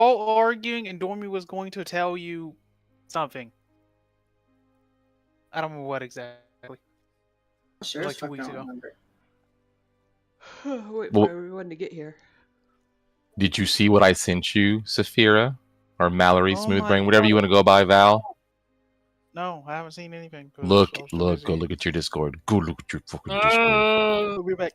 all arguing, and Dormi was going to tell you something. I don't remember what exactly. Sure, like 2 weeks ago. Wait for everyone to get here. Did you see what I sent you, Saphira? Or Mallory, Oh Smoothbrain, whatever you want to go by, Val? No, I haven't seen anything. Look, go look at your Discord. Go look at your fucking Discord. We'll be back.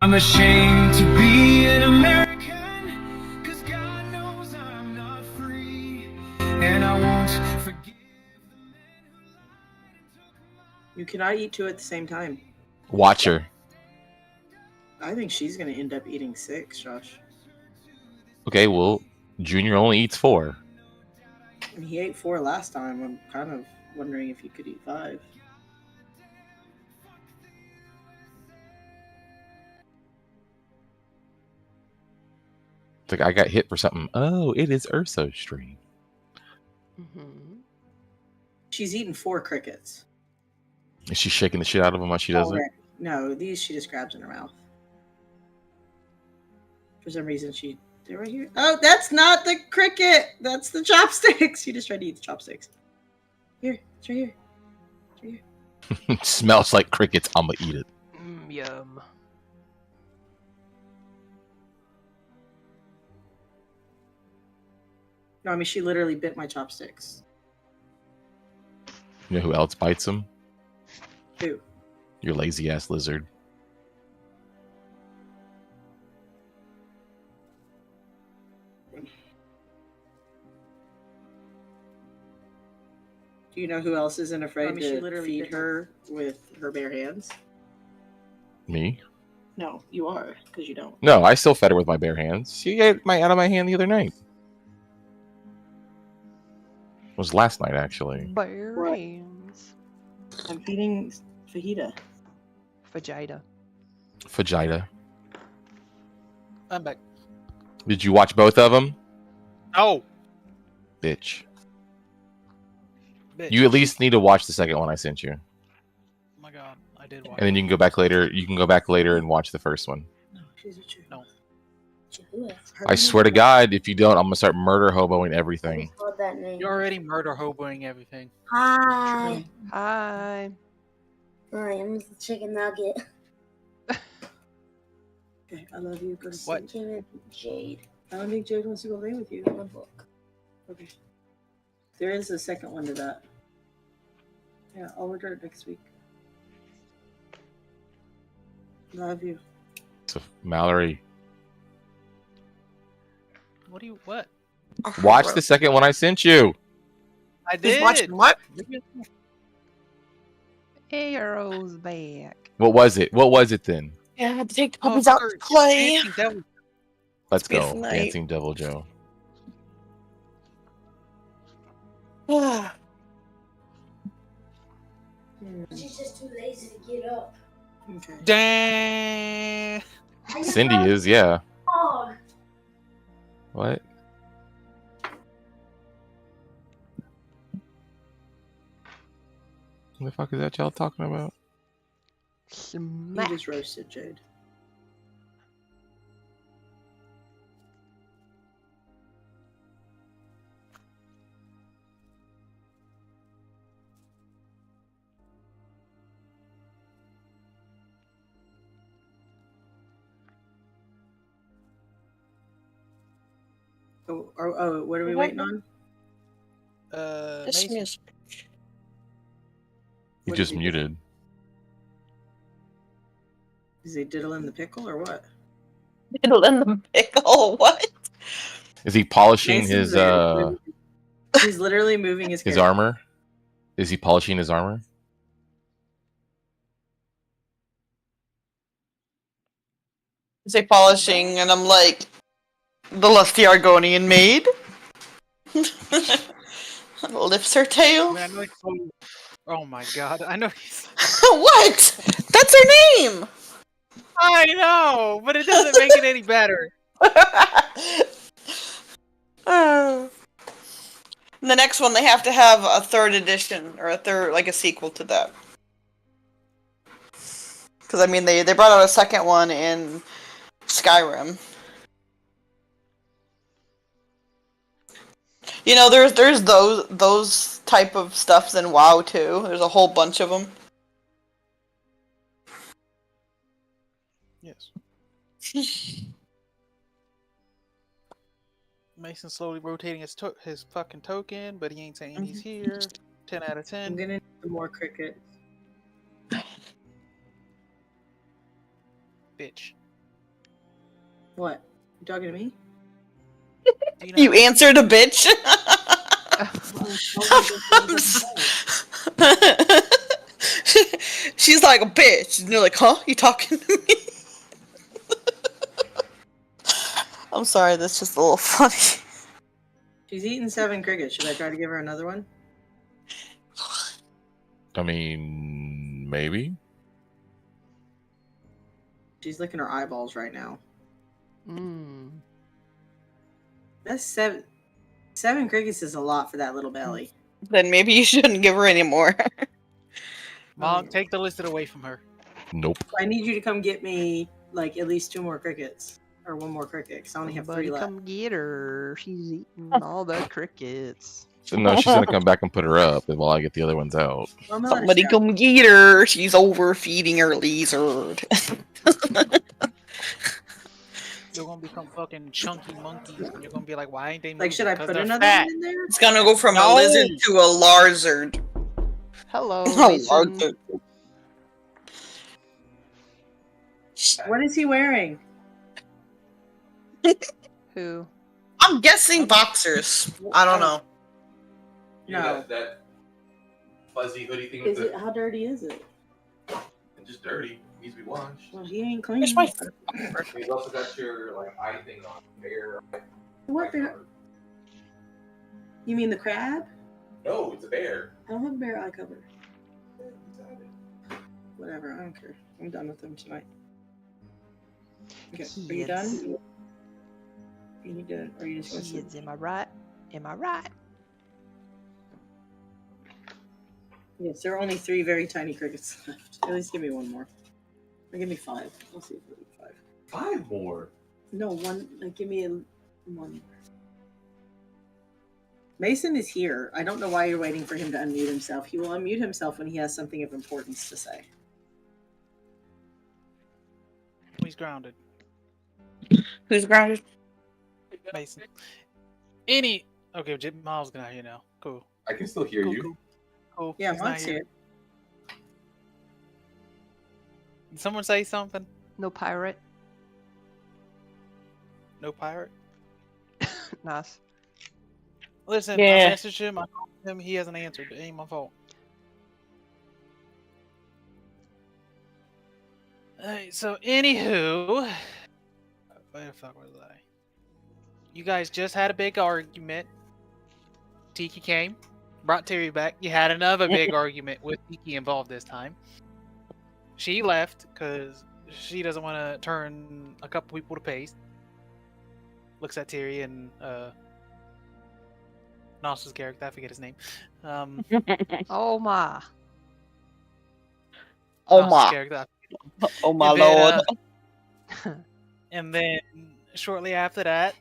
I'm ashamed to be an American, 'cause God knows I'm not free, and I won't forgive the men who lied and took my... You cannot eat two at the same time. Watch her. I think she's gonna end up eating 6, Josh. Okay, well, Junior only eats 4. And he ate 4 last time. I'm kind of wondering if he could eat 5. It's like I got hit for something. Oh, it is Urso's stream. She's eaten 4 crickets. Is she shaking the shit out of them while she does it? No, these she just grabs in her mouth. For some reason, they're right here. Oh, that's not the cricket. That's the chopsticks. She just tried to eat the chopsticks. Here, it's right here. It's right here. It smells like crickets. I'm gonna eat it. Yum. No, I mean, she literally bit my chopsticks. You know who else bites them? Who? Your lazy ass lizard. Do you know who else isn't afraid to feed her with her bare hands? Me? No, you are, because you don't. No, I still fed her with my bare hands. She ate out of my hand the other night. It was last night, actually. Bare hands. I'm feeding fajita. Fajita. I'm back. Did you watch both of them? Oh, Bitch. bitch. You at least need to watch the second one I sent you. Oh my god, I did watch. And then you can go back later. You can go back later and watch the first one. No, she's a chew. No. I swear to God, if you don't, I'm gonna start murder hoboing everything. That name. You're already murder hoboing everything. Hi. Hi. Hi, I'm the chicken nugget. Okay, I love you. Go to What? sleep. Jade. I don't think Jade wants to go play with you. My book. Okay. There is a second one to that. Yeah, I'll order it next week. Love you. So, Mallory, What? watch the second one I sent you. I did. watching what? Arrow's back. What was it? What was it then? Yeah, I had to take the Oh, puppies out to play. Dancing Devil. Let's go. Beautiful night. Dancing Devil Joe. She's just too lazy to get up. Okay. Dang. Cindy is, yeah. Dog. What? What the fuck is that y'all talking about? You Smack. just roasted Jade. Oh, what are we waiting on? This Mason. music. You What just did he muted. Is he diddling the pickle or what? Diddle in the pickle. What? Is he polishing Mason's his there. He's literally moving his character. armor? Is he polishing his armor? Say polishing, and I'm like, the lusty Argonian maid lifts her I tail. mean, I know he's so... Oh my god, I know he's... What? That's her name. I know, but it doesn't make it any better. The next one, they have to have a third edition or a sequel to that. Because I mean, they brought out a second one in Skyrim. You know, there's those type of stuffs in WoW too. There's a whole bunch of them. Yes. Mason's slowly rotating his fucking token, but he ain't saying he's here. 10 out of 10. I'm gonna need some more crickets. Bitch. What? You talking to me? Do you, You answered a bitch. She's like a bitch, and you're like, huh? You talking to me? I'm sorry, that's just a little funny. She's eaten 7 crickets. Should I try to give her another one? I mean, maybe. She's licking her eyeballs right now. Mmm. That's 7 crickets is a lot for that little belly. Then maybe you shouldn't give her any more. Mom, take the lizard away from her. Nope. I need you to come get me like at least 2 more crickets. Or 1 more cricket, because I only have 3 Somebody left. come get her. She's eating all the crickets. So no, she's gonna come back and put her up while I get the other ones out. Well, I'm Somebody honest, come get her. She's overfeeding her lizard. You're gonna become fucking chunky monkeys, and you're gonna be like, why ain't they moving? like, should I 'Cause put they're another fat. one in there? It's gonna go from No. a lizard to a larzard. Hello, Oh, Mason. larzard. What is he wearing? Who? I'm guessing boxers. I don't know. No. That fuzzy hoodie thing Is with it? How dirty is it? it's just dirty. Needs to be washed. Well, he ain't clean. Where's my You've also got your like eye thing on bear. What bear? You mean the crab? No, it's a bear. I don't have a bear eye cover. Whatever, I don't care. I'm done with them tonight. Okay, are you done? You need to, or are you just gonna sit? Kids, am I right? Am I right? Yes, there are only 3 very tiny crickets left. At least give me 1 more. Or give me 5. We'll see if we get 5. 5 more. No, 1. Like, give me 1 more. Mason is here. I don't know why you're waiting for him to unmute himself. He will unmute himself when he has something of importance to say. He's grounded. Who's grounded? Mason. Okay, Miles gonna hear now. Cool. I can still hear you. Cool. Yeah, He's not Monk's here. Did someone say something? No pirate? No pirate? Nice. Listen, Yeah. I messaged him, I called him, he hasn't answered. It ain't my fault. Alright, so anywho, where the fuck was I? You guys just had a big argument. Tiki came, brought Terry back. You had another big argument with Tiki involved this time. She left because she doesn't want to turn a couple people to paste. Looks at Terry and Nossa's character, I forget his name. Oh my. Oh Nossa's my. character, Oh my And then, lord. and then shortly after that,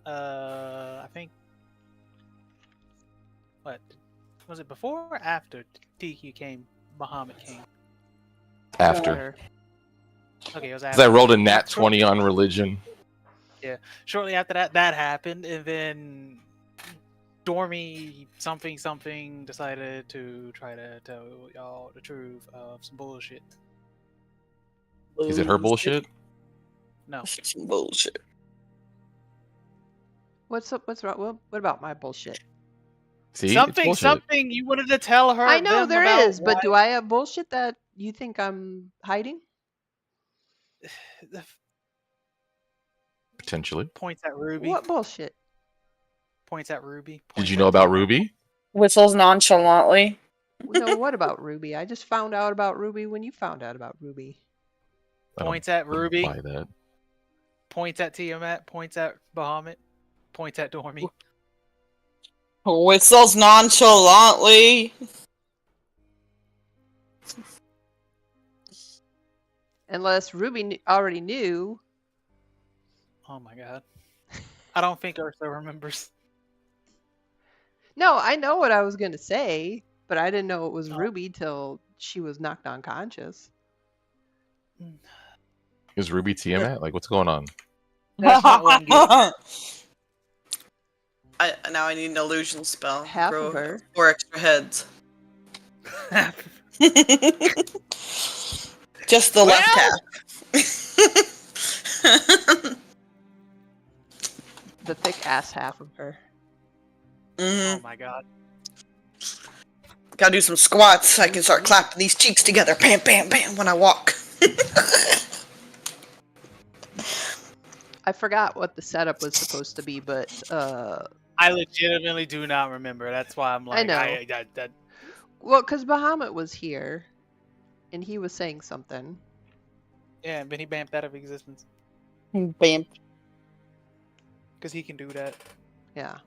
I think, what was it, before or after Tiki came? Bahamut came. After. Okay, it was 'Cause after. I rolled a nat 20 on religion. Shortly after that happened, and then Dormi something decided to try to tell y'all the truth of some bullshit. Is it her bullshit? No. Some bullshit. What's up? What's wrong? What about my bullshit? See, it's something bullshit. you wanted to tell her. I know them there about is, but do I have bullshit that you think I'm hiding? the Potentially. points at Ruby. What bullshit? Points at Ruby. Did you know about Ruby? Whistles nonchalantly. No, what about Ruby? I just found out about Ruby when you found out about Ruby. I don't Points at Ruby. buy that. Points at Tiamat. Points at Bahamut. Points at Dormi. Whistles nonchalantly. Unless Ruby already knew. Oh my god. I don't think Ursa remembers. No, I know what I was going to say, but I didn't know it was Oh. Ruby till she was knocked unconscious. Is Ruby Tiamat? Like, what's going on? That's not one good. Now I need an illusion spell. Half Grow of her. 4 extra heads. Just the left half. The thick ass half of her. Mhm. Oh my god. Gotta do some squats so I can start clapping these cheeks together. Bam, bam, bam when I walk. I forgot what the setup was supposed to be, but I legitimately do not remember. That's why I'm like, I know. that well, because Bahamut was here, and he was saying something. yeah, but he bamped out of existence. Bam. Because he can do that. Yeah.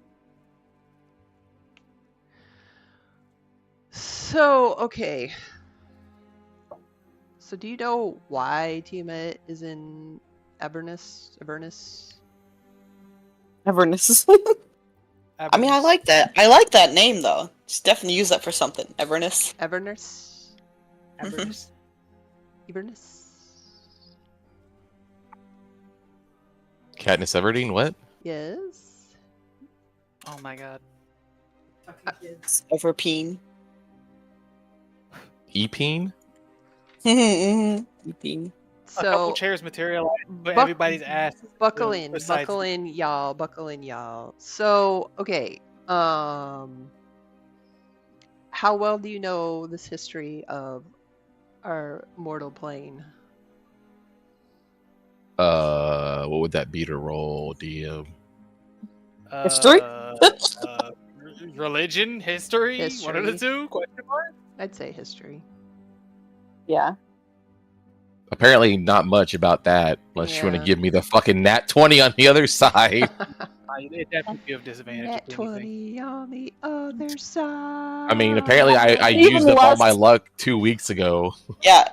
So, okay. So, do you know why Tiamat is in Avernus? Everness. I I like that. I like that name though. Just definitely use that for something. Everness. Avernus? Avernus. Avernus? Katniss Everdeen? What? Yes. Oh my god. Everpeen. Epeen? Epeen. A couple So, chairs materialize, but buck- everybody's ass. buckle uh, in, besides- buckle in, y'all, buckle in, y'all. So, okay. How well do you know this history of our mortal plane? What would that be to roll, DM? History? Religion, history, one of the History. two? Question mark? I'd say history. Yeah. Apparently not much about that, unless you want Yeah. to give me the fucking nat 20 on the other side. It definitely give disadvantage. Nat if anything. 20 on the other side. I mean, apparently I Even used up all my less. luck 2 weeks ago. Yeah.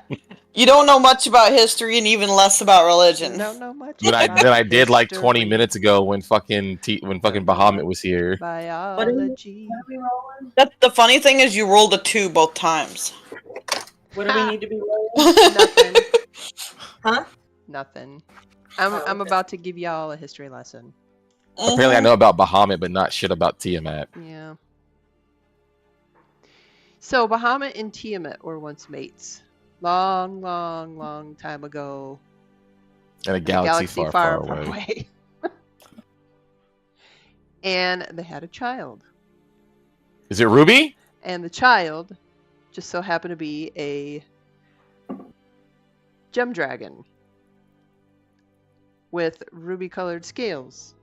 You don't know much about history and even less about religion. Don't know much. Then about I did like 20 history, minutes ago when fucking Bahamut was here. biology. What are we rolling? The funny thing is you rolled a 2 both times. What do we need to be rolling? Nothing. Huh? Nothing. Oh, I'm okay. about to give y'all a history lesson. Apparently I know about Bahamut, but not shit about Tiamat. Yeah. So Bahamut and Tiamat were once mates. Long, long, long time ago. In a in galaxy far, far away. And they had a child. Is it Ruby? And the child just so happened to be a gem dragon with ruby-colored scales.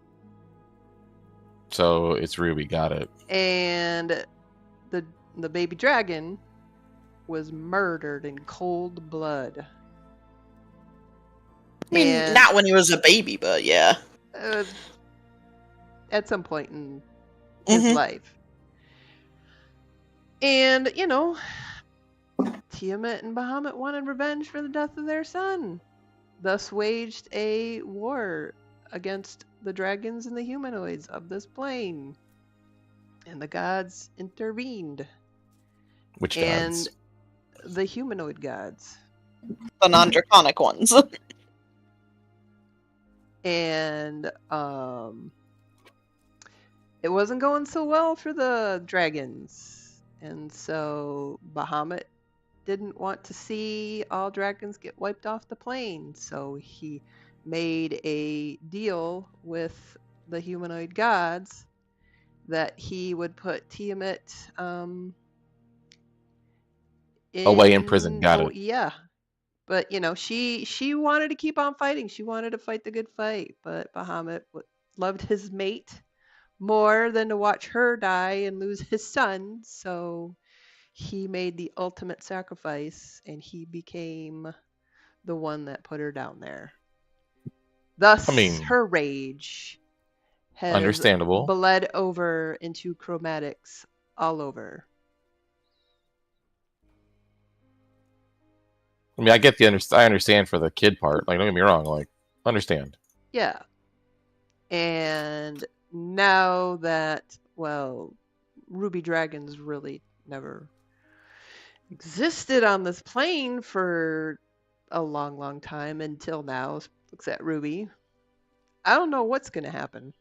So it's Ruby, got it. And the baby dragon was murdered in cold blood. I mean, And, not when he was a baby, but yeah. at some point in his Mhm. life. And, you know, Tiamat and Bahamut wanted revenge for the death of their son, thus waged a war against the dragons and the humanoids of this plane. And the gods intervened. Which And gods? the humanoid gods. The non-draconic ones. And it wasn't going so well for the dragons. And so Bahamut didn't want to see all dragons get wiped off the plane. So he made a deal with the humanoid gods that he would put Tiamat Away in prison, got it. Yeah. But, you know, she wanted to keep on fighting. She wanted to fight the good fight. But Bahamut loved his mate more than to watch her die and lose his son. So he made the ultimate sacrifice, and he became the one that put her down there. Thus, I mean- her rage has Understandable. bled over into chromatics all over. I mean, I get I understand for the kid part. Like, don't get me wrong. Like, understand. Yeah. And now that, well, ruby dragons really never existed on this plane for a long, long time until now. Looks at Ruby. I don't know what's going to happen.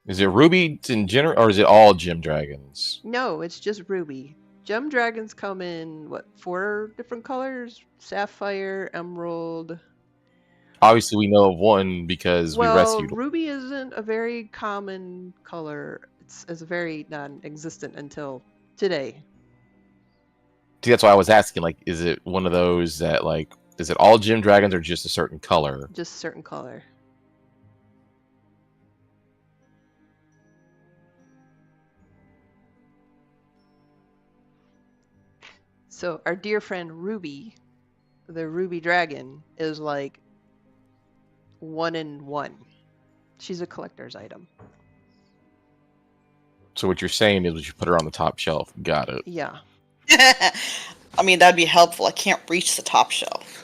Is it Ruby in general, or is it all gym dragons? No, it's just Ruby. Gem dragons come in, what, 4 different colors? Sapphire, emerald. Obviously, we know of one because we Well, rescued one. ruby isn't a very common color. It's very non-existent until today. See, that's why I was asking. Like, is it one of those that, like, is it all gym dragons or just a certain color? Just a certain color. So our dear friend Ruby, the ruby dragon, is like 1 in 1. She's a collector's item. So what you're saying is we should put her on the top shelf. Got it. Yeah. I mean, that'd be helpful. I can't reach the top shelf.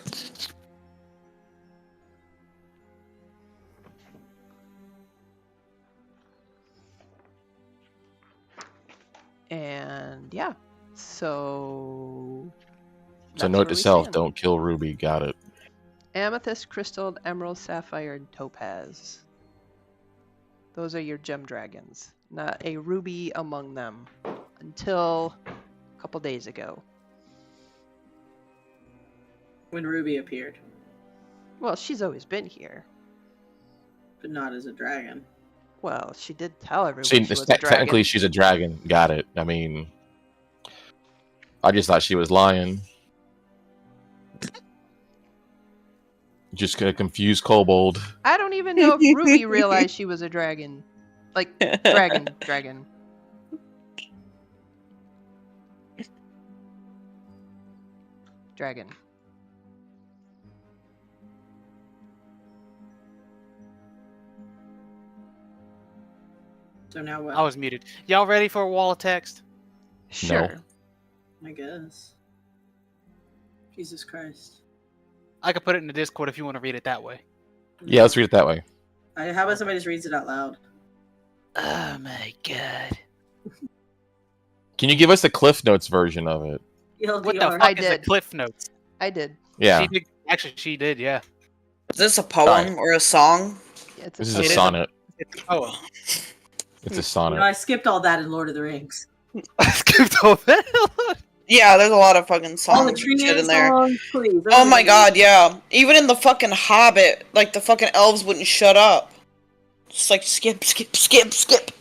And yeah. So So that's note where to we self: stand. don't kill Ruby. Got it. Amethyst, crystal, emerald, sapphire, and topaz. Those are your gem dragons. Not a ruby among them. Until a couple days ago. When Ruby appeared, Well, she's always been here. but not as a dragon. Well, she did tell everyone she was a dragon. Technically, she's a dragon. Got it. I mean, I just thought she was lying. Just gonna confuse Kobold. I don't even know if Ruby realized she was a dragon. Like, dragon. Dragon. So now what? I was muted. Y'all ready for a wall of text? Sure. I guess. Jesus Christ. I could put it in the Discord if you want to read it that way. Yeah, let's read it that way. How about somebody just reads it out loud? Oh my god. Can you give us the Cliff Notes version of it? What the TLDR. fuck is the did. Cliff Notes? I did. Yeah, She did, actually, she did, yeah. Is this a poem or a song? Yeah, it's this is It a is a- sonnet. It's a poem. It's a You sonnet. know, I skipped all that in Lord of the Rings. I skipped over that. Yeah, there's a lot of fucking All songs the and tree shit in there. songs, please. Oh my god, yeah. Even in the fucking Hobbit, like the fucking elves wouldn't shut up. Just like skip, skip, skip, skip.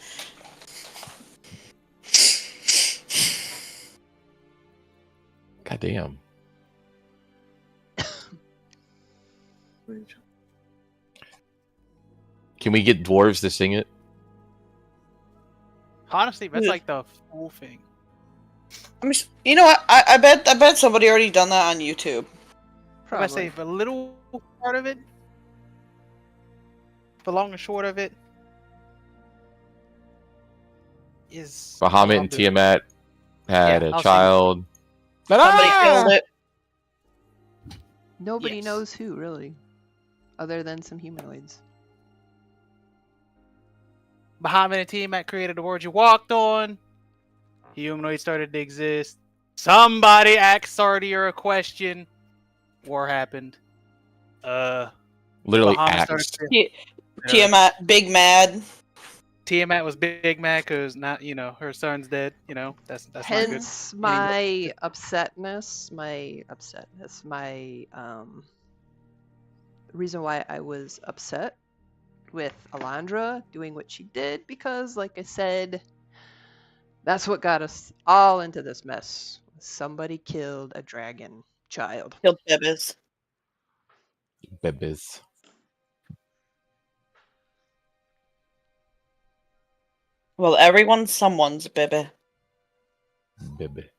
God damn. Can we get dwarves to sing it? Honestly, that's Yeah. like the full thing. You know what? I bet somebody already done that on YouTube. If I say the little part of it, the long and short of it is Bahamut I'll and do it. Tiamat had Yeah, a I'll sing it. child. Somebody Ah! killed it. Nobody Yes. knows who, really. Other than some humanoids. Bahamut and Tiamat created the world you walked on. Humanoids started to exist. Somebody asked Sardier a question. War happened. Literally Bahamut started axed. to- Tiamat, big mad. Tiamat was big mad because not, her son's dead. That's not good. Hence my upsetness, my reason why I was upset with Elondra doing what she did, because like I said, that's what got us all into this mess. Somebody killed a dragon child. Killed Bebes. Bebes. Well, everyone's someone's Bebe. Bebe.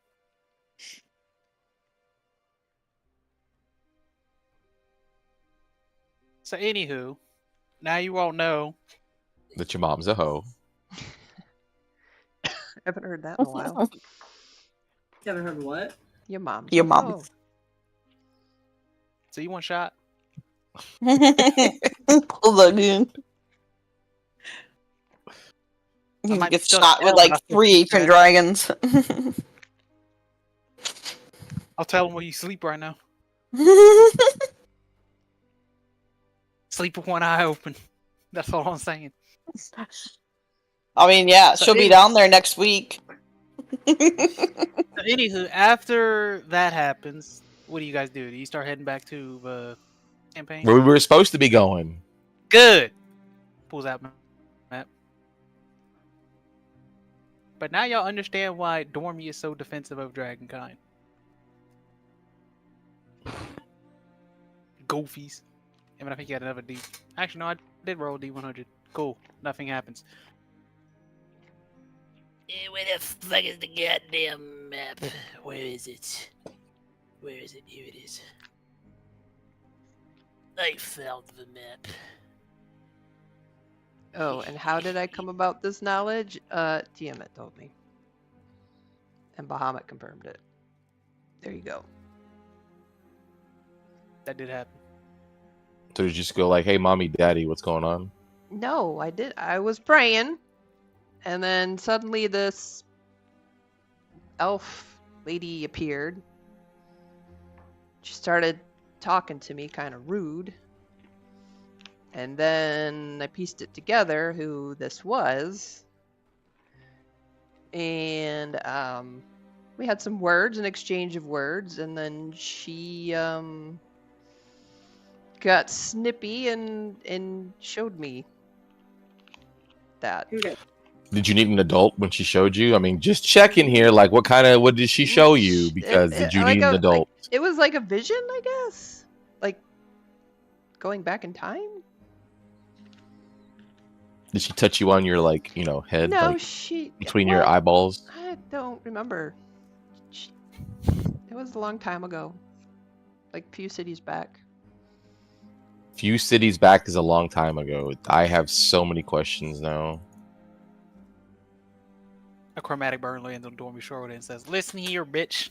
So, anywho, now you all know That your mom's a hoe. Haven't heard that in a while. You haven't heard what? Your mom. Your mom. Oh. So you want shot? Look, dude. I You might get still shot with tell, like but I 3 ancient okay. dragons. I'll tell him where you sleep right now. Sleep with one eye open. That's all I'm saying. I mean, yeah, So she'll be it- down there next week. So anywho, after that happens, what do you guys do? Do you start heading back to the campaign? Where we were supposed to be going. Good. Pulls out map. But now y'all understand why Dormi is so defensive of Dragonkind. Goofies. I mean, I think you had another D. Actually, no, I did roll D100. Cool. Nothing happens. Where the fuck is the goddamn map? Where is it? Where is it? Here it is. I found the map. Oh, and how did I come about this knowledge? Tiamat told me. And Bahamut confirmed it. There you go. That did happen. So you just go like, "Hey, mommy, daddy, what's going on?" No, I did. I was praying, and then suddenly this elf lady appeared. She started talking to me, kind of rude. And then I pieced it together who this was. And we had some words, an exchange of words, and then she got snippy and showed me that. Okay. Did you need an adult when she showed you? I mean, just checking here. Like, what did she show you? Because did you like need an adult? It was like a vision, I guess. Like going back in time. Did she touch you on your head, No, like she between your well, eyeballs? I don't remember. It was a long time ago. Like few cities back. Few cities back is a long time ago. I have so many questions now. A chromatic burn lands on Dormi's shoulder and says, "Listen here, bitch."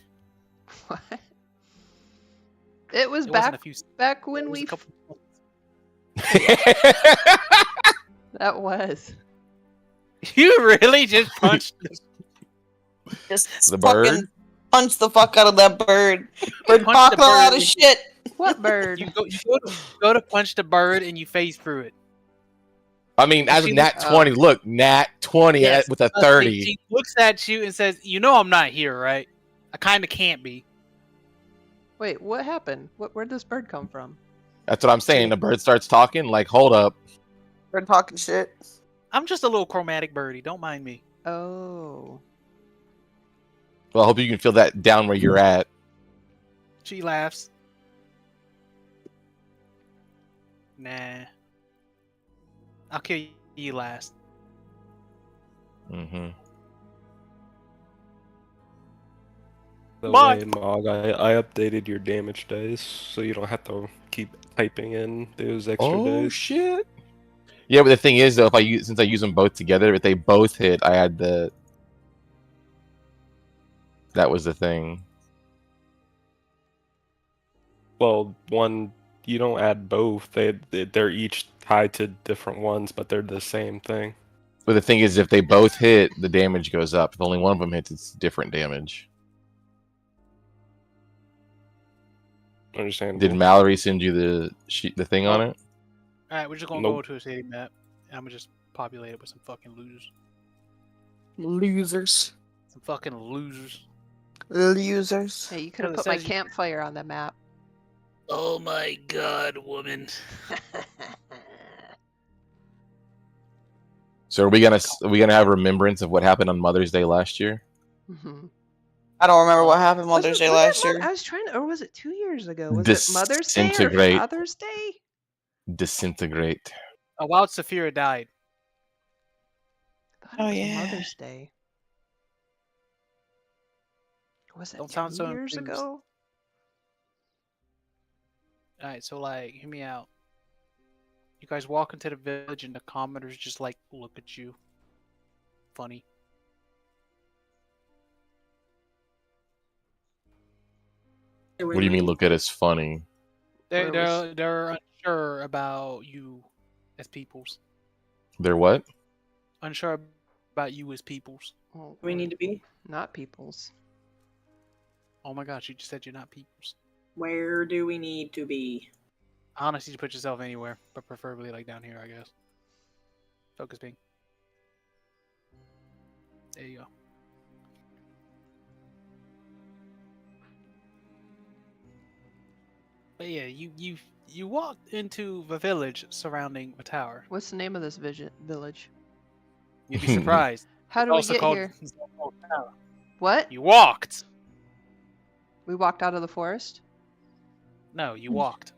What? It was It wasn't back a few. back It when was a we couple. that was. You really just punched. Just The fucking bird? punch the fuck out of that bird. Bird Punch talking the a lot bird. of shit. What bird? You go to punch the bird and you phase through it. I mean, as a She nat 20, look, nat 20 Yes, with a but 30. She looks at you and says, "You know I'm not here, right? I kind of can't be." Wait, what happened? Where'd this bird come from? That's what I'm saying. The bird starts talking, like, hold up. Bird talking shit. I'm just a little chromatic birdie. Don't mind me. Oh. Well, I hope you can feel that down where you're at. She laughs. Nah. I'll kill you last. Mm-hmm. By the Bye. way, Mog, I updated your damage dice, so you don't have to keep typing in those extra Oh, dice. shit. Yeah, but the thing is, though, since I use them both together, if they both hit, I had the... That was the thing. Well, you don't add both. They're each tied to different ones, but they're the same thing. But the thing is, if they both hit, the damage goes up. If only one of them hits, it's different damage. Understandable. Did Mallory send you the thing on it? All right, we're just gonna Nope. go to a city map, and I'm gonna just populate it with some fucking losers. Losers. Some fucking losers. Losers. Hey, you could have it put my says you- campfire on the map. Oh my god, woman. So are we gonna have remembrance of what happened on Mother's Day last year? Mhm. I don't remember what happened Mother's Day Was last it year. I was trying to, or was it 2 years ago? Was it Mother's Day or Disintegrate. Father's Day? Disintegrate. Oh, Wild Saphira died. I thought it Oh, was yeah. Mother's Day. Was it Don't 2 sound so years enthused. ago? Alright, so like, hear me out. You guys walk into the village and the commoners just like look at you. Funny. What do you mean? Look at us funny. They're unsure about you as peoples. They're what? Unsure about you as peoples. Well, We need to be. not peoples. Oh my gosh, you just said you're not peoples. Where do we need to be? Honestly, you put yourself anywhere, but preferably like down here, I guess. Focus ping. There you go. But yeah, you walked into the village surrounding the tower. What's the name of this village? You'd be surprised. How It's do we also get called here? Lizardfolk Tower. What? You walked. We walked out of the forest? No, you walked.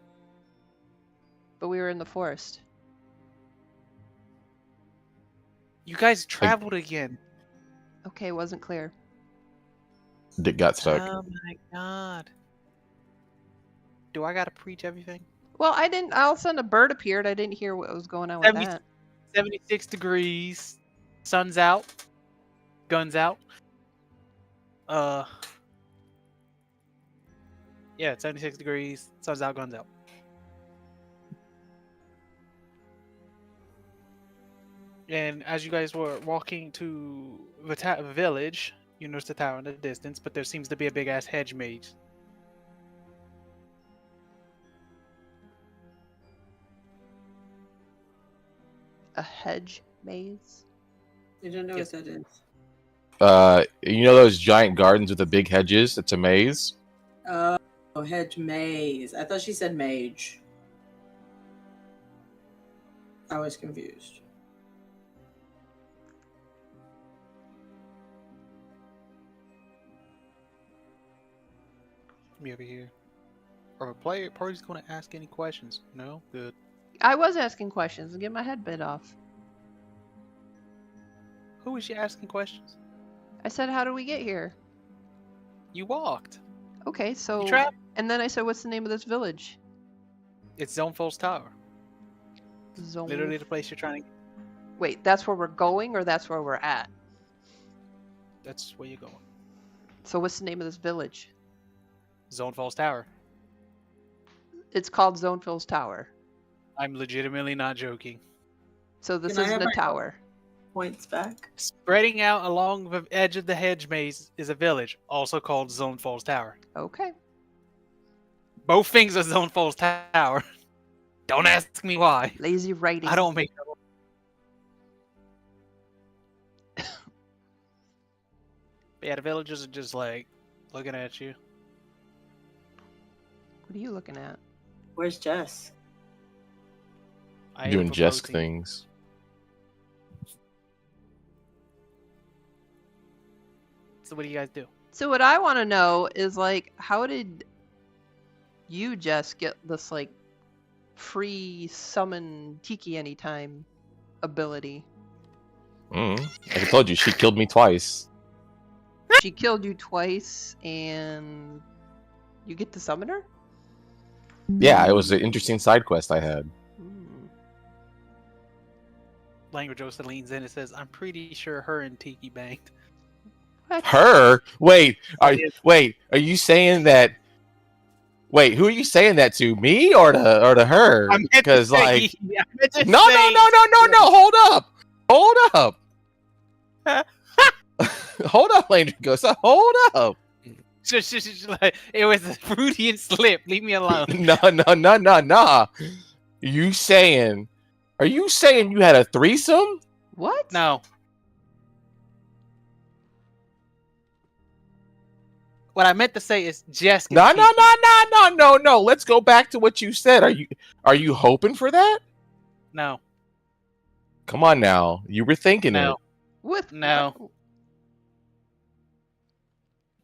But we were in the forest. You guys traveled again. Okay, wasn't clear. Dick got stuck. Oh my god. Do I gotta preach everything? Well, I didn't. All of a sudden, a bird appeared. I didn't hear what was going on with 70 that. 76 degrees. Sun's out. Guns out. Yeah, it's 76 degrees. Sun's out, guns out. And as you guys were walking to the village, you noticed the tower in the distance, but there seems to be a big ass hedge maze. A hedge maze? I don't know Yes. what that is. You know those giant gardens with the big hedges? It's a maze. Oh, hedge maze. I thought she said mage. I was confused. Me over here. Are the party's going to ask any questions? No? Good. I was asking questions and get my head bit off. Who was she asking questions? I said, how do we get here? You walked. Okay, so... You traveled. And then I said, what's the name of this village? It's Zonefall's Tower. Zone... Literally the place you're trying to... Wait, that's where we're going or that's where we're at? That's where you're going. So what's the name of this village? Zonefall's Tower. It's called Zonefall's Tower. I'm legitimately not joking. So this Can I isn't have a my- tower. Points back. Spreading out along the edge of the hedge maze is a village, also called Zonefall's Tower. Okay. Both things are Zonefall's Tower. Don't ask me why. Lazy writing. I don't make that up. But yeah, the villagers are just like looking at you. What are you looking at? Where's Jess? I Doing ate for Jesk protein. things. So what do you guys do? So what I want to know is, like, how did you just get this, like, free summon Tiki anytime ability? Like I told you, she killed me twice. She killed you twice, and you get to summon her? Yeah, it was an interesting side quest I had. Hmm. Language Osa leans in and says, I'm pretty sure her and Tiki banged. What? Her? Wait, are Yeah. you saying that? Wait, who are you saying that to? Me or to her? I meant to Because say- like, yeah, I meant to no, say- hold up. Hold up, Landry Ghost. Hold up. Like, it was a Freudian slip. Leave me alone. No. Are you saying you had a threesome? What? No. What I meant to say is Jesk. No. Let's go back to what you said. Are you hoping for that? No. Come on now. You were thinking No. it. With No.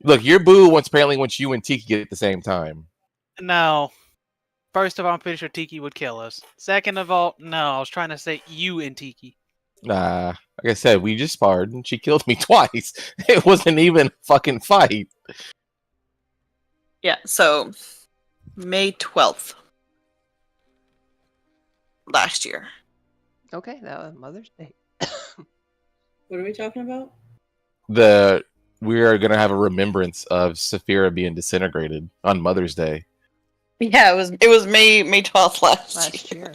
Look, your boo apparently wants you and Tiki at the same time. No. First of all, I'm pretty sure Tiki would kill us. Second of all, no. I was trying to say you and Tiki. Nah, like I said, we just sparred and she killed me twice. It wasn't even a fucking fight. Yeah, so May 12th. last year. Okay, that was Mother's Day. What are we talking about? We are gonna have a remembrance of Saphira being disintegrated on Mother's Day. Yeah, it was May 12th last year. Year.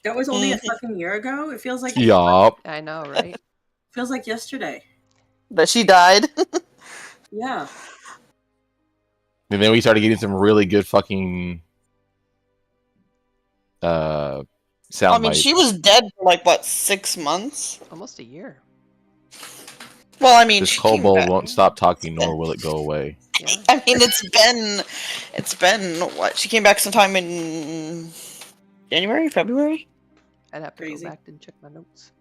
That was only a fucking year ago. It feels like Yup. I know, right? feels like yesterday. That she died. Yeah. And then we started getting some really good fucking sound I mean, bites. she was dead for like what, 6 months? Almost a year. Well, I mean, This she came kobold back. won't stop talking, nor will it go away. Yeah. I mean, it's been what? She came back sometime in January, February. I'd have to Crazy. go back and check my notes.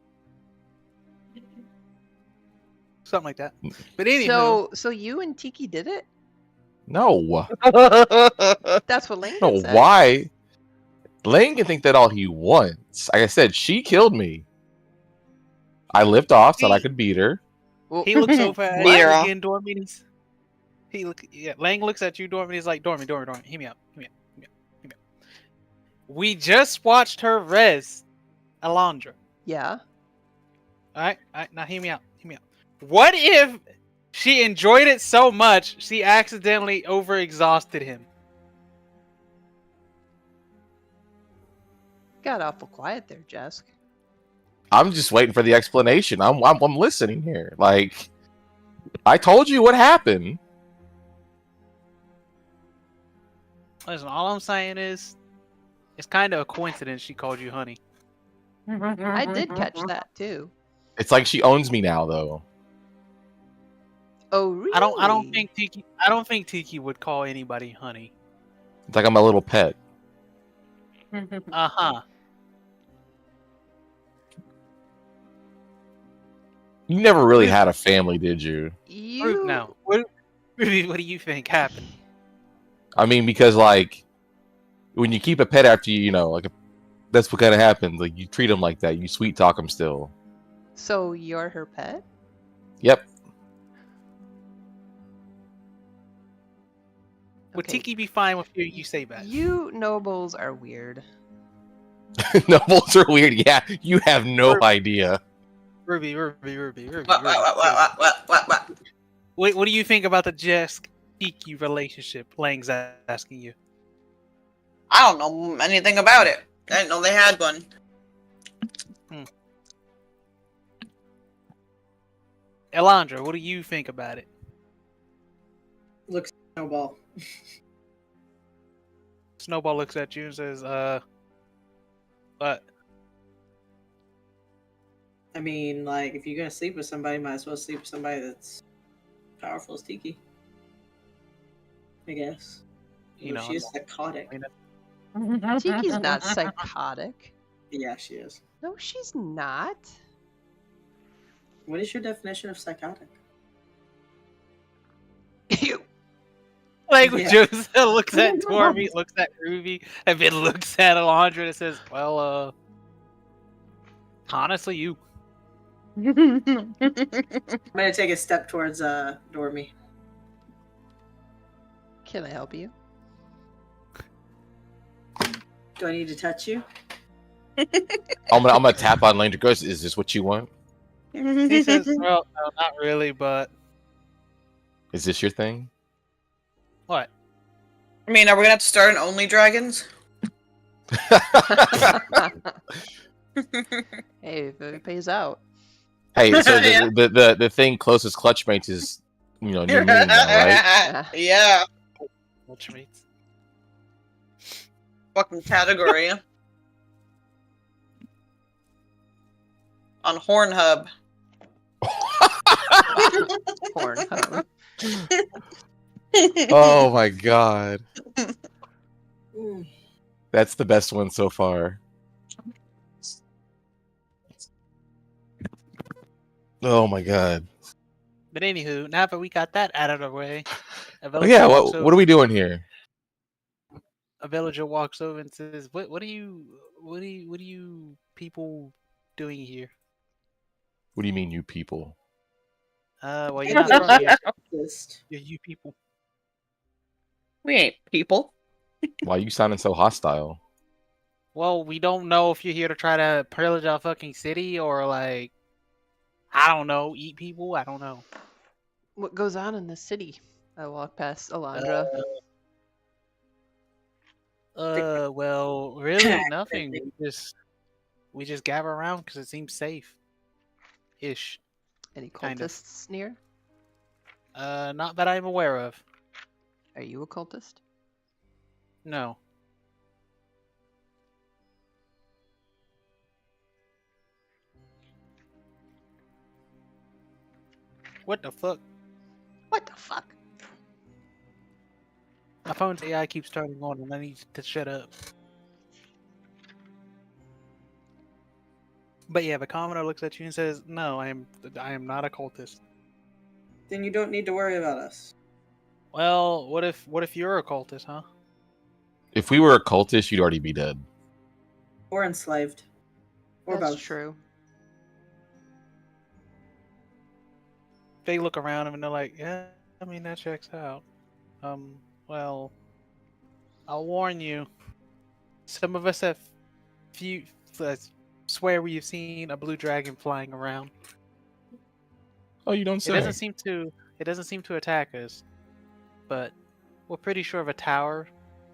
Something like that. But anyway, So you and Tiki did it? No. That's what Lane No, said. why? Lane can think that all he wants. Like I said, she killed me. I lived off so that I could beat her. Well, he looks so fast. Mira. Again, Dormi. Lang looks at you, Dormi. He's like, Dormi, hear me out. We just watched her res Elondra. yeah. All right. Now hear me out. What if she enjoyed it so much she accidentally overexhausted him? Got awful quiet there, Jesk. I'm just waiting for the explanation. I'm listening here. Like, I told you what happened. Listen, all I'm saying is, it's kind of a coincidence she called you honey. I did catch that too. It's like she owns me now, though. Oh, really? I don't think Tiki would call anybody honey. It's like I'm a little pet. Uh-huh. You never really had a family, did you? You Now, what do you think happened? I mean, because like when you keep a pet after you, like that's what kind of happens. Like you treat them like that. You sweet talk them still. So you're her pet? Yep. Would Okay. Tiki be fine with you say that? You nobles are weird. Nobles are weird. Yeah, you have no idea. Ruby. What? What do you think about the Jesk Tiki relationship? Lang's asking you. I don't know anything about it. I didn't know they had one. Elondra, what do you think about it? Looks snowball. Snowball looks at you and says, what? I mean, like, if you're gonna sleep with somebody, might as well sleep with somebody that's powerful as Tiki. I guess. You know, she's psychotic. Tiki's not psychotic. Yeah, she is. No, she's not. What is your definition of psychotic? Like Yeah. Joseph looks at Dormi, looks at Ruby, and then looks at Elondra and says, well, honestly, you. I'm gonna take a step towards Dormi. Can I help you? Do I need to touch you? I'm gonna tap on Lane. Goes, is this what you want? He says, well, no, not really, but Is this your thing? what? I mean, are we gonna have to start an Only Dragons? Hey, if it pays out. Hey, so Yeah. the thing closest clutch mates is new moon now, right? Yeah. Which means Fucking category. On Hornhub. Pornhub. Oh my god, Mm. that's the best one so far. Oh my god. But anywho, now that we got that out of the way, Oh yeah, what are we doing here? A villager walks over and says, "What are you people doing here?" What do you mean, you people? Well, you're not from here. You're you people. We ain't people. Why are you sounding so hostile? Well, we don't know if you're here to try to pillage our fucking city or like, I don't know, eat people. I don't know. What goes on in the city? I walk past Elondra. Well, really nothing. We just gather around because it seems safe, ish. Any kind of. cultists near? Not that I'm aware of. Are you a cultist? No. What the fuck? What the fuck? My phone's AI keeps turning on, and I need to shut up. But yeah, the commoner looks at you and says, "No, I am not a cultist." Then you don't need to worry about us. Well, what if you're a cultist, huh? If we were a cultist, you'd already be dead. Or enslaved. Or That's both. true. They look around and they're like, "Yeah, I mean that checks out." Well, I'll warn you. Some of us have swear we've seen a blue dragon flying around. Oh, you don't It say. doesn't seem to attack us, but we're pretty sure of a tower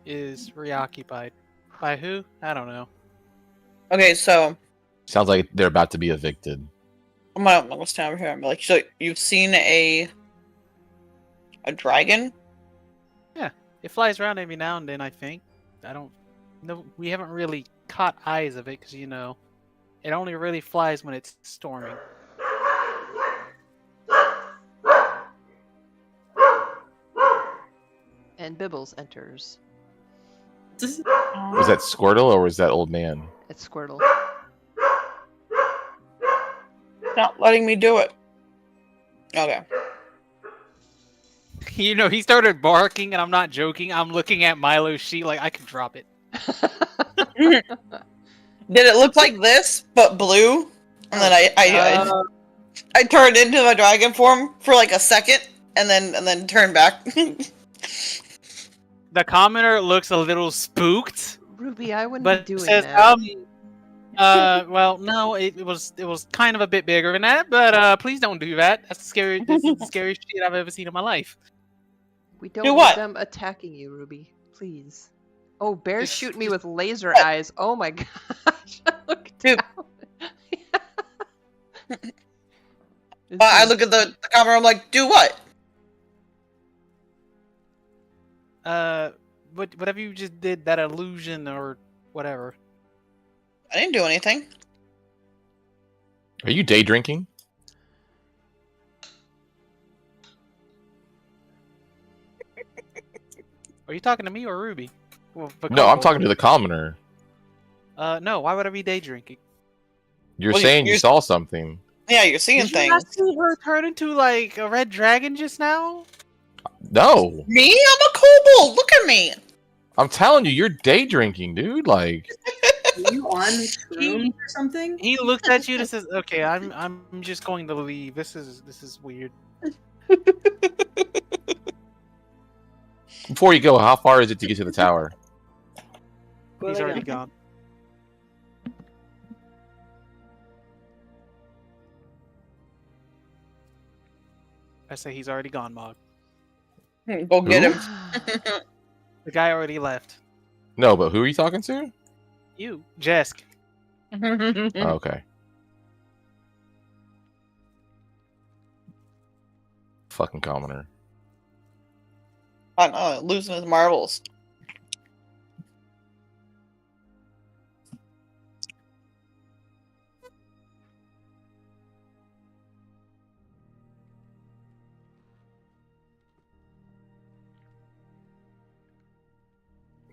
is reoccupied. By who? I don't know. Okay, so Sounds like they're about to be evicted. I'm gonna stand over here and be like, so you've seen a dragon? Yeah, it flies around every now and then. I think. I don't. No, we haven't really caught eyes of it because it only really flies when it's storming. And Bibbles enters. Was that Squirtle or was that old man? It's Squirtle. Not letting me do it. Okay. He started barking, and I'm not joking. I'm looking at Milo's sheet like I could drop it. Did it look like this, but blue? And then I turned into a dragon form for like a second, and then turned back. The commoner looks a little spooked, Ruby, I wouldn't but be doing says, that. well, no, it was kind of a bit bigger than that, but please don't do that. That's scary. This is the scariest shit I've ever seen in my life. We don't Do need what? them attacking you, Ruby. Please. Oh, bears Just- shoot me just- with laser What? eyes. Oh my gosh. I looked Dude. down. I look at the camera, I'm like, do what? Whatever you just did, that illusion or whatever. I didn't do anything. Are you day drinking? Are you talking to me or Ruby? Well, the No, I'm kobold. talking to the commoner. No, why would I be day drinking? You're Well, saying you you're- saw something. Yeah, you're seeing Did you not things. see her turn into like a red dragon just now? No, Me? I'm a kobold. Look at me. I'm telling you, you're day drinking, dude. Like, Are you on shrooms or something? He looks at you and says, "Okay, I'm just going to leave. This is weird." before you go, how far is it to get to the tower? Well, He's I already know. gone. I say he's already gone, Mog. Go get Who? him. The guy already left. No, but who are you talking to? You, Jesk. Oh, okay. Fucking commoner. I know, losing his marbles.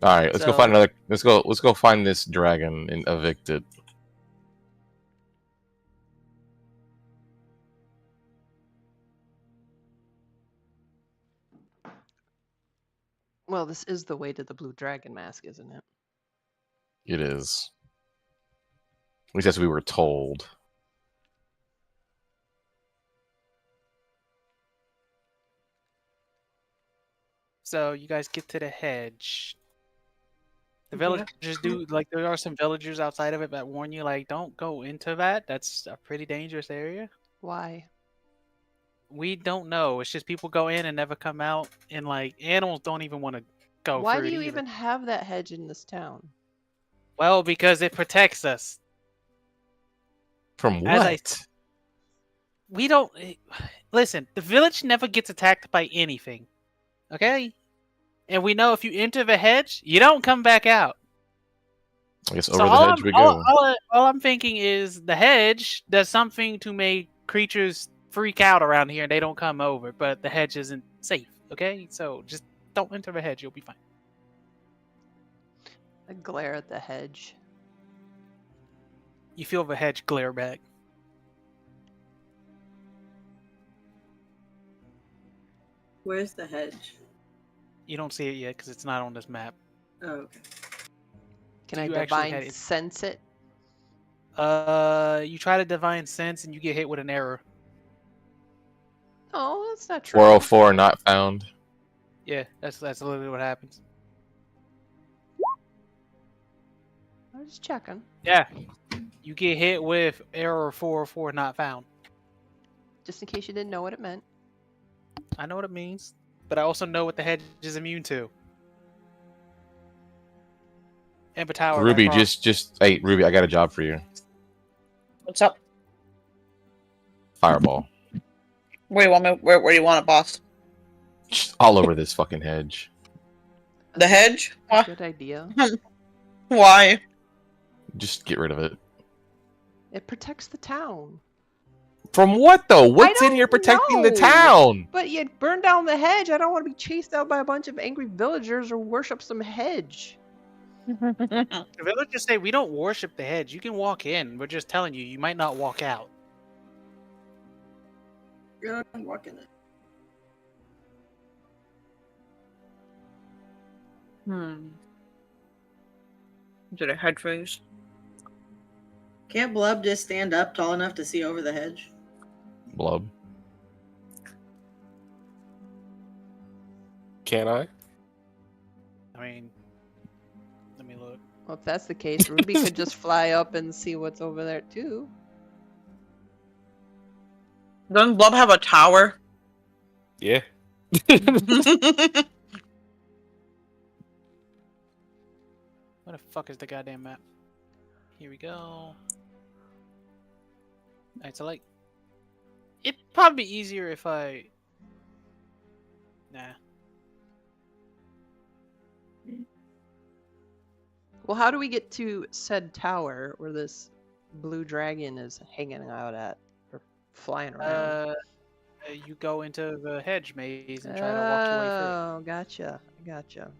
All right, let's go So- find another. Let's go find this dragon and evict it. Well, this is the way to the blue dragon mask, isn't it? It is. At least that's what we were told. So you guys get to the hedge. The villagers do like there are some villagers outside of it that warn you like don't go into that. That's a pretty dangerous area. Why? We don't know. It's just people go in and never come out, and like animals don't even want to go Why through do it you either. even have that hedge in this town? Well, because it protects us. From As what? We don't listen. The village never gets attacked by anything. Okay, and we know if you enter the hedge, you don't come back out. I guess So over the all hedge I'm we go. all I'm thinking is the hedge does something to make creatures freak out around here, and they don't come over. But the hedge isn't safe. Okay, so just don't enter the hedge. You'll be fine. I glare at the hedge. You feel the hedge glare back. Where's the hedge? You don't see it yet because it's not on this map. Oh, okay. Can Do I you actually divine have it? sense it? You try to divine sense and you get hit with an error. Oh, that's not true. 404 not found. Yeah, that's literally what happens. I was just checking. Yeah, you get hit with error 404 not found. Just in case you didn't know what it meant. I know what it means, but I also know what the hedge is immune to. Ember Tower. Ruby, right just hey, Ruby, I got a job for you. What's up? Fireball. Where do you want me? Where do you want it, boss? Just all over this fucking hedge. The hedge? Why? Good idea. Why? Just get rid of it. It protects the town. From what though? What's in here don't protecting the know. town? But you burn down the hedge. I don't want to be chased out by a bunch of angry villagers or worship some hedge. The villagers say we don't worship the hedge. You can walk in. We're just telling you, you might not walk out. Go and walk in it. Did I head freeze? Can't Blub just stand up tall enough to see over the hedge? Blub. Can I? I mean, let me look. Well, if that's the case, Ruby could just fly up and see what's over there too. Doesn't Blub have a tower? Yeah. Where the fuck is the goddamn map? Here we go. Alright, so like, it'd probably be easier if I. Nah. Well, how do we get to said tower where this blue dragon is hanging out at or flying around? You go into the hedge maze and try to walk your way through. Oh, gotcha.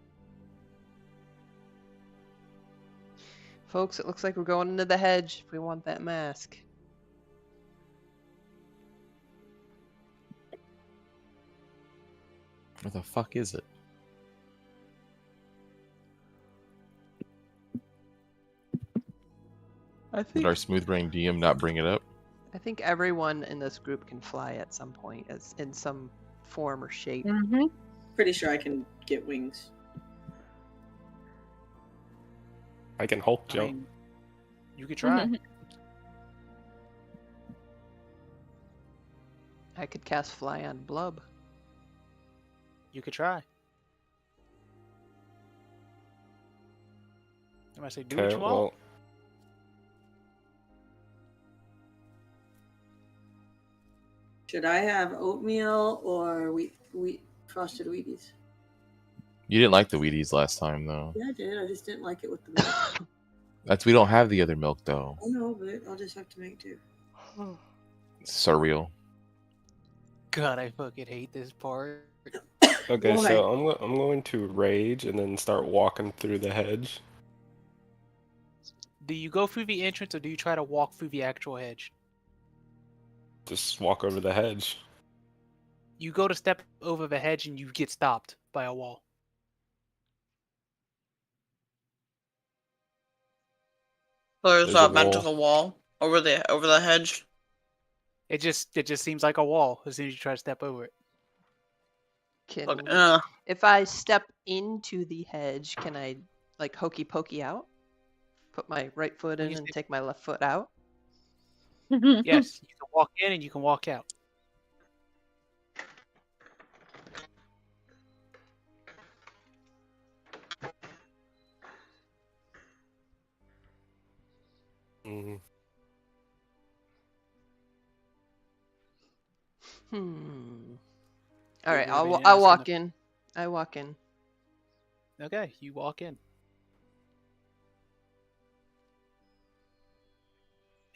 Folks, it looks like we're going into the hedge if we want that mask. Where the fuck is it? I Did our smooth brain DM not bring it up? I think everyone in this group can fly at some point, as in some form or shape. Mm-hmm. Pretty sure I can get wings. I can Hulk I jump. mean, you could try. I could cast fly on Blub. You could try. I might say do what Okay, you want. well, Should I have oatmeal or wheat frosted Wheaties? You didn't like the Wheaties last time though. Yeah, I did. I just didn't like it with the milk. We don't have the other milk though. I know, but I'll just have to make do. Surreal. God, I fucking hate this part. okay, Why? so I'm going to rage and then start walking through the hedge. Do you go through the entrance or do you try to walk through the actual hedge? Just walk over the hedge. You go to step over the hedge and you get stopped by a wall. There's There's a meant wall. as a wall over the hedge. It just seems like a wall as soon as you try to step over it. Can, Look, if I step into the hedge, can I like hokey pokey out? Put my right foot When in you and say- take my left foot out? Yes, you can walk in and you can walk out. Mhm. All right, Would have been I'll asking walk the- in. I walk in. Okay, you walk in.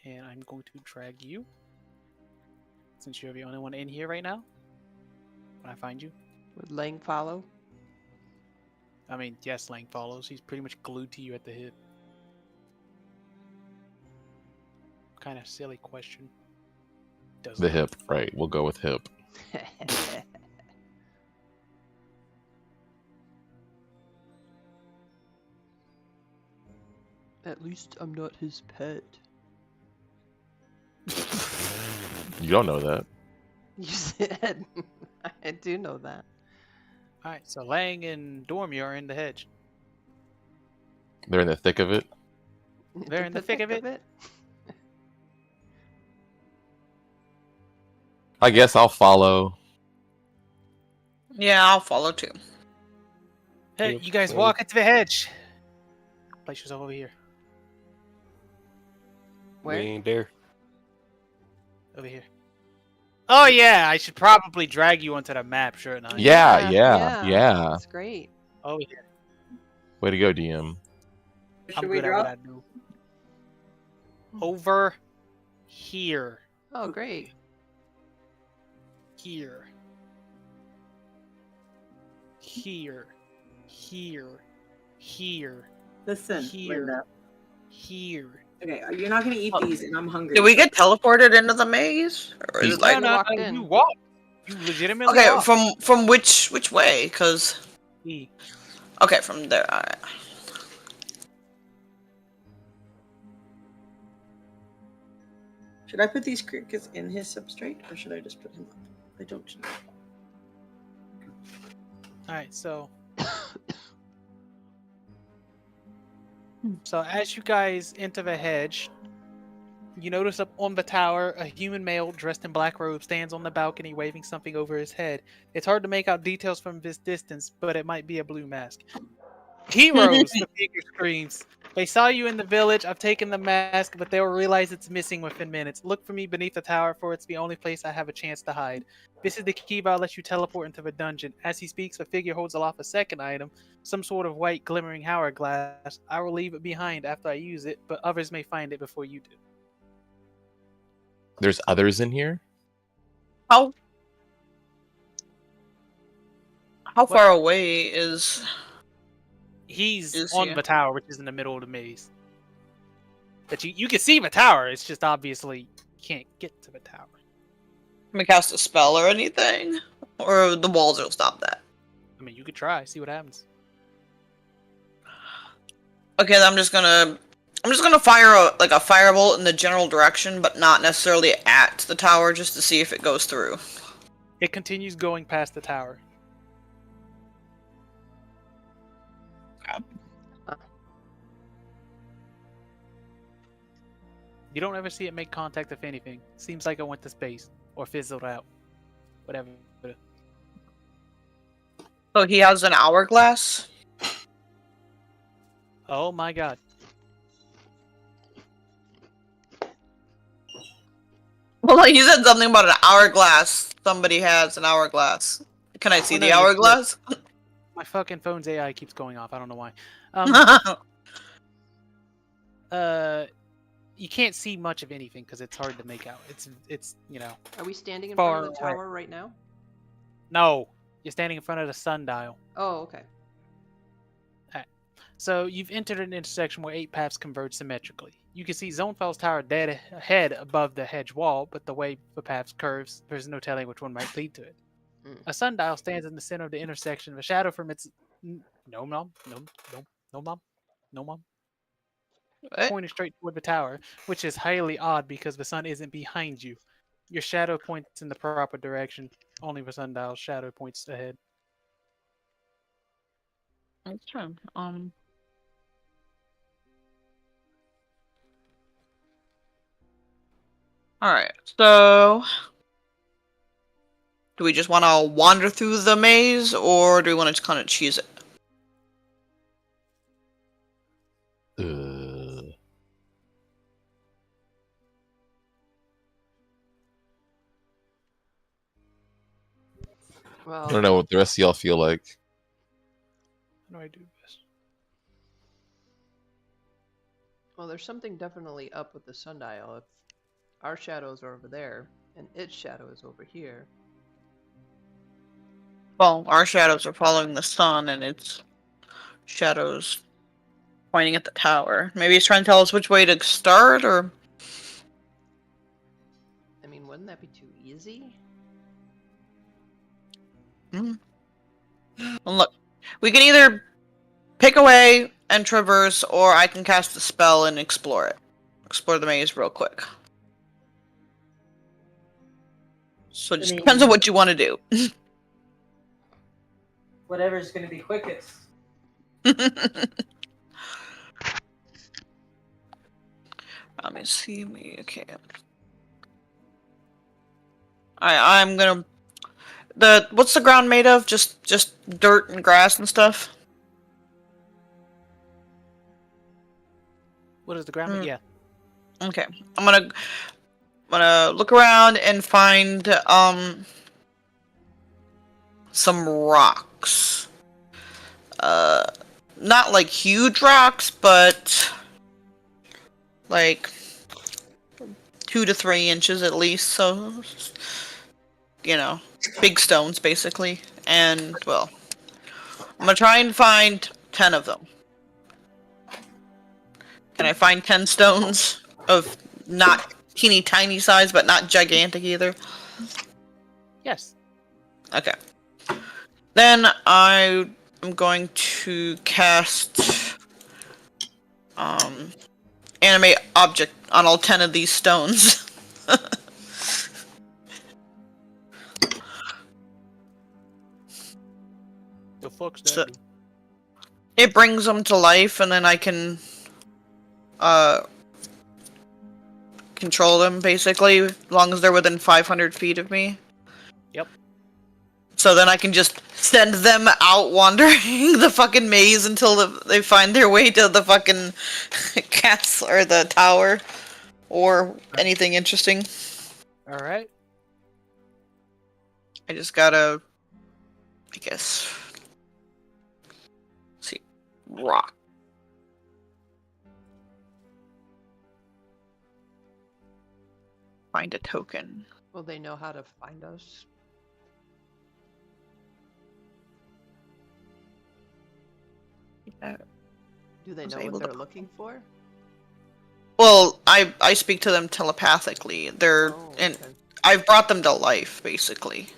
And I'm going to drag you. Since you're the only one in here right now. When I find you. Would Lang follow? I mean, yes, Lang follows. He's pretty much glued to you at the hip. Kind of silly question. The hip, right? We'll go with hip. At least I'm not his pet. You don't know that. You said. I do know that. Alright, so Lang and Dormi are in the hedge. They're in the thick of it. They're in the thick of it? I guess I'll follow. Yeah, I'll follow too. Hey, Yep, you guys so- walk into the hedge. Place yourself over here. We Where? ain't there. Over here. Oh yeah, I should probably drag you onto the map, shouldn't I? Yeah. That's great. Over here. Way to go, DM. Should I'm we good at what drop? I do. Over here. Oh, great. Here. Here. Here. Here. Listen, Here. Linda. Here. Okay, you're not gonna eat these, and I'm hungry. Did we get teleported into the maze, or is it like? No, walked in. You walk. You legitimately Okay, walk. from which way? Cause E. okay, from there. All right. Should I put these crickets in his substrate, or should I just put him up? I don't know. Alright, so. So as you guys enter the hedge, you notice up on the tower, a human male dressed in black robe stands on the balcony waving something over his head. It's hard to make out details from this distance, but it might be a blue mask. Heroes, the figure screams. They saw you in the village. I've taken the mask, but they'll realize it's missing within minutes. Look for me beneath the tower, for it's the only place I have a chance to hide. This is the key that lets you teleport into the dungeon. As he speaks, the figure holds aloft a second item, some sort of white glimmering hourglass. I will leave it behind after I use it, but others may find it before you do. There's others in here? How far away is? He's Is on he? the tower, which is in the middle of the maze. But you can see the tower. It's just obviously can't get to the tower. Can we cast a spell or anything, or the walls will stop that? I mean, you could try, see what happens. Okay, then I'm just gonna fire a firebolt in the general direction, but not necessarily at the tower, just to see if it goes through. It continues going past the tower. You don't ever see it make contact if anything. Seems like it went to space or fizzled out. Whatever. So he has an hourglass. Oh my god. Well, like you said something about an hourglass. Somebody has an hourglass. Can I see no, the you hourglass? My fucking phone's AI keeps going off. I don't know why. You can't see much of anything because it's hard to make out. It's you know. Are we standing in Far front of the away. tower right now? No, you're standing in front of the sundial. Oh, okay. So you've entered an intersection where 8 paths converge symmetrically. You can see Zonefell's tower dead ahead above the hedge wall, but the way the path curves, there's no telling which one might lead to it. A sundial stands in the center of the intersection. The shadow from its no mom, pointing straight toward the tower, which is highly odd because the sun isn't behind you. Your shadow points in the proper direction. Only the sundial's shadow points ahead. That's true. Alright, so do we just want to wander through the maze, or do we want to kind of choose it? Well, I don't know what the rest of y'all feel like. How do I do this? well, there's something definitely up with the sundial. If our shadows are over there and its shadow is over here. Well, our shadows are following the sun, and its shadows pointing at the tower. Maybe it's trying to tell us which way to start, or... I mean, wouldn't that be too easy? Well, look, we can either pick away and traverse, or I can cast a spell and explore it. Explore the maze real quick. So it just depends on what you want to do. Whatever's going to be quickest. Let me see me. Okay. I'm gonna. What's the ground made of? Just dirt and grass and stuff. What is the ground? Yeah. Okay. I'm gonna look around and find some rocks. Not like huge rocks, but like 2 to 3 inches at least. So, you know, big stones basically. And well, I'm gonna try and find 10 of them. Can I find 10 stones of not teeny tiny size, but not gigantic either? Yes. Okay. Then I am going to cast animate object on all 10 of these stones. The fuck's that? So, it brings them to life, and then I can control them basically, as long as they're within 500 feet of me. Yep. So then I can just send them out wandering the fucking maze until they find their way to the fucking castle or the tower or anything interesting. All right. I just gotta, I guess, let's see, rock. Find a token. Will they know how to find us? Do they know what they're looking for? Well, I speak to them telepathically. They're and okay. I've brought them to life, basically.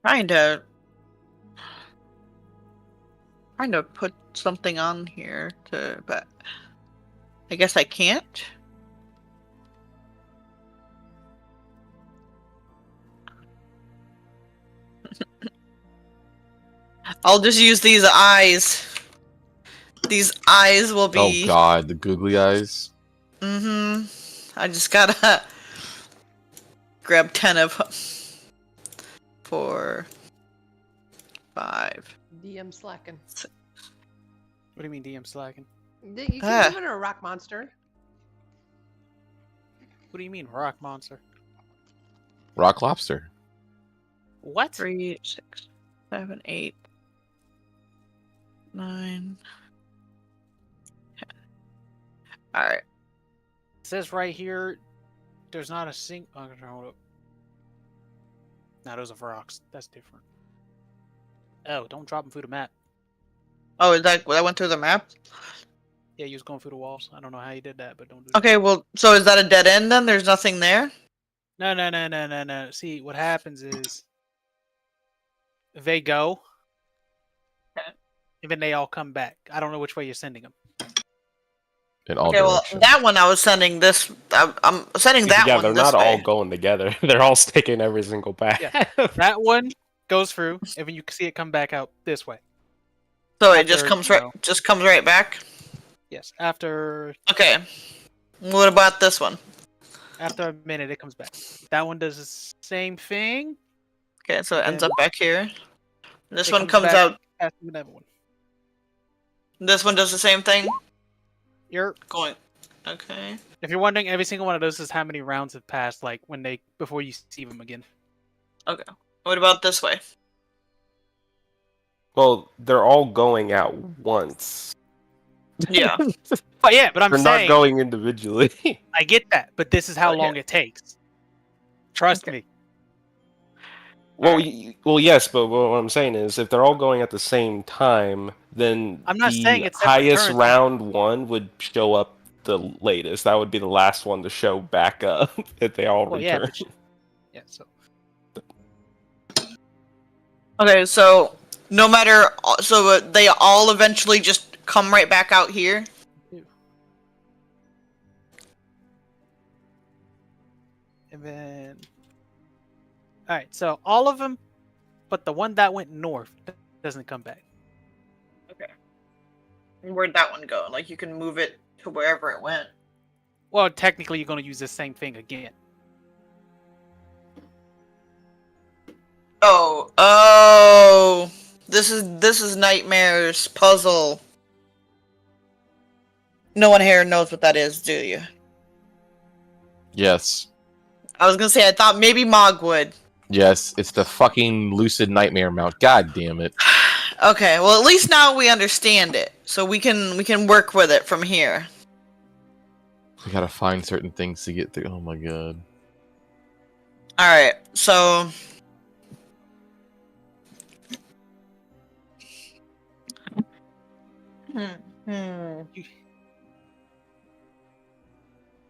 Trying to put something on here but I guess I can't. I'll just use these eyes. These eyes will be... Oh god, the googly eyes. Mm-hmm. I just gotta grab 10 of them. 4, 5. DM slacking. What do you mean DM slacking? You can give it a rock monster. What do you mean rock monster? Rock lobster. What? 3, 6, 7, 8, 9, 10. Alright. It says right here, there's not a single... Oh, hold up. No, those are rocks. That's different. Oh, don't drop them through the map. Oh, is that went through the map? Yeah, you was going through the walls. I don't know how you did that, but don't do that. Okay, well, so is that a dead end then? There's nothing there? No. See, what happens is they go, and then they all come back. I don't know which way you're sending them. In all Okay, well, directions. that one I was sending this... I'm sending that Yeah, one they're this not way. all going together. They're all sticking every single path. Yeah. That one goes through, and then you can see it come back out this way. So it just After, comes right back. Yes, after Okay. What about this one? a minute, it comes back. That one does the same thing. Okay, so it ends Then up back here. This it one comes back out. after another one. This one does the same thing. You're Going. Okay. If you're wondering, every single one of those is how many rounds have passed, like before you see them again. Okay. What about this way? Well, they're all going at once. Yeah. But yeah, but I'm They're saying not going individually. I get that, but this is how Okay. long it takes. Trust me. Well, well, yes, but what I'm saying is, if they're all going at the same time, then I'm not saying the it's separate highest turns. round one would show up the latest. That would be the last one to show back up if they all Well, yeah, return. yeah. So Okay, so no matter, so they all eventually just come right back out here. and then, all right. So all of them, but the one that went north doesn't come back. Okay. Where'd that one go? Like you can move it to wherever it went. Well, technically, you're going to use the same thing again. Oh, this is Nightmare's puzzle. No one here knows what that is, do you? Yes. I was gonna say I thought maybe Mog would. Yes, it's the fucking lucid nightmare mount. God damn it. Okay, well at least now we understand it, so we can work with it from here. We gotta find certain things to get through. Oh my god. All right, so.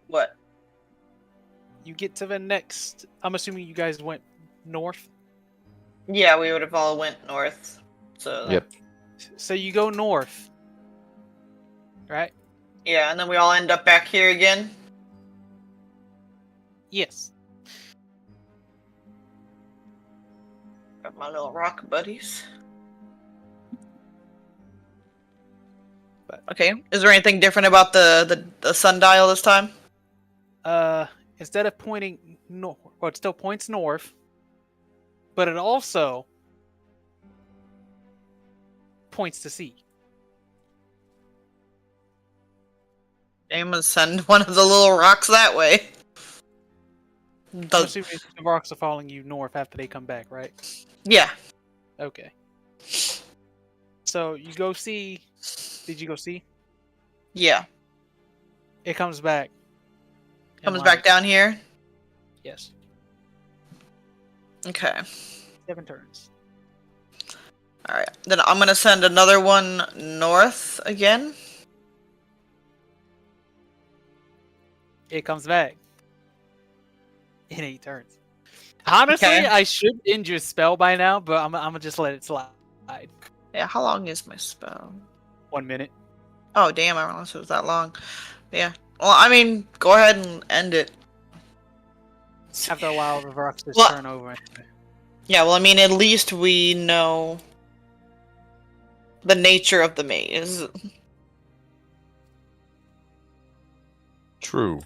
What? You get to the next. I'm assuming you guys went north. Yeah, we would have all went north. So. Yep. So you go north, right? Yeah, and then we all end up back here again. Yes. Got my little rock buddies. Okay, is there anything different about the sundial this time? Instead of pointing north, well, it still points north, but it also points to sea. I'm gonna send one of the little rocks that way. I'm assuming the rocks are following you north after they come back, right? Yeah. Okay. So you go see. Did you go see? Yeah. It comes back. Comes back down here? Yes. Okay. 7 turns. Alright. Then I'm gonna send another one north again. It comes back. In 8 turns. Honestly, Okay. I should end your spell by now, but I'm gonna just let it slide. Yeah, how long is my spell? 1 minute. Oh, damn, I don't realized it was that long. Yeah. Well, I mean, go ahead and end it. After a while, the rocks just Well- turn over. Yeah, well, I mean, at least we know the nature of the maze. True.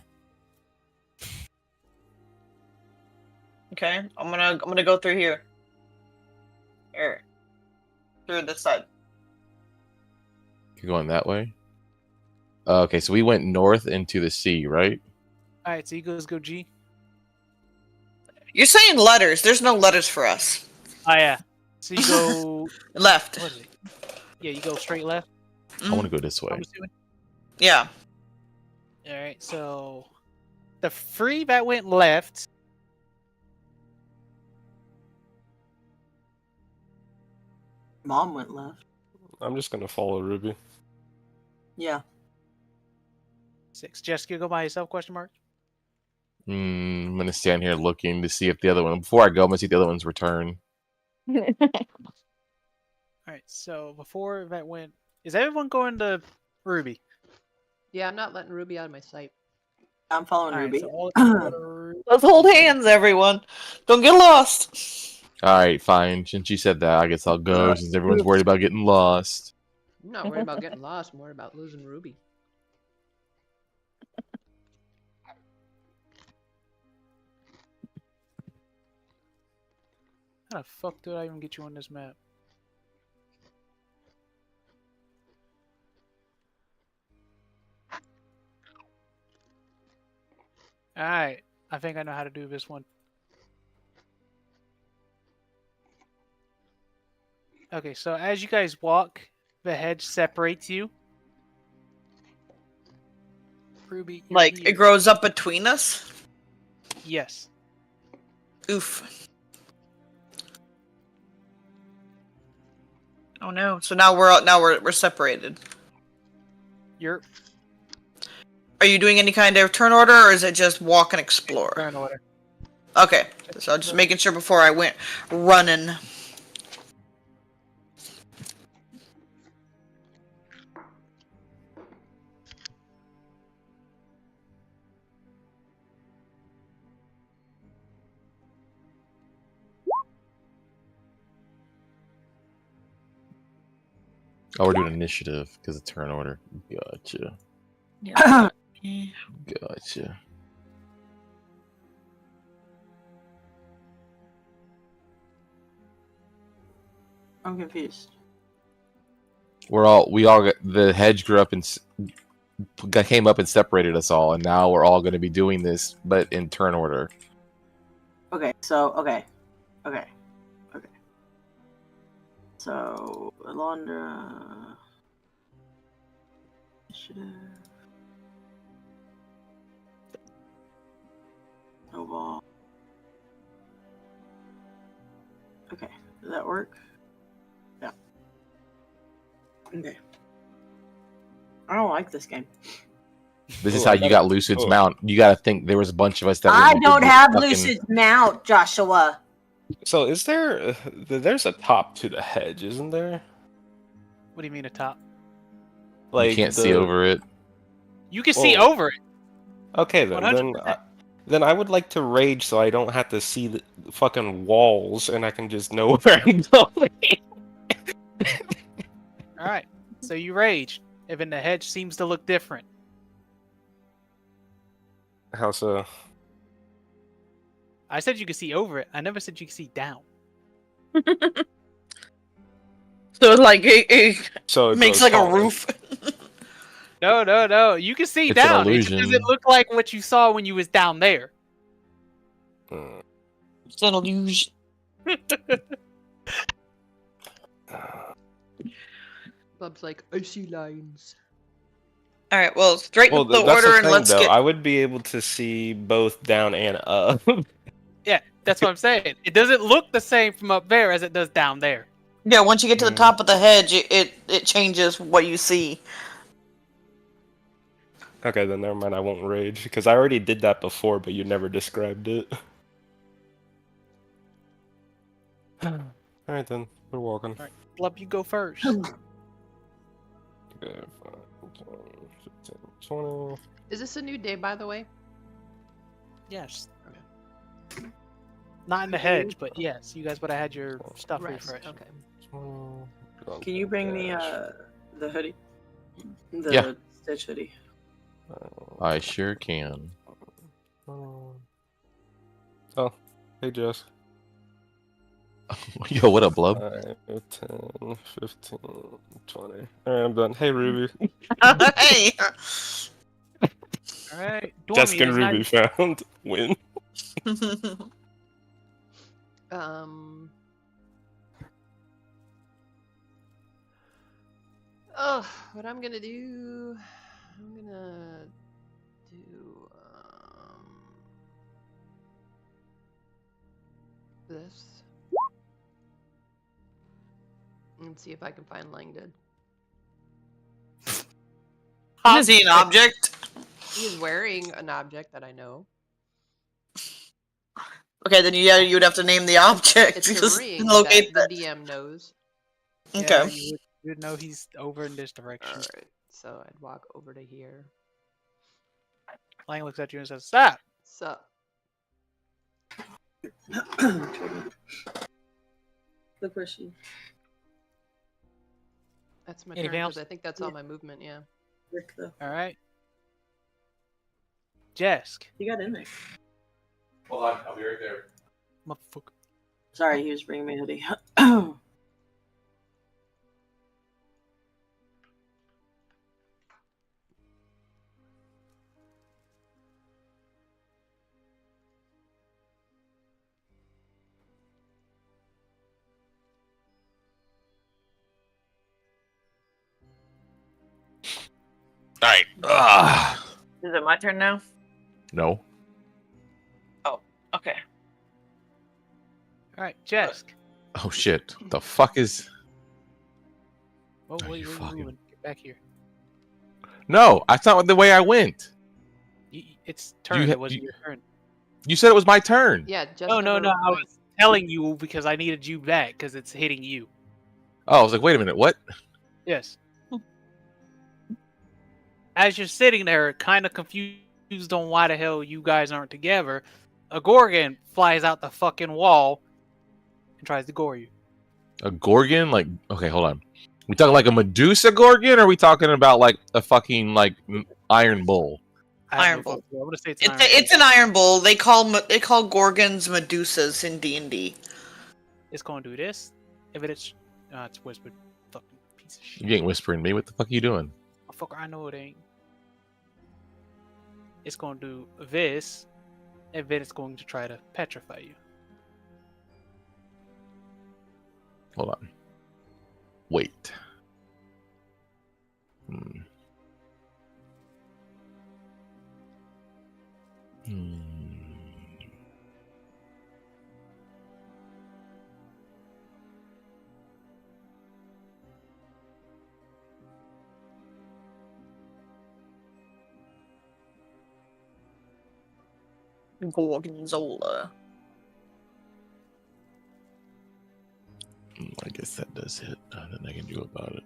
Okay, I'm gonna go through here. Here. Through this side. You're going that way? Okay, so we went north into the sea, right? Alright, so you guys go G. You're saying letters. There's no letters for us. Oh, yeah. So you go. Left. What is it? Yeah, you go straight left. I want to go this way. I'm assuming. Yeah. Alright, so. The 3 that went left. Mom went left. I'm just gonna follow Ruby. Yeah. 6. Jesk, you go by yourself? Question mark. I'm gonna stand here looking to see if the other one. Before I go, I'm gonna see if the other one's return. Alright, so before that went. Is everyone going to Ruby? Yeah, I'm not letting Ruby out of my sight. I'm following Alright, Ruby. so all go to Ruby. Let's hold hands, everyone. Don't get lost. All right, fine. Since you said that, I guess I'll go. Since everyone's worried about getting lost. I'm not worried about getting lost. I'm worried about losing Ruby. How the fuck did I even get you on this map? Alright, I think I know how to do this one. Okay, so as you guys walk, the hedge separates you. Ruby, you're Like, here. it grows up between us? Yes. Oof. Oh no. So now we're separated. You're Are you doing any kind of turn order, or is it just walk and explore? turn order. Okay. So just making sure before I went running. Oh, we're doing initiative because of turn order. Gotcha. Yeah. Gotcha. I'm confused. We all got, the hedge grew up and came up and separated us all, and now we're all going to be doing this, but in turn order. Okay. So Elondra. Initiative. Snowball. Okay. Does that work? Yeah. Okay. I don't like this game. This is how you got Lucid's mount. You got to think there was a bunch of us that I went don't with have fucking- Lucid's mount, Joshua. So is there? There's a top to the hedge, isn't there? What do you mean a top? You can't see over it. You can see Whoa. over it. Okay, then 100%. then I would like to rage so I don't have to see the fucking walls and I can just know where I'm going. Alright. So you rage. Even the hedge seems to look different. How so? I said you could see over it. I never said you could see down. So like it So it makes goes like a taller. roof. No. You can see It's an down. It just illusion. doesn't look like what you saw when you was down there. Mm. It's an illusion. Blub's like, I see lines. All right. Well, straighten up the That's order the and thing, let's though. get. I would be able to see both down and up. Yeah, that's what I'm saying. It doesn't look the same from up there as it does down there. Yeah. Once you get to the top of the hedge, it changes what you see. Okay, then never mind. I won't rage because I already did that before, but you never described it. All right, then we're walking. Alright, Blub, you go first. Okay, 5, 10, 15, 20. Is this a new day, by the way? Yes. Not in the hedge, but yes, you guys would have had your stuff Rest. refreshed. Okay. 20. Can you bring me the hoodie? The Yeah. Stitch hoodie. I sure can. Oh, hey, Jesk. Yo, what up, Blub? 5, 10, 15, 20. Alright, I'm done. Hey, Ruby. Hey. Alright, Jesk Dormi, and it's not- Ruby found. Win. Oh, what I'm gonna do? I'm gonna do this. And see if I can find Langdon. Is he an object? He is wearing an object that I know. Okay, then you would have to name the object. It's a Just ring locate that that. the DM knows. Okay. Yeah, you would know he's over in this direction. Alright, so I'd walk over to here. Lang looks at you and says, "Stop!" Sup? Look where she. That's my Anything turn else? because I think that's all my movement. Yeah. Rick, though. All right. Jesk. He got in there. Hold on, I'll be right there. Motherfucker. Sorry, he was bringing me a hoodie. Alright. Ugh. Is it my turn now? No. Okay. All right, Jesk. Oh shit. The fuck is. Oh, Are wait, you wait, fucking- moving. Get back here. No, that's not the way I went. It's turn. ha- It wasn't you- your turn. You said it was my turn. Yeah. Just Oh, no. never I went. was telling you because I needed you back because it's hitting you. Oh, I was like, wait a minute, what? Yes. As you're sitting there, kind of confused on why the hell you guys aren't together, a Gorgon flies out the fucking wall and tries to gore you. A Gorgon? Like, okay, hold on. We talking like a Medusa Gorgon, or are we talking about like a fucking like Iron Bull? I have Iron no Bull. fucking clue. I'm gonna say it's, It's an iron bull. They call Gorgons Medusas in D&D. It's going to do this. If it's whispered. Fucking piece of shit. You ain't whispering me. What the fuck are you doing? Fucker, I know it ain't. It's going to do this, and then it's going to try to petrify you. Hold on. Wait. Hmm. Gorgonzola. I guess that does hit. Nothing I can do about it.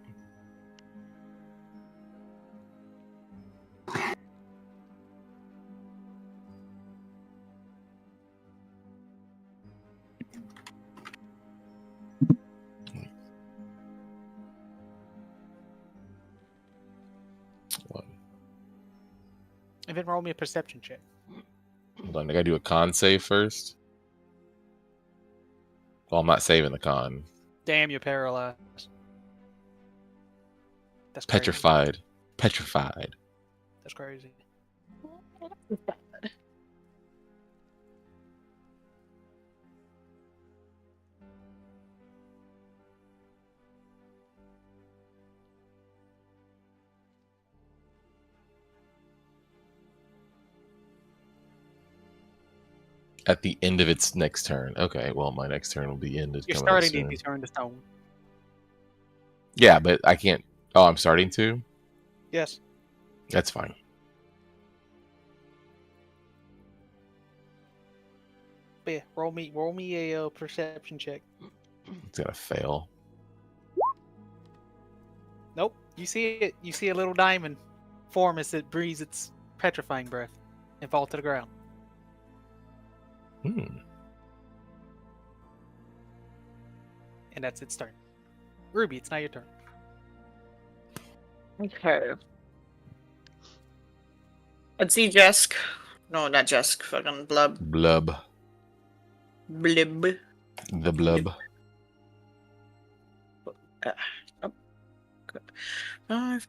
What? And then roll me a perception check. Hold on, I gotta do a con save first. Well, I'm not saving the con. Damn, you're paralyzed. That's crazy. Petrified. Petrified. That's crazy. At the end of its next turn. Okay, well, my next turn will be ended. You're coming up starting to soon. be turned to stone. Yeah, but I can't. Oh, I'm starting to? Yes. That's fine. But yeah, roll me a perception check. It's gonna fail. Nope. You see it. You see a little diamond form as it breathes its petrifying breath and fall to the ground. Hmm. And that's its turn. Ruby, it's now your turn. Okay. Let's see Jesk. No, not Jesk. Fucking Blub. Blub. Blib. The blub. Good. 5.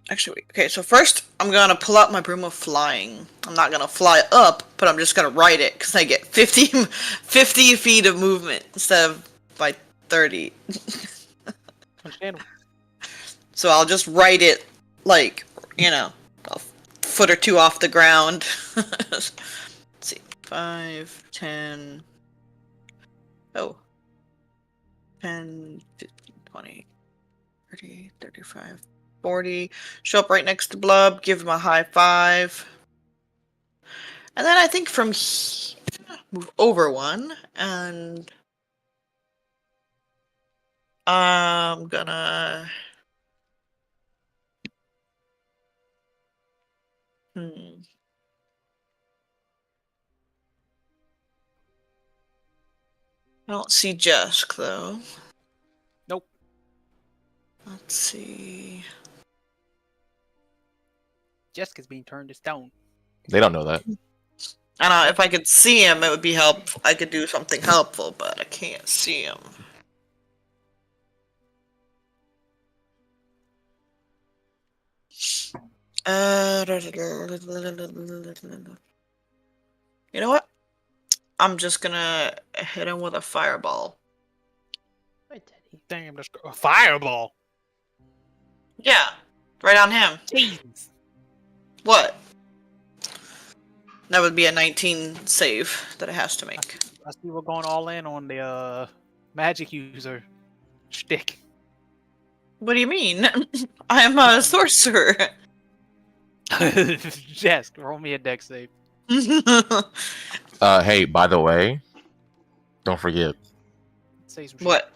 Actually, wait. Okay, so first I'm gonna pull out my broom of flying. I'm not gonna fly up, but I'm just gonna ride it because I get 50 feet of movement instead of like 30. Understandable. So I'll just ride it like, a foot or two off the ground. Let's see. 5, 10. Oh. 10, 15, 20, 30, 35, 40. Show up right next to Blub, give him a high five. And then I think from here, move over one, and I'm gonna... I don't see Jesk, though. Nope. Let's see. Jesk is being turned to stone. They don't know that. I don't know, if I could see him, it would be helpful. I could do something helpful, but I can't see him. You know what? I'm just gonna hit him with a fireball. Hi, Teddy. Damn, just a fireball. Yeah, right on him. Jesus. What? That would be a 19 save that it has to make. I see we're going all in on the magic user shtick. What do you mean? I'm a sorcerer. Jesk, roll me a dex save. Hey, by the way, don't forget. Say some shit. What?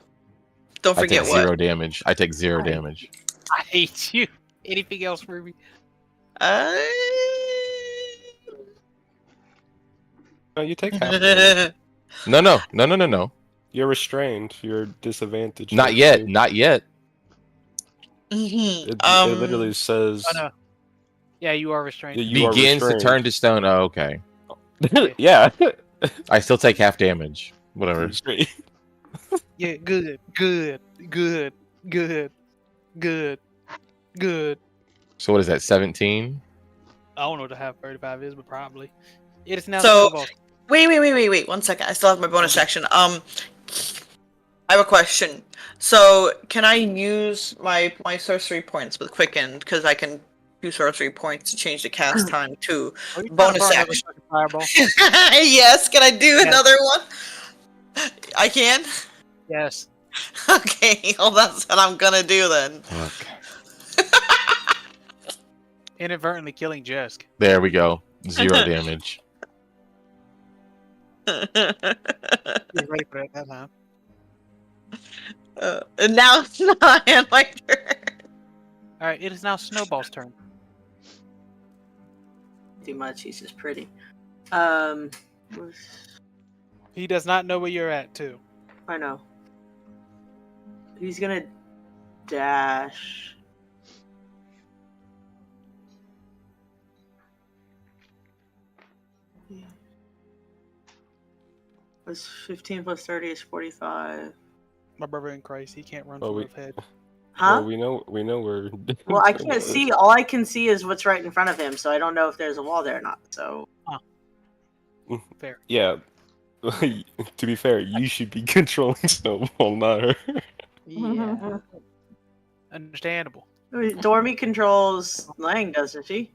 Don't I forget take what? 0 damage. I take 0 damage. I hate you. Anything else, Ruby? No, you take half damage. No. You're restrained. You're disadvantaged. Not yet. Not yet. Mhm. It literally says Oh, no. Yeah, you are restrained. you are Begins to restrained. turn to stone. Oh, okay. Yeah. I still take half damage. Whatever. Restrained. Yeah, good. So what is that? 17. I don't know what the half 35 is, but probably. It is now So- snowball. Wait. 1 second. I still have my bonus action. I have a question. So, can I use my sorcery points with Quicken? Because I can use sorcery points to change the cast time to Are you bonus trying to throw action. another fucking fireball? Yes, can I do Yes. another one? I can? Yes. Okay, well that's what I'm gonna do then. Fuck. Inadvertently killing Jesk. There we go. 0 damage. You're ready for that time. And now it's not my turn. Alright, it is now Snowball's turn. Too much. He's just pretty. He does not know where you're at, too. I know. He's gonna dash. Was 15 plus 30 is 45. My Barbarian Christ, he can't run Well, from we- rough head. Huh? Well, we know where. Well, I can't see. All I can see is what's right in front of him, so I don't know if there's a wall there or not. So Fair. Yeah. To be fair, you should be controlling Snowball, not her. Yeah. Understandable. Dormi controls Lang, doesn't she?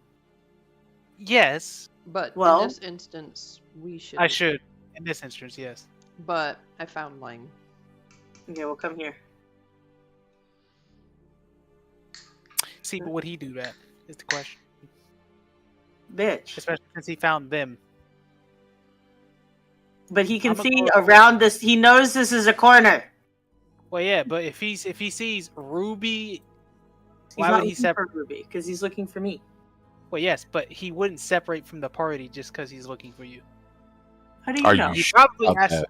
Yes, But Well- in this instance, we should. I should. In this instance, yes. But I found Lang. Okay, well, come here. See, but would he do that? Is the question. Bitch. Especially since he found them. But he can I'm a see close- around this. He knows this is a corner. Well, yeah, but if he sees Ruby, He's why not would he looking separate? for Ruby because he's looking for me. Well, yes, but he wouldn't separate from the party just because he's looking for you. How do you Are know? you He sure probably about has.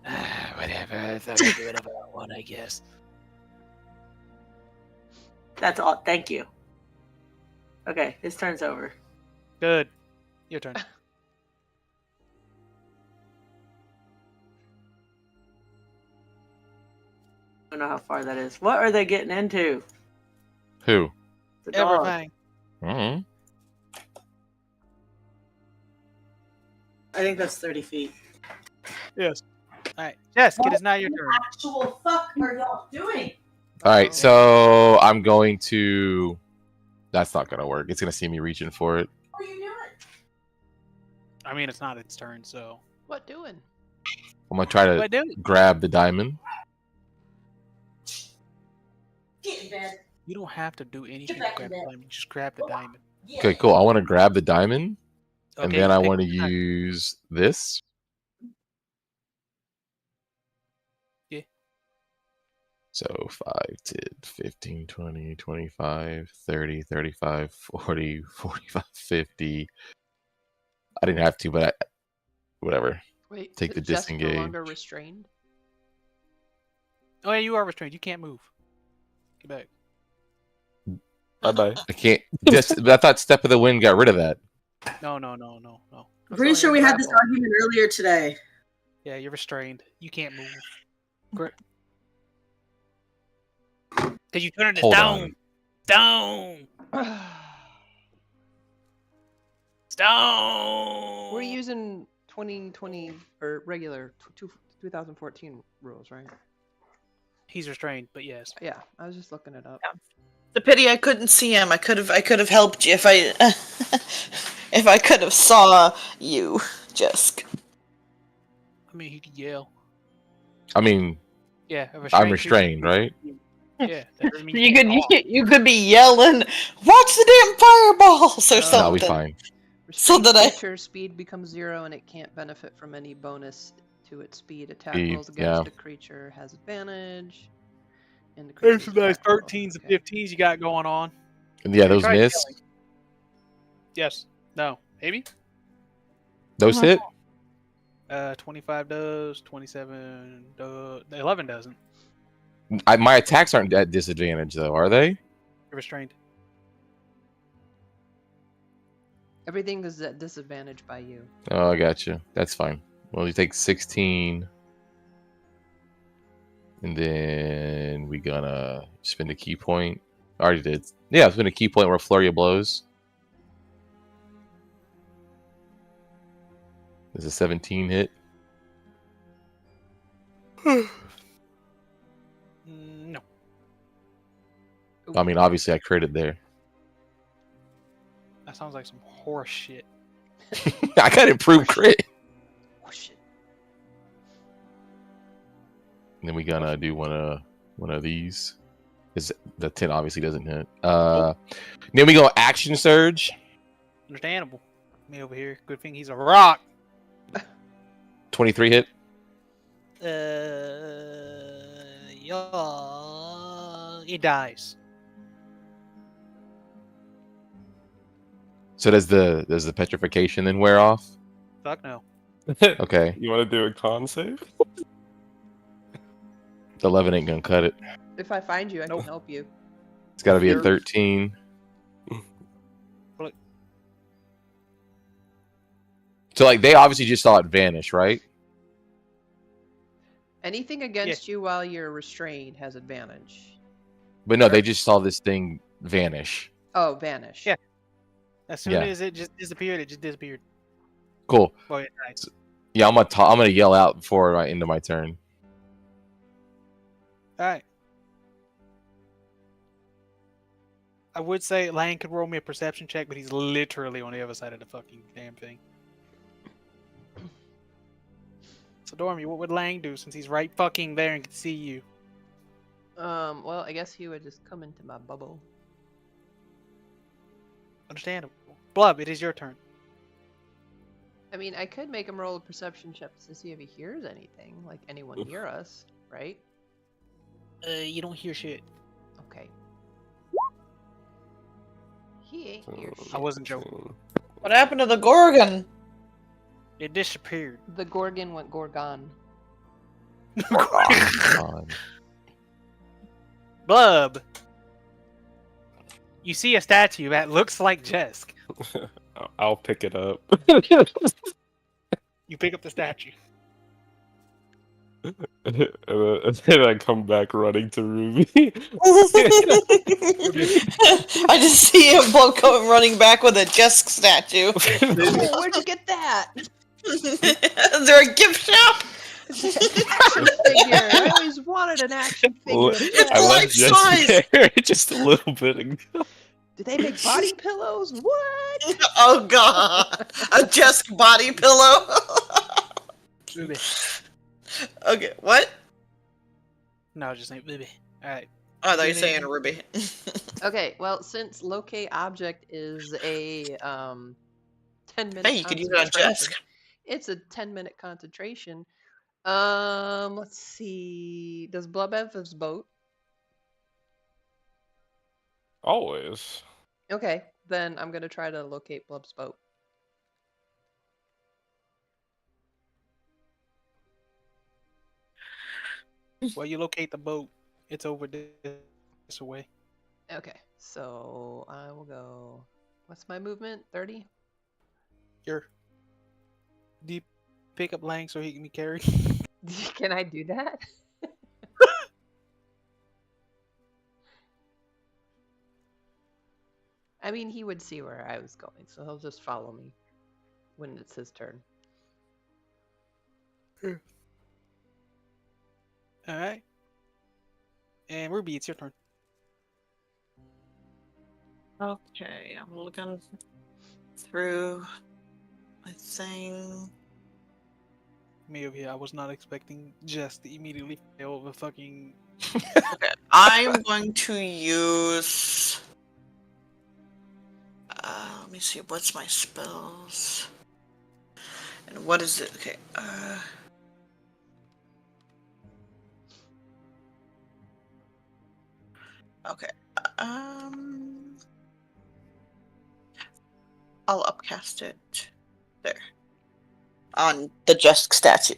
that? Whatever. I thought I'd do whatever I want, I guess. That's all. Thank you. Okay, his turn's over. Good. Your turn. I don't know how far that is. What are they getting into? Who? The dog. Everything. Mm-hmm. I think that's 30 feet. Yes. All right, Jesk, it is now your turn. Actual fuck are y'all doing? All right, so I'm going to. That's not gonna work. It's gonna see me reaching for it. What are you doing? I mean, it's not its turn, so. What doing? I'm gonna try to What do it? grab the diamond. Get in bed. You don't have to do anything to back grab in the bed. diamond. Just grab the diamond. Okay, cool. I want to grab the diamond, and Okay, then I take want to your time. use this. Yeah. So 5, 10, 15, 20, 25, 30, 35, 40, 45, 50. I didn't have to, but whatever. Wait, Take is the Jess disengage. no longer restrained? Oh yeah, you are restrained. You can't move. Get back. Bye bye. I can't. Just I thought Step of the Wind got rid of that. No. I'm pretty sure we had this argument earlier today. Yeah, you're restrained. You can't move. Because you turned it Hold down. on. Down. Down. We're using 2020 or regular 2014 rules, right? He's restrained, but yes. Yeah, I was just looking it up. The pity I couldn't see him. I could have helped you if I if I could have saw you, Jesk. I mean, he could yell. I mean, Yeah, I'm restrained, right? Yeah, that doesn't mean You can't could talk. you could be yelling, "Watch the damn fireballs!" or No, something. That'll be fine. So Restrained that I- creature speed becomes 0 and it can't benefit from any bonus to its speed. Attack Speed, rolls against yeah. a creature has advantage. And the There's creature's some nice attack roll. 13s and Okay. 15s you got going on. And yeah, those Try miss. yelling. Yes. No. Maybe? Those hit. 25 does. 27 does. 11 doesn't. My attacks aren't at disadvantage though, are they? You're restrained. Everything is at disadvantage by you. Oh, I got you. That's fine. Well, you take 16, and then we gonna spend a key point. I already did. Yeah, spend a key point where flurry of blows. There's a 17 hit. No. I mean, obviously, I created there. That sounds like some horse shit. I got improved crit. Oh shit. And then we gonna do one of these. Is the 10 obviously doesn't hit. Then we go action surge. Understandable. Me over here. Good thing he's a rock. 23 hit. Yeah, he dies. So does the petrification then wear off? Fuck no. Okay. You want to do a con save? The 11 ain't gonna cut it. If I find you, I can help you. It's got to be a 13. Look. So like they obviously just saw it vanish, right? Anything against you while you're restrained has advantage. But no, they just saw this thing vanish. Oh, vanish. Yeah. As soon Yeah. as it just disappeared, it just disappeared. Cool. Oh, yeah, nice. Yeah, I'm gonna yell out before I end my turn. All right. I would say Lang could roll me a perception check, but he's literally on the other side of the fucking damn thing. So, Dormi, what would Lang do since he's right fucking there and can see you? Well, I guess he would just come into my bubble. Understandable. Blub, it is your turn. I mean, I could make him roll a perception check to see if he hears anything, like anyone near us, right? You don't hear shit. Okay. He ain't hear shit. I wasn't joking. What happened to the Gorgon? It disappeared. The Gorgon went Gorgon. God. Blub. You see a statue that looks like Jesk. I'll pick it up. You pick up the statue. and then I come back running to Ruby. I just see him coming running back with a Jesk statue. Oh, where'd you get that? Is there a gift shop? Action figure. I always wanted an action figure. of It's that. life size. there just a little bit ago. Do they make body pillows? What? Oh god, a Jesk body pillow. Ruby. Okay, what? No, just ain't Ruby. Alright. Oh, I thought you were saying Ruby. Okay, well, since locate object is a 10-minute Hey, you could use it on Jesk. It's a 10-minute concentration. Let's see. Does Blub have his boat? Always. Okay, then I'm gonna try to locate Blub's boat. Well, you locate the boat. It's over there. away. Okay, so I will go. What's my movement? 30? Here. Do you pick up Lang so he can be carried? Can I do that? I mean, he would see where I was going, so he'll just follow me when it's his turn. Alright. And Ruby, it's your turn. Okay, I'm looking through my thing. Me over here, I was not expecting Jesk to immediately fail the fucking... Okay, I'm going to use. Let me see. What's my spells? And what is it? Okay. Okay. I'll upcast it there on the Jesk statue.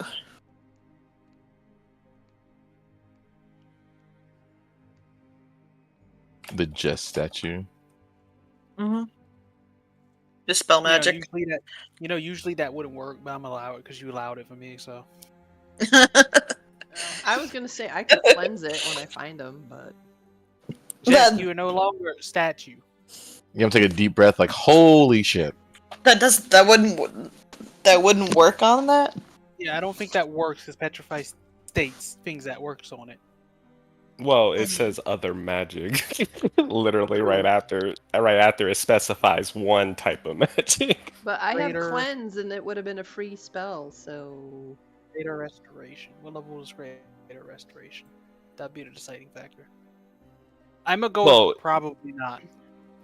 The Jesk statue. Mm-hmm. Dispel magic. Usually that wouldn't work, but I'm allowed it because you allowed it for me, so... I was gonna say I could cleanse it when I find him, but Jesk, you are no longer a statue. You have to take a deep breath, like holy shit. That wouldn't work on that. Yeah, I don't think that works because Petrify states things that works on it. Well, it says other magic. Literally right after it specifies one type of magic. but I Greater- have cleanse, and it would have been a free spell. So Greater Restoration. What level is Greater Restoration? That'd be the deciding factor. I'm gonna go Well- with probably not.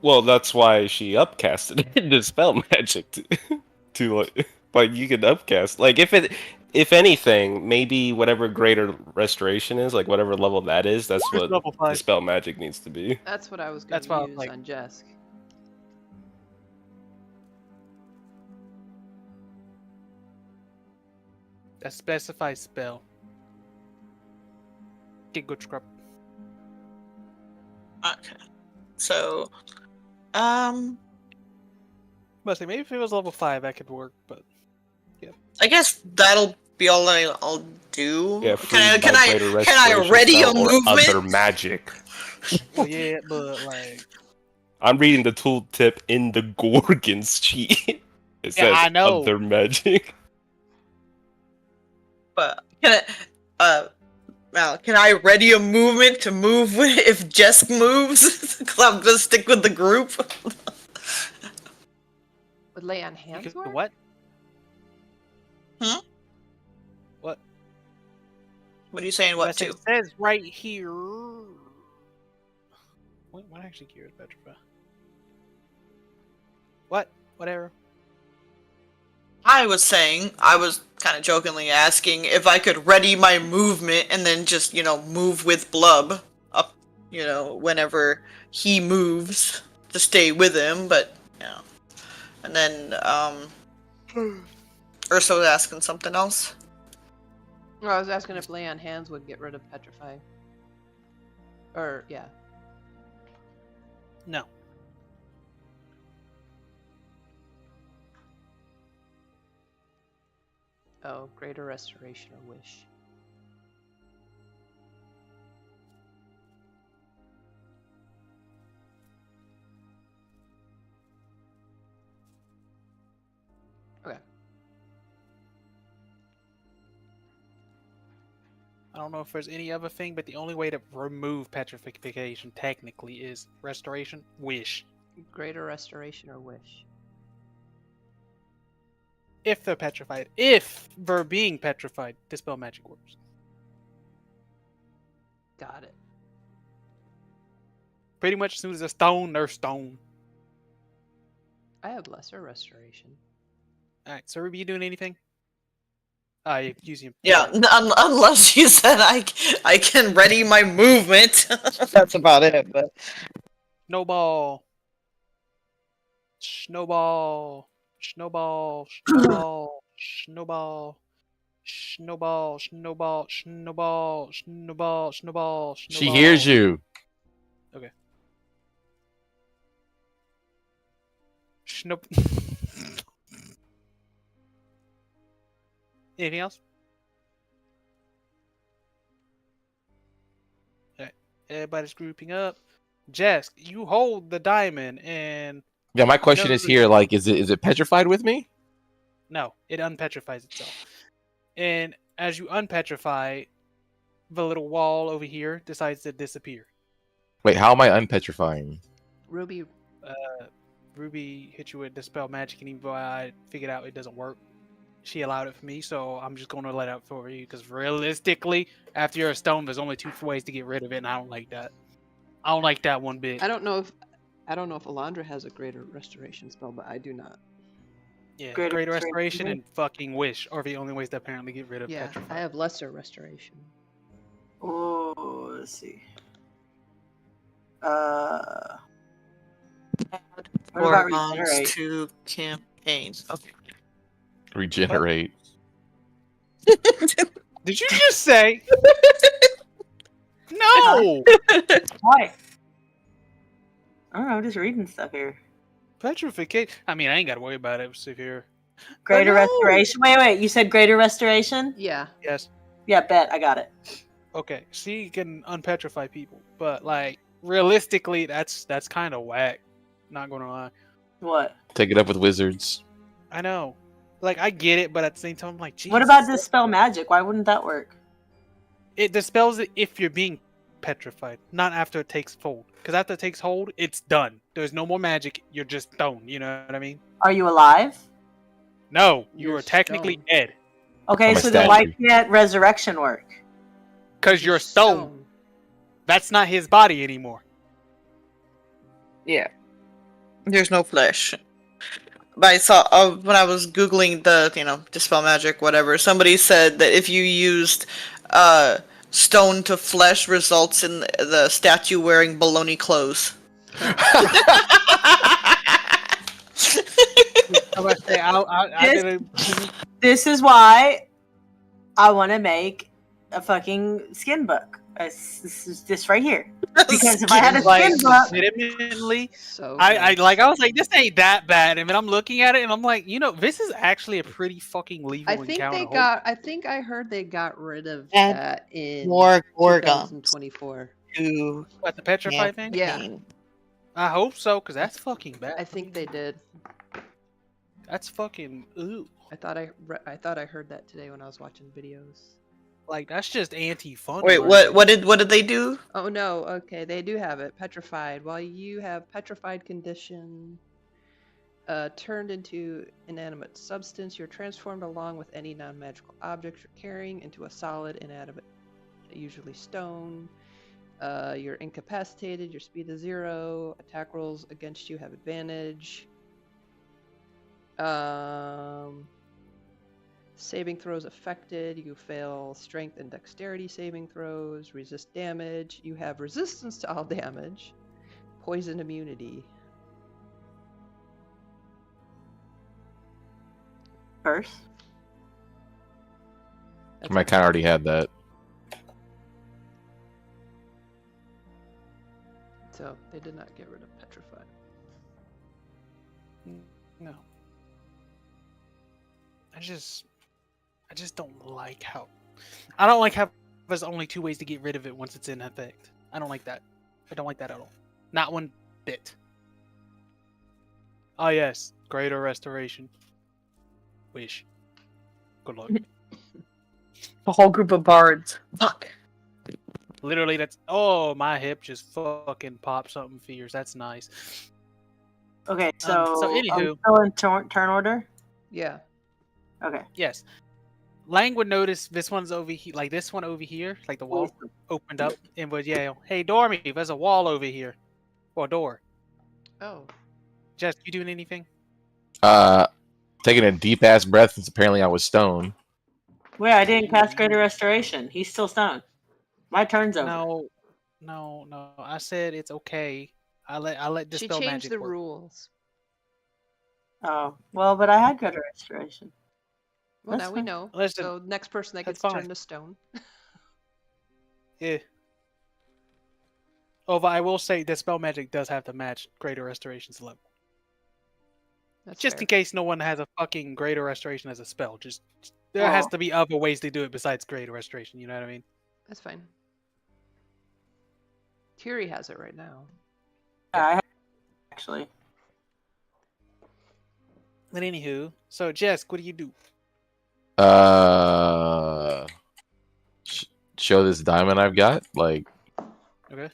Well, that's why she upcasted it to spell magic to like you can upcast. Like if anything, maybe whatever greater restoration is, like whatever level that is, that's what Level 5. dispel magic needs to be. that's what I was That's gonna why I was use like- on Jesk. That specifies spell. Get good scrub. Okay. So, Must say maybe if it was level 5 that could work, but I guess that'll be all I'll do. Yeah, Can freeze by greater I restoration ready a spell or movement? other magic. well, yeah, but like I'm reading the tooltip in the Gorgon's sheet. It Yeah, says I know. other magic. But can I ready a movement to move if Jesk moves? Because I'm gonna stick with the group. Would lay on you hands could, work? what? Hmm? What? What are you saying? What It to? says right here. What actually cures Petrify? What? Whatever. I was kind of jokingly asking if I could ready my movement and then just, move with Blub up, whenever he moves to stay with him, but, And then, Ursa was asking something else. No, I was asking if lay on hands would get rid of petrify. Or yeah. No. Oh, greater restoration or wish. Okay. I don't know if there's any other thing, but the only way to remove petrification technically is restoration, wish. Greater restoration or wish. If they're petrified. If they're being petrified, dispel magic works. Got it. Pretty much as soon as they're stone, they're stone. I have lesser restoration. Alright, so Ruby, you doing anything? You're using... Yeah, unless you said I can ready my movement. That's about it, but... Snowball. Snowball. Snowball. Snowball. Snowball. Snowball. Snowball. Snowball. Snowball. Snowball. She hears you. Okay. Nope. Anything else? Alright. Everybody's grouping up. Jesk, you hold the diamond and Yeah, my question No, is here, like, is it petrified with me? no, it unpetrifies itself. And as you unpetrify, the little wall over here decides to disappear. Wait, how am I unpetrifying? Ruby, Ruby hit you with Dispel Magic, and even though I figured out it doesn't work, she allowed it for me, so I'm just going to let it out for you, because realistically, after you're a stone, there's only 2 ways to get rid of it, and I don't like that. I don't like that one bit. I don't know if Elondra has a greater restoration spell, but I do not. Yeah, Greater Greater Restoration. Restoration and fucking Wish are the only ways to apparently get rid of Yeah, Petrify. I have lesser restoration. Oh, let's see. What about Gorgons regenerate? to campaigns. Okay. Regenerate. Did you just say? No! Why? I don't know. I'm just reading stuff here. Petrification. I mean, I ain't got to worry about it. If you're... Greater no! restoration. Wait. You said greater restoration? Yeah. Yes. Yeah, bet. I got it. Okay, she can unpetrify people, but like realistically, that's kind of whack. Not gonna lie. What? Take it up with wizards. I know. Like I get it, but at the same time, I'm like, Jesus. What about dispel magic? Why wouldn't that work? It dispels it if you're being petrified, not after it takes hold. Because after it takes hold, it's done. There's no more magic. You're just stone. You know what I mean? Are you alive? No, you You're are technically stone. dead. Okay, I'm a so then why statue. can't resurrection work? Because you're stone. That's not his body anymore. Yeah. There's no flesh. But I saw when I was googling the dispel magic whatever, somebody said that if you used stone to flesh results in the statue wearing baloney clothes. This is why I want to make a fucking skin book. This is this right here. Because if I had a skin book, legitimately, So I was like, this ain't that bad, and then I'm looking at it and I'm like, this is actually a pretty fucking legal I think encounter. they got. I think I heard they got rid of Add that in more Gorgons 2024. to What, the petrify thing? Yeah, I hope so, because that's fucking bad. I think they did. That's fucking ooh. I thought I heard that today when I was watching videos. Like that's just anti-fun. Wait, what did they do? Oh no, okay, they do have it. Petrified. While you have petrified condition turned into inanimate substance, you're transformed along with any non-magical objects you're carrying into a solid inanimate, usually stone. You're incapacitated, your speed is 0, attack rolls against you have advantage. Saving throws affected. You fail strength and dexterity saving throws. Resist damage. You have resistance to all damage. Poison immunity. first. I kind of already had that. So they did not get rid of petrified. No. I just don't like how. I don't like how there's only 2 ways to get rid of it once it's in effect. I don't like that. I don't like that at all. Not one bit. Oh yes, greater restoration. Wish. Good luck. A whole group of bards. Fuck. Literally, that's. Oh, my hip just fucking popped something fierce. That's nice. Okay, so, so anywho- I'm still in turn order. Yeah. Okay. Yes. Lang would notice this one's over here, like this one over here, like the wall opened up and would yell, "Hey, Dormi, there's a wall over here, or a door." Oh. Jess, you doing anything? Taking a deep ass breath since apparently I was stoned. Wait, I didn't cast greater restoration. He's still stoned. My turn's over. No. I said it's okay. I let She dispel changed magic the work. rules. Oh, well, but I had greater restoration. Well, That's now we fine. know. Listen, So next person that that's gets turned fine. to stone. Yeah. Although I will say that spell magic does have to match Greater Restoration's level. That's Just fair. in case no one has a fucking Greater Restoration as a spell. Just there has to be other ways to do it besides Greater Restoration. You know what I mean? That's fine. Tiri has it right now. I actually. But anywho, so Jesk, what do you do? Show this diamond I've got. Like, Okay.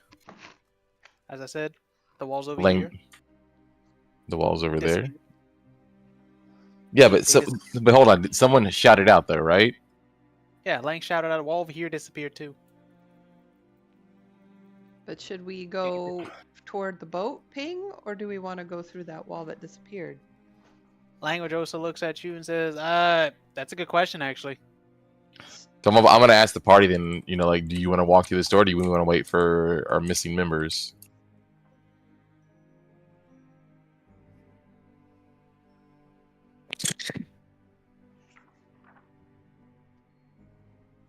As I said, the wall's over Lang- here. the wall's over there. Disappear. Yeah, They but hold on. Someone shouted out though, right? Yeah, Lang shouted out a wall over here disappeared too. But should we go toward the boat ping, or do we want to go through that wall that disappeared? Language also looks at you and says, that's a good question actually. So I'm gonna ask the party then. You know, like, do you want to walk through this door? Or do you want to wait for our missing members?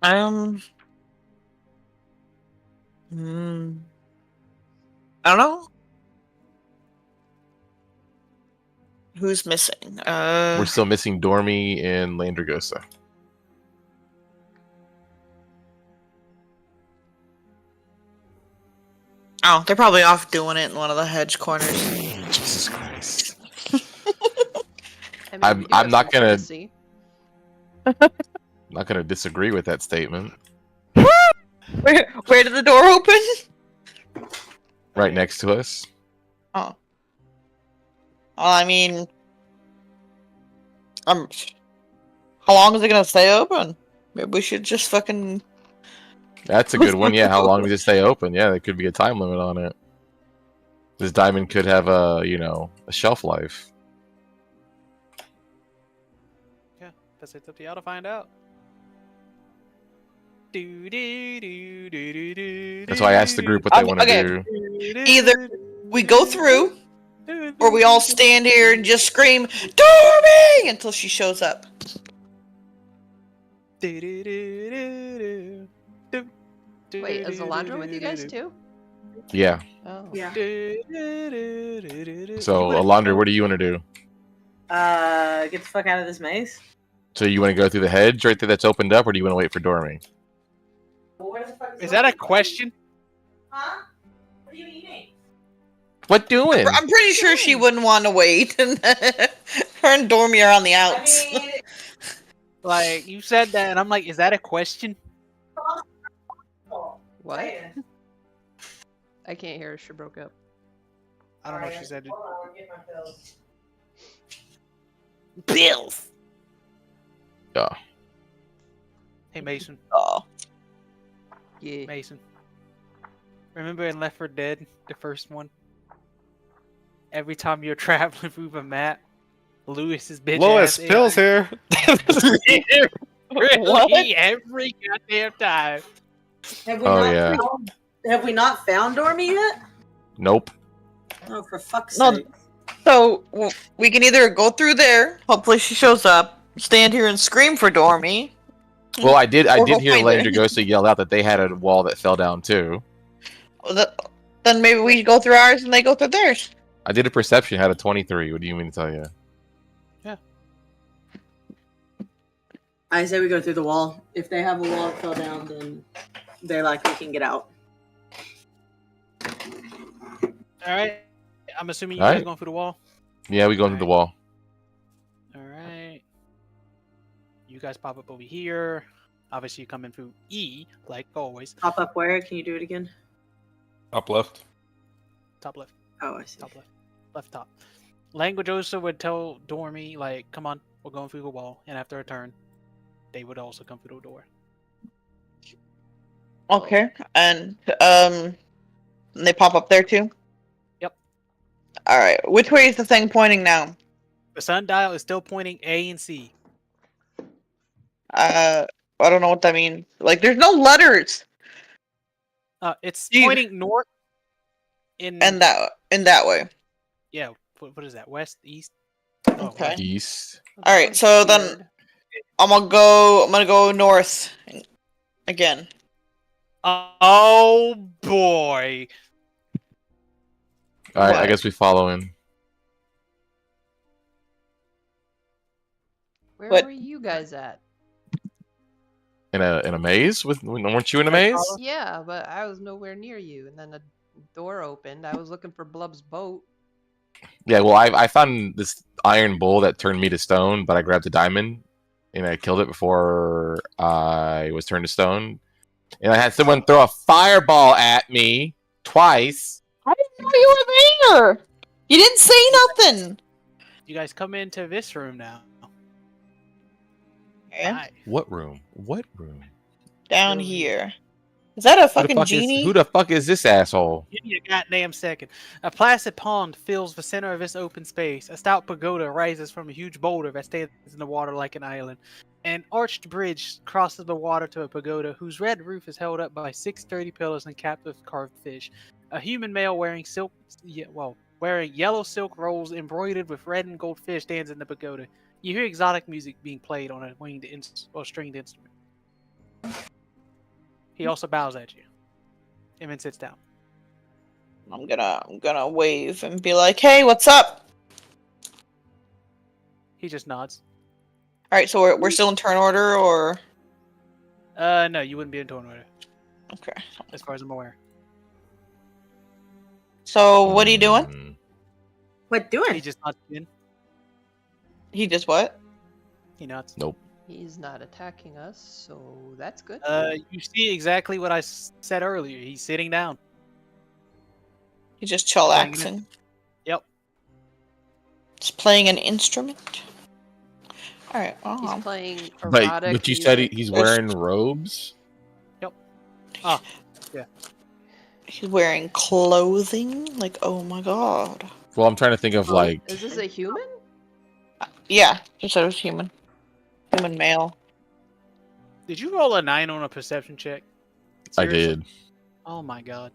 I don't know. Who's missing? We're still missing Dormi and Landragosa. Oh, they're probably off doing it in one of the hedge corners. Jesus Christ. I mean, I'm we do have not some gonna- courtesy. Not gonna disagree with that statement. Where did the door open? Right next to us. Oh. Well, I mean, how long is it gonna stay open? Maybe we should just fucking. That's a good one. Yeah, how long does it stay open? Yeah, there could be a time limit on it. This diamond could have a shelf life. Yeah, that's it's up to y'all to find out. That's why I asked the group what they want to Okay. do. Either we go through, or we all stand here and just scream, "Dormi!" until she shows up. Wait, is Elondra with you guys too? Yeah. Oh. Yeah. So, Elondra, what do you want to do? Get the fuck out of this maze. So you want to go through the hedge right there that's opened up, or do you want to wait for Dormi? Where the fuck Is that a question? Huh? What are you eating? What doing? I'm pretty sure she wouldn't want to wait. Her and Dormi are on the outs. I mean, Like, you said that, and I'm like, is that a question? What? Say it. I can't hear her. She broke up. I don't know if she said it. Hold on, I'll get my pills. Bills. Yeah. Hey, Mason. Oh. Yeah. Mason. Remember in Left 4 Dead, the first one? Every time you're traveling through the map, Lewis's bitch Lois, ass pills here. really every goddamn time. Have we Oh, not yeah. have we not found Dormi yet? Nope. Oh, for fuck's No. sake. So we can either go through there. Hopefully she shows up. Stand here and scream for Dormi. Well, I did Or hear go find her. Landragosa yell out that they had a wall that fell down too. Then maybe we go through ours and they go through theirs. I did a perception, had a 23. What do you mean to tell you? I say we go through the wall. If they have a wall that fell down, then they're likely can get out. Alright. I'm assuming you All guys right. going through the wall? Yeah, we go into the wall. Alright. You guys pop up over here. Obviously, you come in through E, like always. Pop up where? Can you do it again? Up left. Top left. Oh, I see. Top left. Left top. Language also would tell Dormi, like, come on, we're going through the wall. And after a turn, they would also come through the door. Okay. And they pop up there too? Yep. Alright. Which way is the thing pointing now? The sundial is still pointing A and C. I don't know what that means. Like, there's no letters It's Jeez. pointing north. In that way. yeah, what is that? West, east. Oh, Okay. west. East. All right, so then I'm gonna go north again. Oh boy, All right, I What? guess we follow him. Where What? were you guys at? In a maze? Weren't you in a Right, maze? follow? Yeah, but I was nowhere near you. And then the door opened. I was looking for Blub's boat. Yeah, well, I found this iron bull that turned me to stone, but I grabbed a diamond and I killed it before I was turned to stone. And I had someone throw a fireball at me twice. I didn't know you were there. You didn't say nothing. You guys come into this room now. Yeah. Hi. What room? What room? Down Over here. Is that a fucking Who genie? the fuck is this asshole? Give me a goddamn second. A placid pond fills the center of this open space. A stout pagoda rises from a huge boulder that stands in the water like an island. An arched bridge crosses the water to a pagoda whose red roof is held up by 6 sturdy pillars and capped with carved fish. A human male wearing wearing yellow silk rolls embroidered with red and gold fish stands in the pagoda. You hear exotic music being played on a stringed instrument. He also bows at you, and then sits down. I'm gonna wave and be like, "Hey, what's up?" He just nods. All right, so we're still in turn order, or No, you wouldn't be in turn order, okay. as far as I'm aware. So what are you doing? Hmm. What He doing? just nods in. He just what? He nods. Nope. He's not attacking us, so that's good. You see exactly what I said earlier. He's sitting down. He just Playing chillaxing. Yep. Just playing an instrument. All right. He's playing But erotic you said music. he's wearing robes? Ah, He's wearing clothing. Like, oh my god. Well, I'm trying to think of like Is this a human? Yeah, you said it was human. Human male. did you roll a 9 on a perception check? I Seriously? did. Oh my god.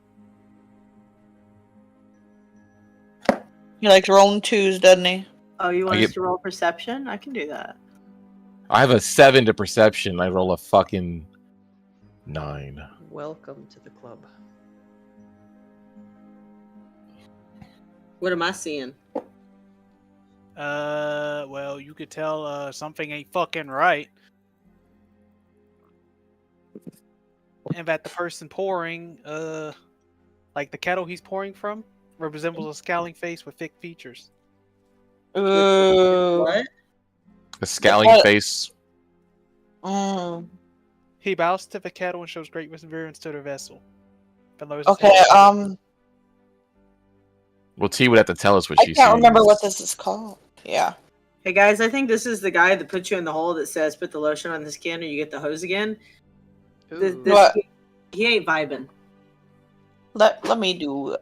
He likes rolling twos, doesn't he? Oh, you want I us get- to roll perception? I can do that. I have a 7 to perception. I roll a fucking 9. Welcome to the club. What am I seeing? Well, you could tell something ain't fucking right. And that the person pouring, like the kettle he's pouring from, resembles a scowling face with thick features. Ooh. What? A scowling What? face. Mm. He bows to the kettle and shows great reverence to the vessel. Then lowers his Okay. head. Well, T would have to tell us what I she can't remember sees. what this is called. Yeah. Hey guys, I think this is the guy that puts you in the hole that says put the lotion on the skin or you get the hose again. Ooh. What? He ain't vibing. Let me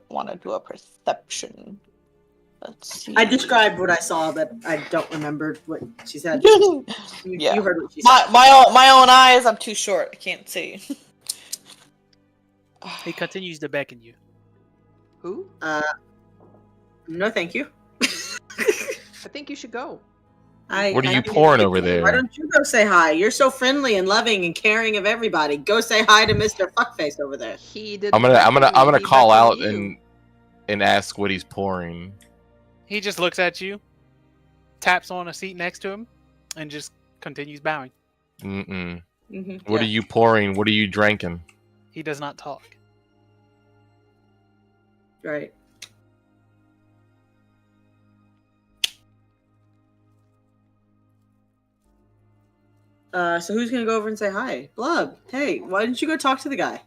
want to do a perception. Let's see. I described what I saw, but I don't remember what she said. You, Yeah. you heard what she said. my own eyes. I'm too short. I can't see. He continues to beckon you. Who? No, thank you. I think you should go. What are you I- pouring over there? Why don't you go say hi? You're so friendly and loving and caring of everybody. Go say hi to Mr. Fuckface over there. He did. I'm gonna call out and ask what he's pouring. He just looks at you, taps on a seat next to him, and just continues bowing. Mm-mm. Mm-hmm. What are you pouring? What are you drinking? He does not talk. Right. So who's gonna go over and say hi? Blub. Hey, why didn't you go talk to the guy?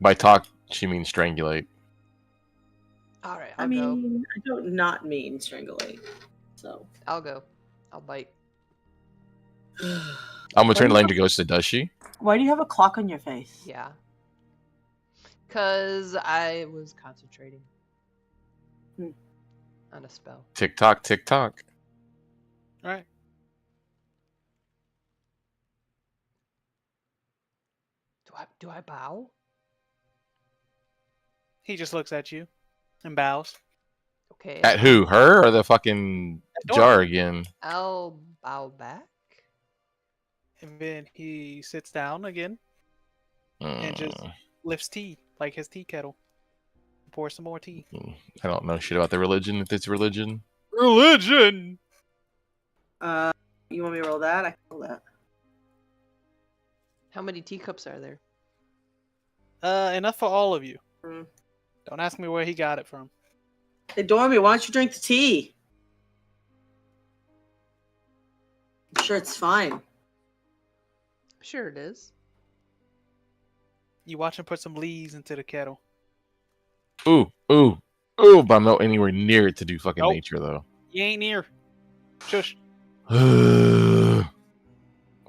By talk, she means strangulate. All right, I I'll go. mean, I don't not mean strangulate. So. I'll go. I'll bite. I'm gonna turn to Lane to go. So does she? Why do you have a clock on your face? Yeah. Cause I was concentrating on a spell. Tick tock, tick tock. All right. Do I bow? He just looks at you and bows. Okay. At who? Her or the fucking jar again? I'll bow back. And then he sits down again and just lifts tea, like his tea kettle. pour some more tea. I don't know shit about the religion. If it's religion, Religion. You want me to roll that? I can roll that. How many teacups are there? Enough for all of you. Mm. Don't ask me where he got it from. Hey, Dormi, why don't you drink the tea? I'm sure it's fine. Sure it is. You watch him put some leaves into the kettle. ooh, but I'm not anywhere near it to do fucking Nope. nature though. You ain't near. Shush. I'll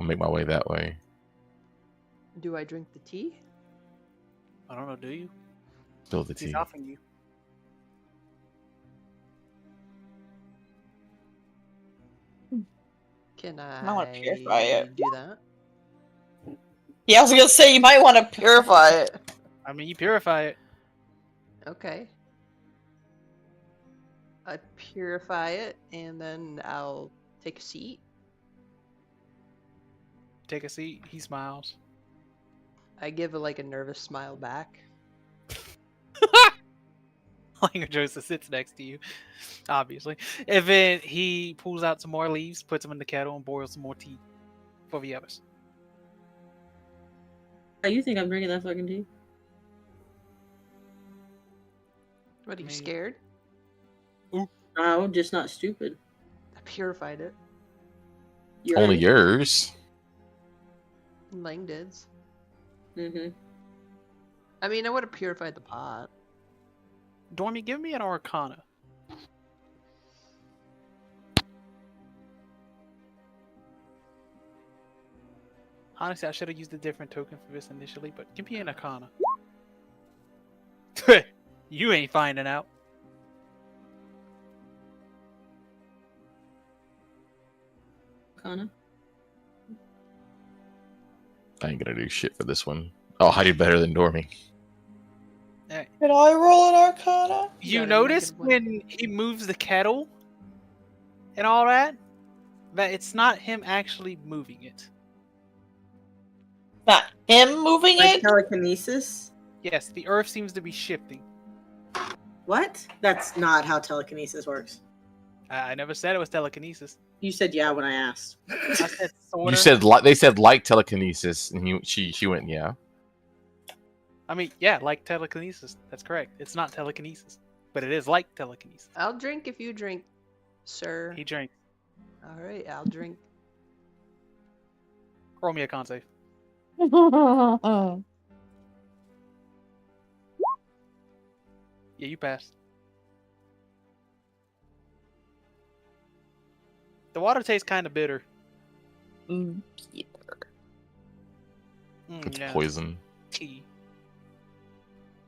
make my way that way. Do I drink the tea? I don't know. Do you? Spill the tea. He's offering you. Can I wanna I purify it. do that? Yeah, I was gonna say you might want to purify it. I mean, you purify it. Okay. I purify it, and then I'll take a seat. Take a seat. He smiles. I give like a nervous smile back. Langer Joseph sits next to you, obviously. And then he pulls out some more leaves, puts them in the kettle, and boils some more tea for the others. Oh, you think I'm drinking that fucking tea? What, are you Me. scared? No, just not stupid. I purified it. You're Only right. yours. Lang did's. Mm-hmm. I mean, I would have purified the pot. Dormi, give me an Arcana. Honestly, I should have used a different token for this initially, but give me an Arcana. You ain't finding out. Kana? I ain't gonna do shit for this one. Oh, I did better than Dormi. Alright. Did I roll an Arcana? You got a notice negative one. when he moves the kettle and all that it's not him actually moving it. Not him moving Like it? telekinesis? Yes, the earth seems to be shifting. What? That's not how telekinesis works. I never said it was telekinesis. You said yeah when I asked. I said sorta. You said they said like telekinesis, and she went yeah. I mean, yeah, like telekinesis. That's correct. It's not telekinesis, but it is like telekinesis. I'll drink if you drink, sir. He drinks. All right, I'll drink. Roll me a con save. Yeah, you passed. The water tastes kind of bitter. It's Yeah, poison. tea.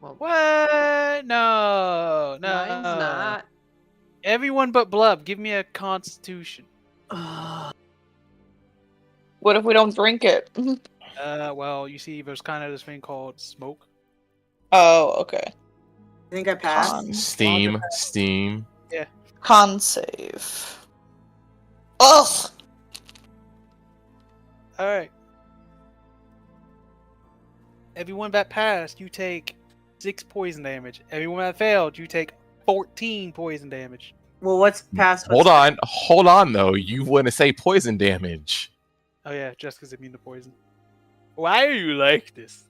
Well, What? No, no. mine's not. Everyone but Blub, give me a Constitution. What if we don't drink it? Well, you see, there's kind of this thing called smoke. Oh, okay. I think I passed. Con. Steam. Con save. Ugh! All right. Everyone that passed, you take 6 poison damage. Everyone that failed, you take 14 poison damage. Well, what's past? Hold on though. You want to say poison damage? Oh yeah, Jessica's immune to poison. Why are you like this?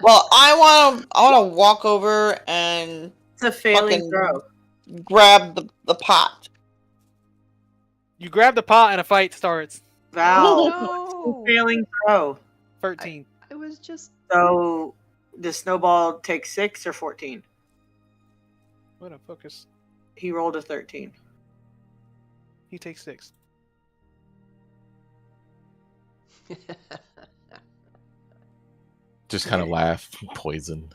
Well, I wanna walk over and It's a failing fucking throw. grab the pot. You grab the pot and a fight starts. Val, No. failing throw. 13. It was just. So, the snowball takes 6 or 14? What a focus. He rolled a 13. He takes 6. Just kind of laugh. Poison.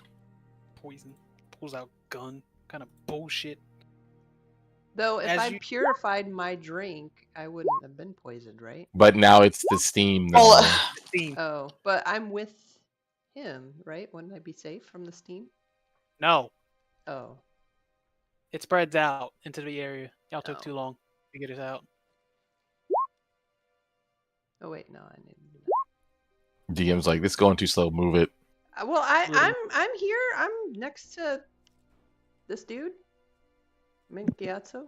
Poison. Pulls out gun. Kind of bullshit. Though, if As I you- purified my drink, I wouldn't have been poisoned, right? But now it's the steam. Now. Well, Steam. Oh, but I'm with him, right? Wouldn't I be safe from the steam? No. Oh. It spreads out into the area. Y'all took Oh. too long to get it out. Oh, wait, no, I need to do DM's like, this is going too slow. Move it. that. Well, Literally. I'm here. I'm next to this dude, Minchiazzo.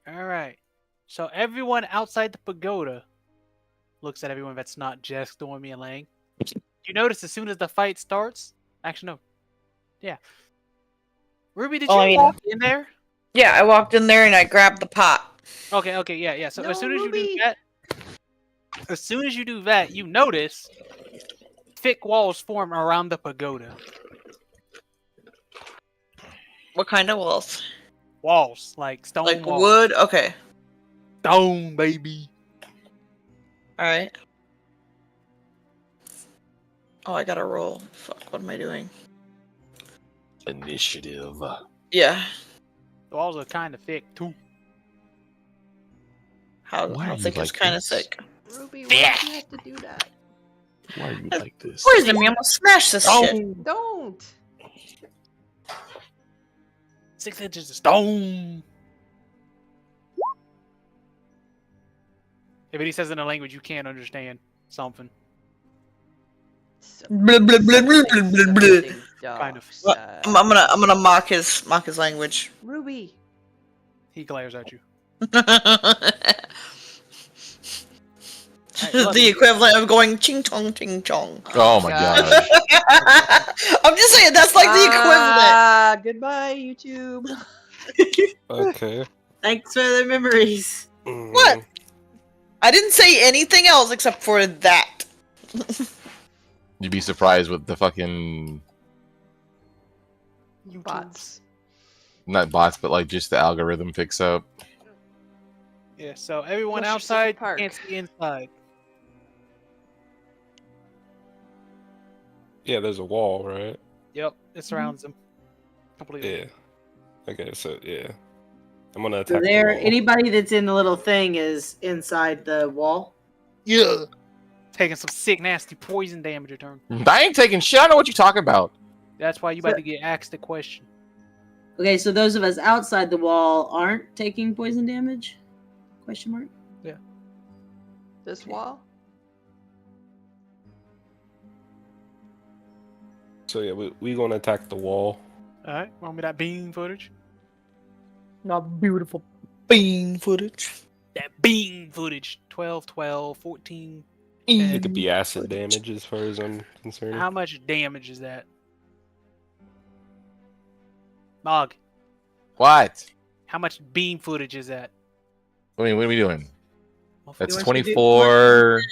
All right. So everyone outside the pagoda looks at everyone that's not Jesk, Dormi, and Lang. You notice as soon as the fight starts. Actually, no. Yeah. Ruby, did Well, you I mean- walk in there? Yeah, I walked in there and I grabbed the pot. Okay, yeah. So No, as soon as you do Ruby! that, you notice thick walls form around the pagoda. What kind of walls? Walls, like stone Like walls. wood? Okay. Stone, baby. Alright. Oh, I gotta roll. Fuck, what am I doing? Initiative. Yeah. The walls are kind of thick too. How Why are you thick is like kind of this? thick? Ruby, why do you have to do that? Why are you like this? Poison me, I'm gonna smash this shit. Don't. 6 inches of stone. If he says in a language you can't understand something. Blah, blah, blah, blah, blah, blah, blah. Kind of. Well, I'm gonna mock his language. Ruby. He glares at you. The equivalent of going ching chong ching chong. Oh my god. I'm just saying that's like the equivalent. Goodbye, YouTube. Okay. Thanks for the memories. What? I didn't say anything else except for that. You'd be surprised with the fucking Bots. not bots, but like just the algorithm picks up. Yeah, so everyone What's your outside park? can't see inside. Yeah, there's a wall, right? Yep, it surrounds them completely. Yeah. Okay, so yeah. I'm gonna So attack the there, wall. anybody that's in the little thing is inside the wall. Yeah. Taking some sick, nasty poison damage a turn. I ain't taking shit. I know what you're talking about. That's why you about to get asked the question. Okay, so those of us outside the wall aren't taking poison damage? Question mark. This wall? So yeah, we gonna attack the wall. Alright, want me that beam footage? Not beautiful bean footage. That beam footage. 12, 12, 14. It could be acid damage as far as I'm concerned. How much damage is that? Mog, What? how much beam footage is that? I mean, what are we doing? That's You want to do 24,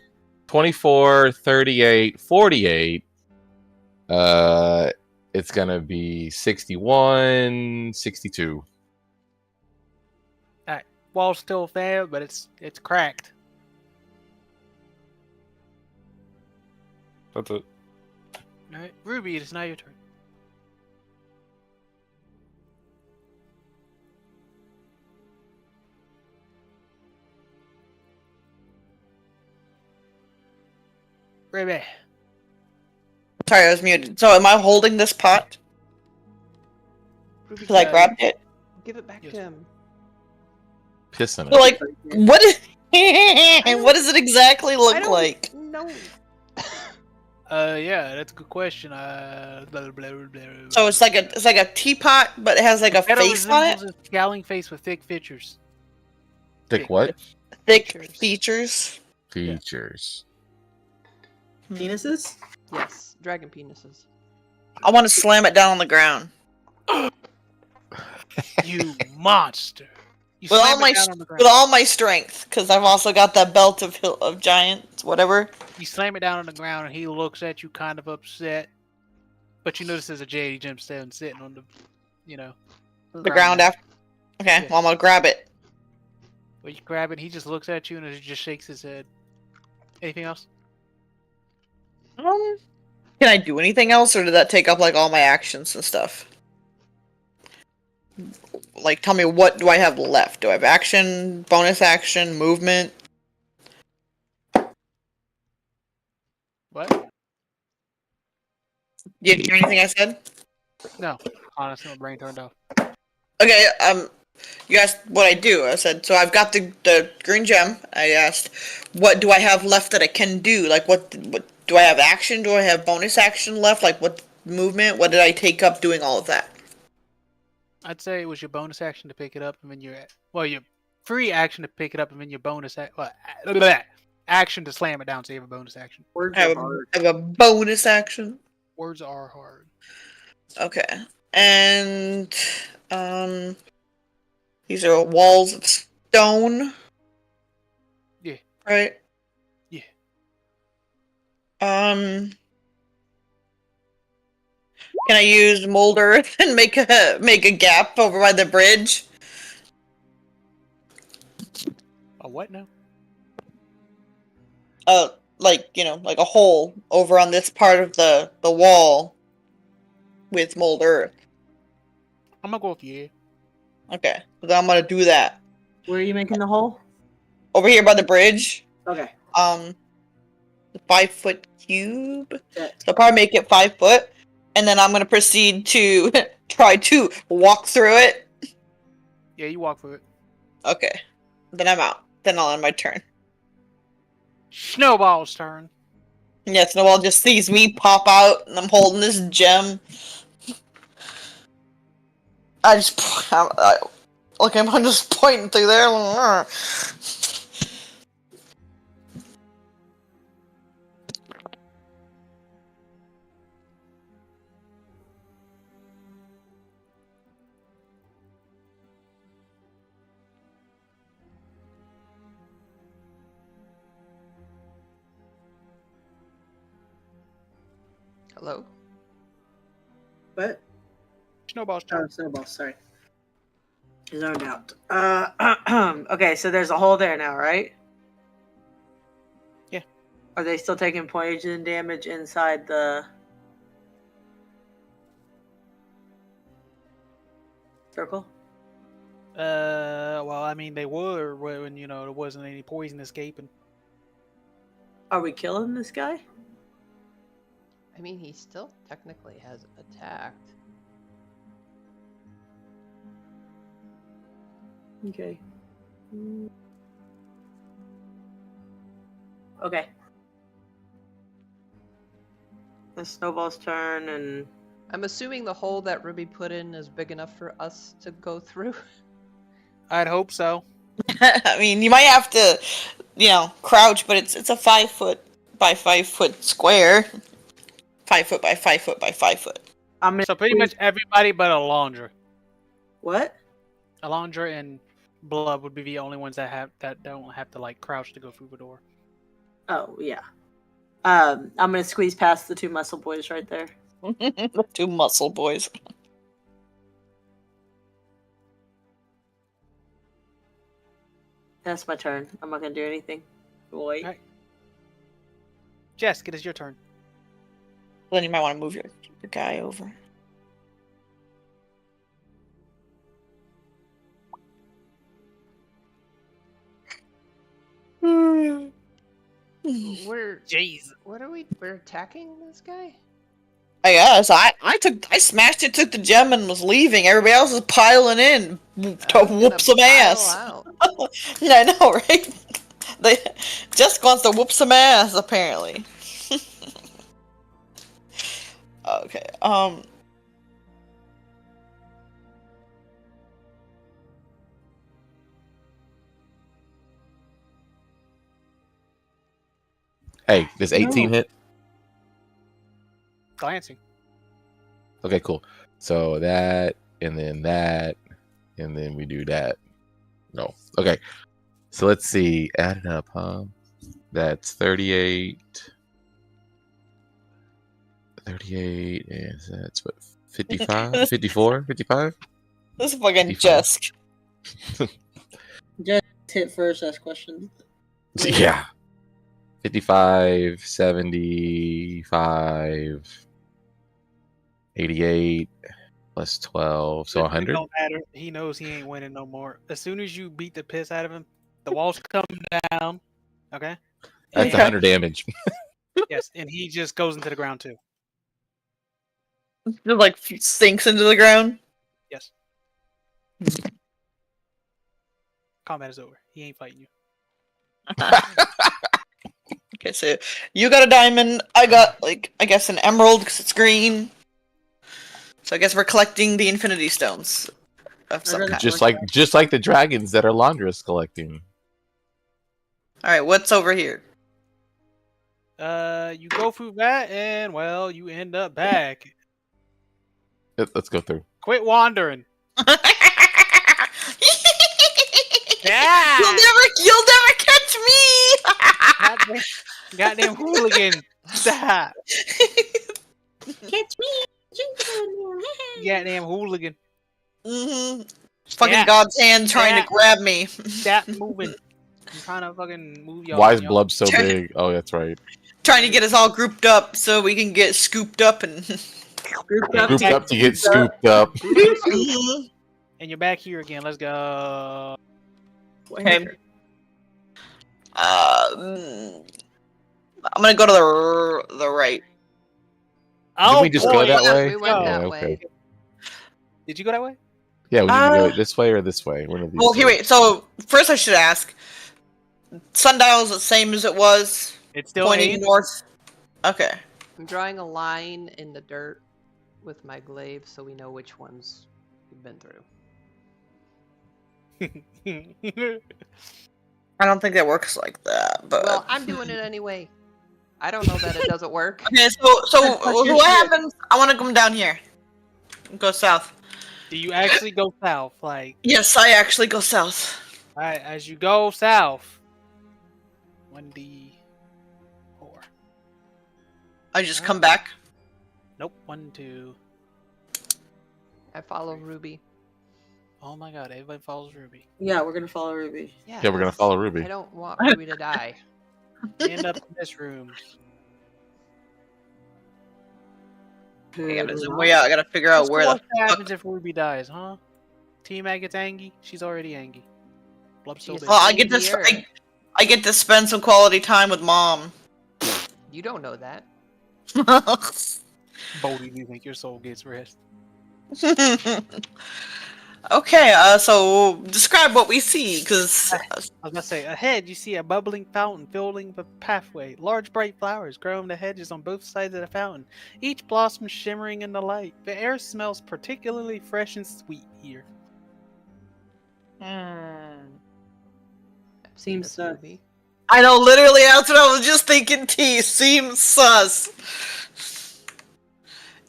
24, 38, 48. It's gonna be 61, 62. Wall's still there, but it's cracked. That's it. Alright, Ruby, it's now your turn. Ruby. Sorry, I was muted. So am I holding this pot? Ruby, Because I grabbed it. give it back Yes. to him. Pissing it. So like, what is what does it exactly I look don't like? know. Yeah, that's a good question. Blah, blah, blah, blah. So it's like a teapot, but it has like a Metal face on it. resembles a scowling face with thick features. Thick what? Thick Features. features. Features. Penises? Yes, dragon penises. I want to slam it down on the ground. You monster! You With slam all it my down on the ground. with all my strength, because I've also got that belt of giants, whatever. You slam it down on the ground, and he looks at you, kind of upset. But you notice there's a JD gemstone sitting on the, The ground after. Okay, Yeah. well I'm gonna grab it. Well, you grab it. He just looks at you, and he just shakes his head. Anything else? Can I do anything else, or did that take up like all my actions and stuff? Like, tell me, what do I have left? Do I have action, bonus action, movement? What? Did you hear anything I said? No. Honestly, my brain turned off. Okay, You asked what I do. I said, so I've got the green gem. I asked, what do I have left that I can do? Like, what do I have action? Do I have bonus action left? Like, what movement? What did I take up doing all of that? I'd say it was your bonus action to pick it up, and then your free action to pick it up, and then your action to slam it down. So you have a bonus action. Words I are have, hard. I have a bonus action. Words are hard. Okay. And, these are walls of stone. Yeah. Right? Yeah. Can I use mold earth and make a gap over by the bridge? A what now? Like, you know, like a hole over on this part of the wall with mold earth. I'm gonna go with yeah. Okay, so then I'm gonna do that. Where are you making the hole? Over here by the bridge. Okay. The 5-foot cube. Yeah. So I'll probably make it 5 foot. And then I'm gonna proceed to try to walk through it. Yeah, you walk through it. Okay. Then I'm out. Then I'll end my turn. Snowball's turn. Yeah, Snowball just sees me pop out and I'm holding this gem. I'm just pointing through there. Hello? What? Snowball's Oh, turn. snowball. Sorry. Zoned out. Okay, so there's a hole there now, right? Yeah. Are they still taking poison damage inside the circle? Well, I mean, they were when there wasn't any poison escaping. Are we killing this guy? I mean, he still technically has attacked. Okay. Okay. The snowball's turn, and I'm assuming the hole that Ruby put in is big enough for us to go through. I'd hope so. I mean, you might have to, crouch, but it's a 5 foot by 5 foot square. 5 foot by 5 foot by 5 foot. I'm gonna So pretty much everybody but Elondra. What? Elondra and Blub would be the only ones that don't have to crouch to go through the door. Oh yeah. I'm gonna squeeze past the 2 muscle boys right there. The 2 muscle boys. That's my turn. I'm not gonna do anything. Wait. Alright. Jesk, it is your turn. Then you might want to move your guy over. Jeez. We're attacking this guy? I guess I smashed it, took the gem, and was leaving. Everybody else is piling in to whoop some ass. Yeah, I know, right? Jesk wants to whoop some ass, apparently. Okay. Hey, does 18 hit? Glancing. Okay, cool. So that, and then we do that. No. Okay. So let's see. Add it up, huh? That's 38. 38, and that's what? 55? 54? 55? This is fucking 55. Jesk. Just hit first, ask questions. Yeah. 55, 75, 88, plus 12, so It 100? don't matter. He knows he ain't winning no more. As soon as you beat the piss out of him, the walls come down. Okay? That's 100 damage. Yes, and he just goes into the ground too. Just sinks into the ground. Yes. Combat is over. He ain't fighting you. Okay, so you got a diamond. I got like I guess an emerald because it's green. So I guess we're collecting the infinity stones of some kind. Just like the dragons that Elondra's collecting. All right, what's over here? You go through that, and well, you end up back. Let's go through. Quit wandering. Yeah. You'll never catch me. Goddamn hooligan. Stop. Catch me. Goddamn hooligan. Fucking God's hand trying to grab me. Stop moving. I'm trying to fucking move y'all. Why is Blub so big? Oh, that's right. Trying to get us all grouped up so we can get scooped up and Grouped up to get scooped up. And you're back here again. Let's go. Okay. I'm gonna go to the right. Did we just go that way? We went that okay. way. Did you go that way? Yeah, we can go this way or this way. One of these. Well, okay, wait. So first, I should ask: sundial's the same as it was, It's still pointing eight. north. Okay. I'm drawing a line in the dirt with my glaive so we know which ones we've been through. I don't think that works like that, but Well, I'm doing it anyway. I don't know that it doesn't work. okay. So what happens? I want to come down here. Go south. Do you actually go south? Like, Yes, I actually go south. alright, as you go south, 1d4. I just come back. Nope, 1, 2. I follow Ruby. Oh my god, everybody follows Ruby. Yeah, we're gonna follow Ruby. Yeah, we're gonna follow Ruby. I don't want Ruby to die. We end up in this room. I gotta figure out where What the happens if Ruby dies, huh? T-Mag gets angry? She's already angry. Blub's still She's big. Well, I get this. Here. I get to spend some quality time with mom. You don't know that. Bodhi, do you think your soul gets rest? Okay, so describe what we see, because I was gonna say, ahead you see a bubbling fountain filling the pathway. Large bright flowers grow in the hedges on both sides of the fountain, each blossom shimmering in the light. The air smells particularly fresh and sweet here. Seems This sus. movie. I know literally that's what I was just thinking. T seems sus.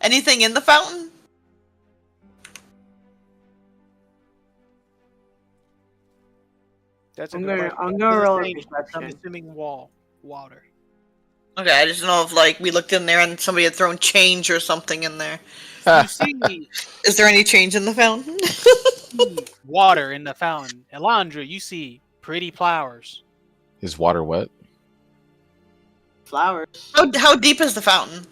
Anything in the fountain? That's a I'm good gonna question. roll a I'm perception. assuming water. Okay, I just know if like we looked in there and somebody had thrown change or something in there. You see Is there any change in the fountain? water in the fountain. Elondra, you see pretty flowers. Is water wet? Flowers. How deep is the fountain?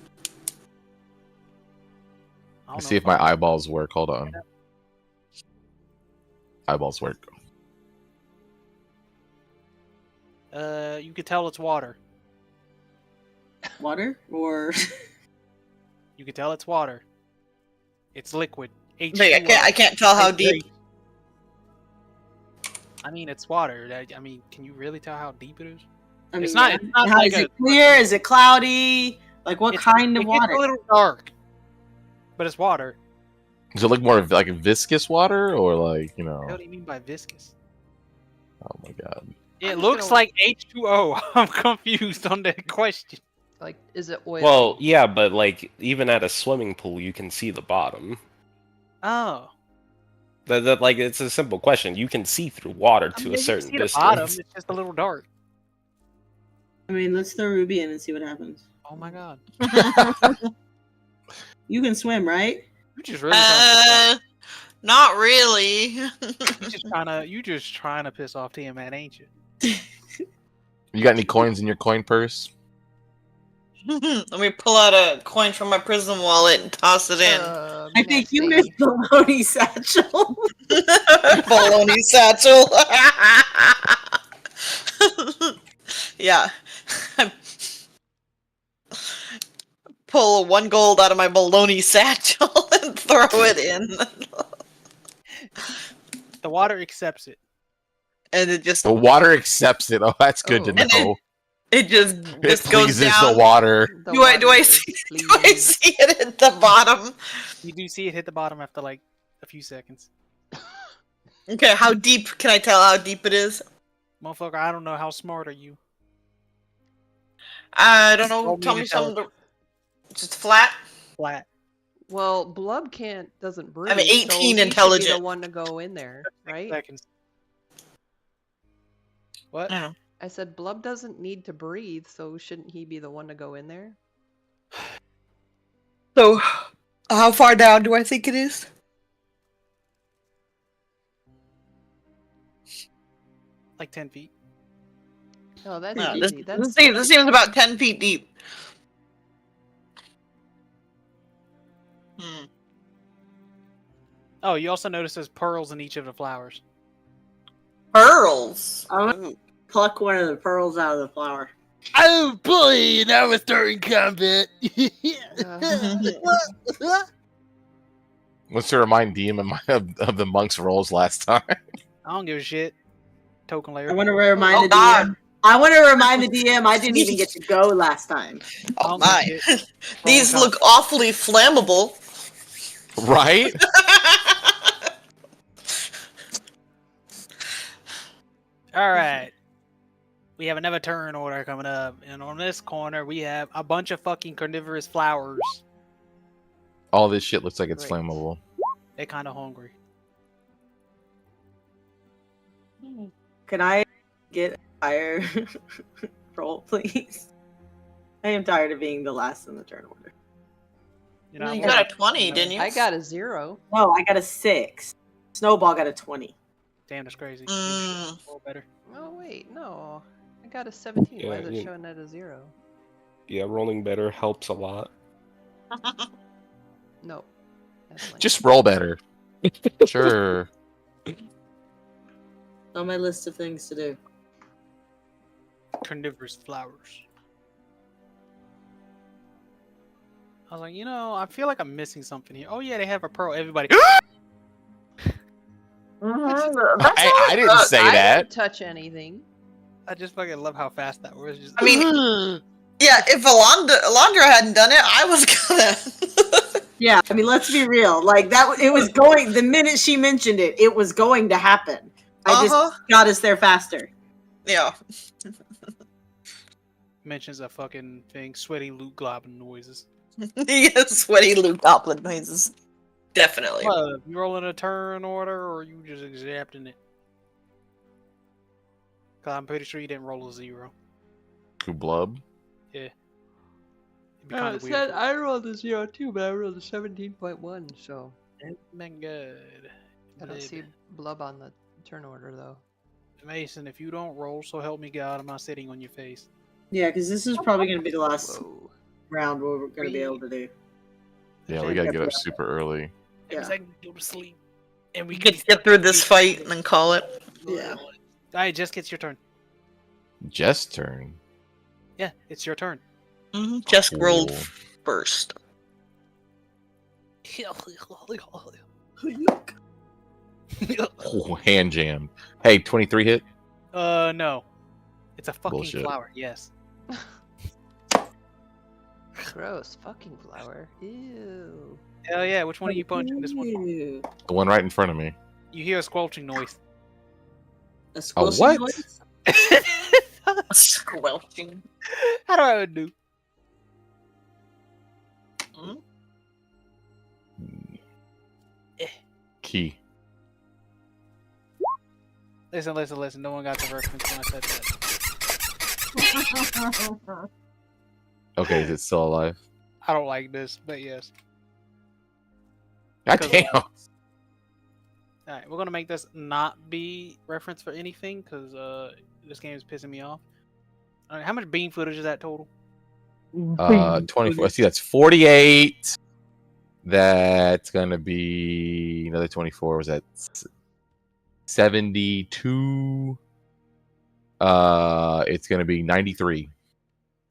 I Let's don't see know if my eyeballs work. Hold on. Eyeballs work. you could tell it's water. Water or You could tell it's water. It's liquid. Like, I can't tell how deep. I mean, it's water. I mean, can you really tell how deep it is? I mean, It's not how like is it clear? Is it cloudy? Like what kind of It water? gets a little dark, but it's water. Does it look more like viscous water or like, you know? What do you mean by viscous? Oh my god. It I'm looks gonna- like H2O. I'm confused on that question. Like, is it oil? Well, yeah, but like even at a swimming pool, you can see the bottom. Oh. That like it's a simple question. You can see through water I to mean, a you certain see the distance. bottom. It's just a little dark. I mean, let's throw Ruby in and see what happens. Oh my god. You can swim, right? You just really trying Not really. you just trying to piss off Tiamat, ain't you? You got any coins in your coin purse? Let me pull out a coin from my prison wallet and toss it in. I think you missed the Lodi satchel. Baloney satchel. Yeah. Pull 1 gold out of my baloney satchel and throw it in. The water accepts it. and it just The water accepts it. Oh, that's good to Oh. know. And then it just It goes pleases down. the water. The Do I water see? is Do I pleased. see it at the bottom? You do see it hit the bottom after like a few seconds. Okay, how deep can I tell how deep it is? Motherfucker, I don't know. How smart are you? I don't know. Roll me Tell an me something. Just flat. Flat. Well, Blub doesn't breathe. I'm 18 so he should be the intelligent. one to go in there, right? Seconds. What? I don't know. I said Blub doesn't need to breathe, so shouldn't he be the one to go in there? So, how far down do I think it is? Like 10 feet. Oh, that's No, easy. this seems about 10 feet deep. Hmm. Oh, you also notice there's pearls in each of the flowers. Pearls. Oh. Pluck one of the pearls out of the flower. Oh boy, now we're starting combat. What's to remind DM of the monk's rolls last time? I don't give a shit. Token layer. I want to remind Oh, the God. DM. I want to remind the DM I didn't even get to go last time. Oh don't give a my. shit. These Roll look awfully flammable. Right? All right. We have another turn order coming up, and on this corner we have a bunch of fucking carnivorous flowers. All this shit looks like it's Great. flammable. They're kind of hungry. Can I get a higher roll, please? I am tired of being the last in the turn order. You know, You got a 20, didn't you? I got a 0. No, I got a 6. Snowball got a 20. damn, that's crazy. Mm. Roll better. Oh wait, no. I got a 17. Why Yeah, is it you- showing at a 0? Yeah, rolling better helps a lot. No. That's lame. Just roll better. Sure. On my list of things to do. Carnivorous flowers. I was like, you know, I feel like I'm missing something here. Oh yeah, they have a pearl. Everybody. I didn't say I that. didn't touch anything. I just fucking love how fast that was. Just, I mean, yeah, if Elondra hadn't done it, I was gonna. Yeah, I mean, let's be real. Like that, it was going. The minute she mentioned it, it was going to happen. I just got us there faster. Yeah. mentions a fucking thing. Sweaty loot goblin noises. Yeah, sweaty loot goblin noises. Definitely. You rolling a turn order, or you just accepting it? Cause I'm pretty sure you didn't roll a 0. Who Blub? It'd be kind of weird. I rolled a 0 too, but I rolled a 17.1, so It's been good. I don't see Blub on the turn order though. Mason, if you don't roll, so help me God, I'm not sitting on your face. Yeah, because this is probably going to be the last Whoa. round where we're going to be able to do. Yeah, we gotta get up super early. Every Yeah. second go to sleep. And we We could get through this fight and then call it. Yeah. Alright, Jesk, it's your turn. Jess' turn. Yeah, it's your turn. Just rolled Cool. first. Oh, hand jammed. Hey, 23 hit. No. It's a fucking Bullshit. flower, yes. Gross, fucking flower. Ew. Hell yeah, which one are you punching? This one. Ooh. The one right in front of me. You hear a squelching noise. A squelching what? noise? Squelching. How do I do? Key. Listen. No one got the reference when I said that. Okay, is it still alive? I don't like this, but yes. God Because, damn. Alright, we're gonna make this not be reference for anything, because this game is pissing me off. Alright, how much beam footage is that total? 24. I see that's 48. That's gonna be another 24. Was that 72? It's gonna be 93.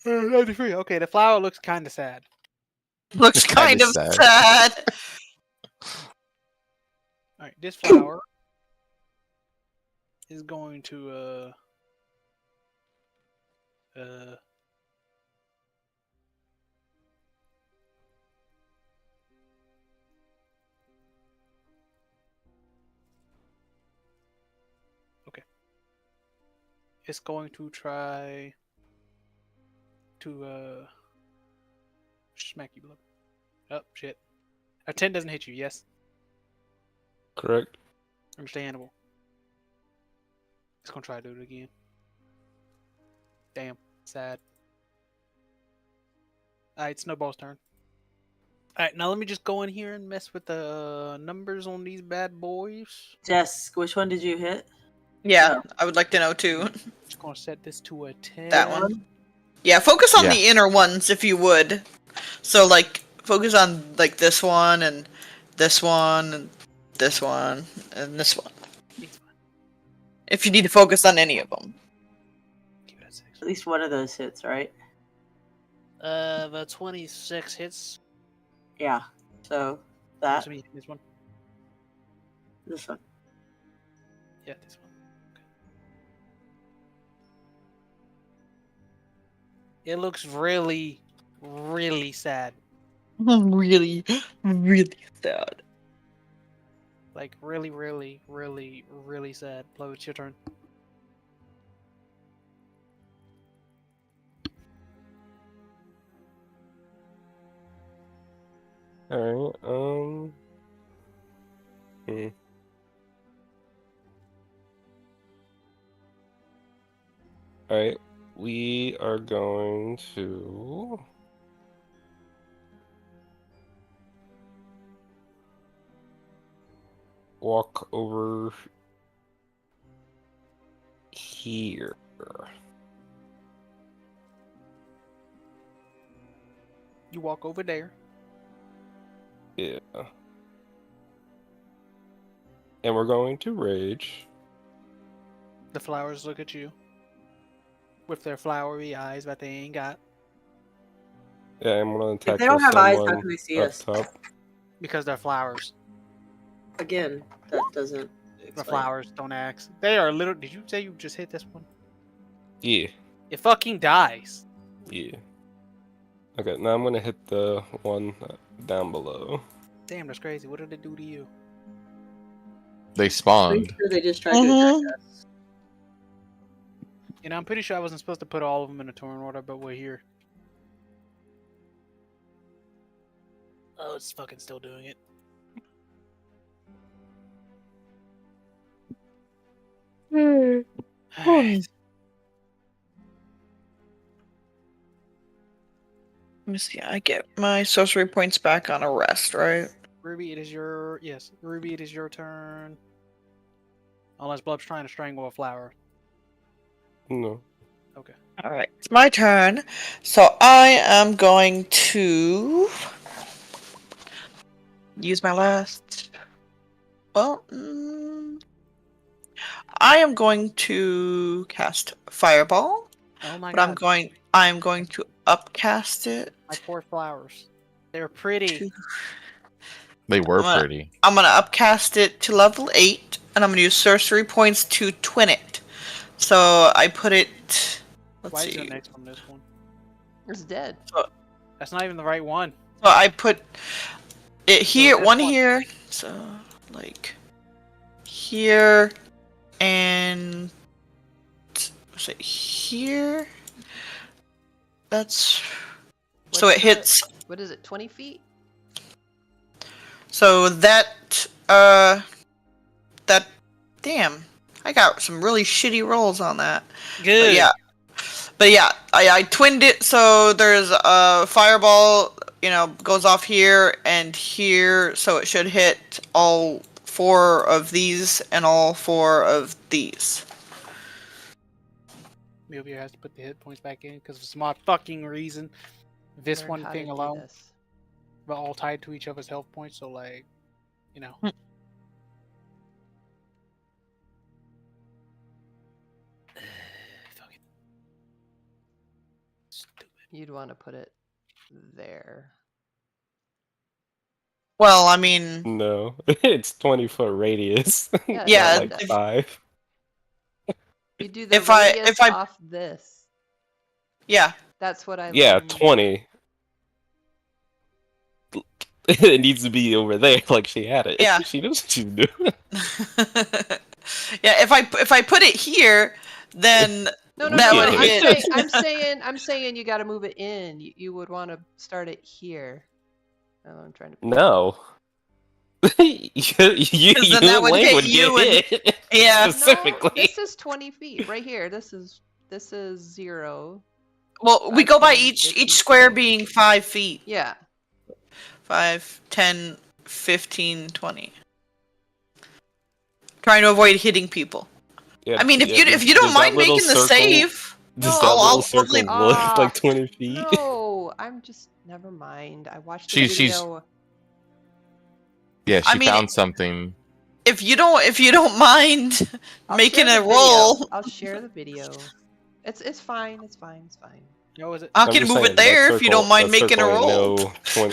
93. Okay, the flower looks kind of sad. Looks kind Kinda of sad. sad. Alright, this flower is going to okay. It's going to try to smack you, Blub. Oh shit. A 10 doesn't hit you, yes? Correct. Understandable. It's gonna try to do it again. Damn. Sad. Alright, Snowball's turn. Alright, now let me just go in here and mess with the numbers on these bad boys. Jess, which one did you hit? Yeah, I would like to know too. Just gonna set this to a 10. That one. Yeah, focus on Yeah. the inner ones if you would. So like, focus on like this one and this one and this one and this one. It's fine. If you need to focus on any of them. Keep it at 6. At least one of those hits, right? The 26 hits. Yeah. So that, So this one. this one. Yeah, this one. Okay. It looks really, really sad. Really, really sad. Like really, really, really, really sad. Blub, it's your turn. Alright, Alright, we are going to... walk over here. You walk over there. Yeah. And we're going to rage. The flowers look at you with their flowery eyes that they ain't got Yeah, I'm gonna attack If they don't the have eyes, how someone can they see up us? top. because they're flowers. Again, that doesn't. The explain. flowers don't ask. They are little. Did you say you just hit this one? Yeah, It fucking dies. yeah. Okay, now I'm gonna hit the one down below. Damn, that's crazy. What did it do to you? They I'm spawned. sure they just tried to attack us. You know, I'm pretty sure I wasn't supposed to put all of them in a turn order, but we're here. Oh, it's fucking still doing it. Alright. Let me see. I get my sorcery points back on a rest, right? Ruby, it is your Ruby, it is your turn. Unless Blub's trying to strangle a flower. No. Okay. All right, it's my turn. So I am going to use my last. Well, I am going to cast Fireball, Oh my but god. I'm going to upcast it. My poor flowers. They're pretty. to- They were I'm gonna- pretty. I'm gonna upcast it to level 8, and I'm gonna use sorcery points to twin it. So I put it. Let's Why see. is the next one this one? It's dead. That's not even the right one. So I put it here, this one one. here, so like here, and say here. That's so What's it hits. What is it? 20 feet? So that damn, I got some really shitty rolls on that. Good. But yeah, I twinned it, so there's a fireball, goes off here and here, so it should hit all 4 of these and all 4 of these. Maybe has to put the hit points back in because of some odd fucking reason. This Learn one how thing to do alone, this. but all tied to each other's health points. So like, Fucking stupid. You'd want to put it there. Well, I mean, No, it's 20-foot radius. Yeah, Yeah, Not like if- 5. You do the If I- radius if I- off this. Yeah. That's what I Yeah, learned. 20. It needs to be over there, like she had it. Yeah. She knows what she's doing. Yeah, if I put it here, then No, no, that no, would no. hit. I'm saying you got to move it in. You would want to start it here. Oh, I'm trying to. No. you then that and would Lane hit would you get hit. Yeah. Specifically. No, this is 20 feet right here. This is 0. Well, we go by 10, each 15, square 20. being 5 feet. Yeah. 5, 10, 15, 20. Trying to avoid hitting people. Yeah, I mean, if yeah, you don't does that mind little making the circle- save, Does No, that I'll little circle totally- look like 20 feet? No, I'm just never mind. I watched the She's- video. Yeah, she I mean, found something. if you don't mind I'll making share a the video. roll, I'll share the video. It's fine. It's fine. It's fine. No, is it? I I'm can just move saying, it there that if you don't mind that making a circle roll. ain't No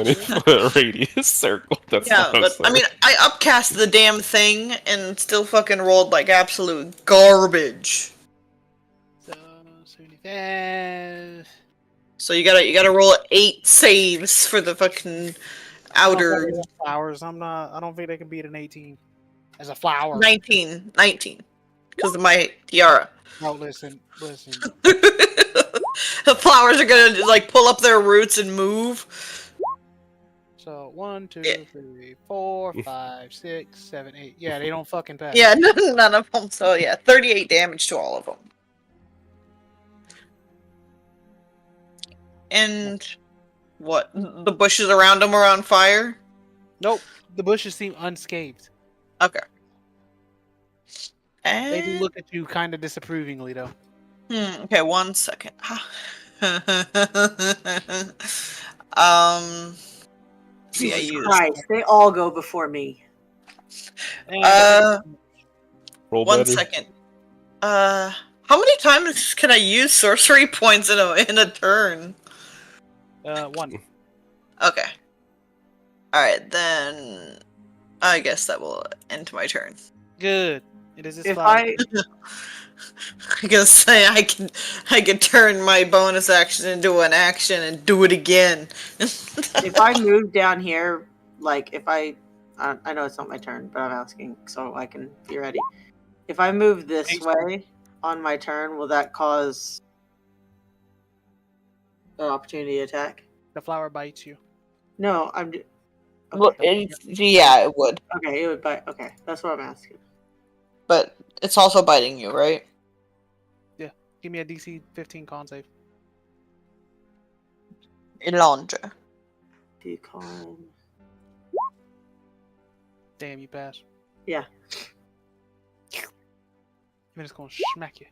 20 foot radius circle. That's Yeah, all I'm but I saying. mean, I upcast the damn thing and still fucking rolled like absolute garbage. So 75. So you gotta roll 8 saves for the fucking outer Flowers. I don't think they can beat an 18 as a flower. 19 because of my tiara. No, listen. The flowers are gonna like pull up their roots and move. So 1, 2, Yeah. 3, 4, 5, 6, 7, 8. Yeah, they don't fucking pass. Yeah, none of them. So yeah, 38 damage to all of them. And what? The bushes around them are on fire? Nope. The bushes seem unscathed. Okay. They do And... look at you kind of disapprovingly, though. Okay, 1 second. See, I Jesus used... Christ, they all go before me. Roll 1 better. second. How many times can I use sorcery points in a turn? 1. Okay. Alright, then... I guess that will end my turn. Good. It is this If flower. I I gonna say I can turn my bonus action into an action and do it again. if I move down here, like if I know it's not my turn, but I'm asking so I can be ready. If I move this Thanks. way on my turn, will that cause an opportunity attack? The flower bites you. No, I'm. Well, yeah, it would, Okay, it would bite. Okay, that's what I'm asking. but it's also biting you, right? Give me a DC 15 con save. Elondra. Decon. Damn, you pass. Yeah. I'm just gonna smack you.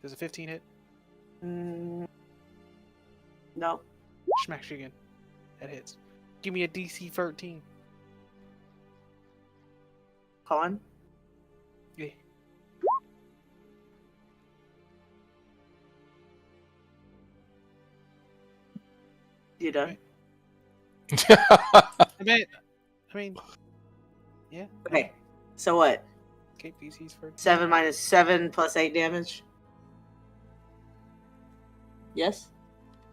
Does a 15 hit? No. Smacks you again. That hits. Give me a DC 13. Con. Yeah. You done? I mean, yeah. Okay. So what? Okay, DC's for 7 minus 7 plus 8 damage. Yes.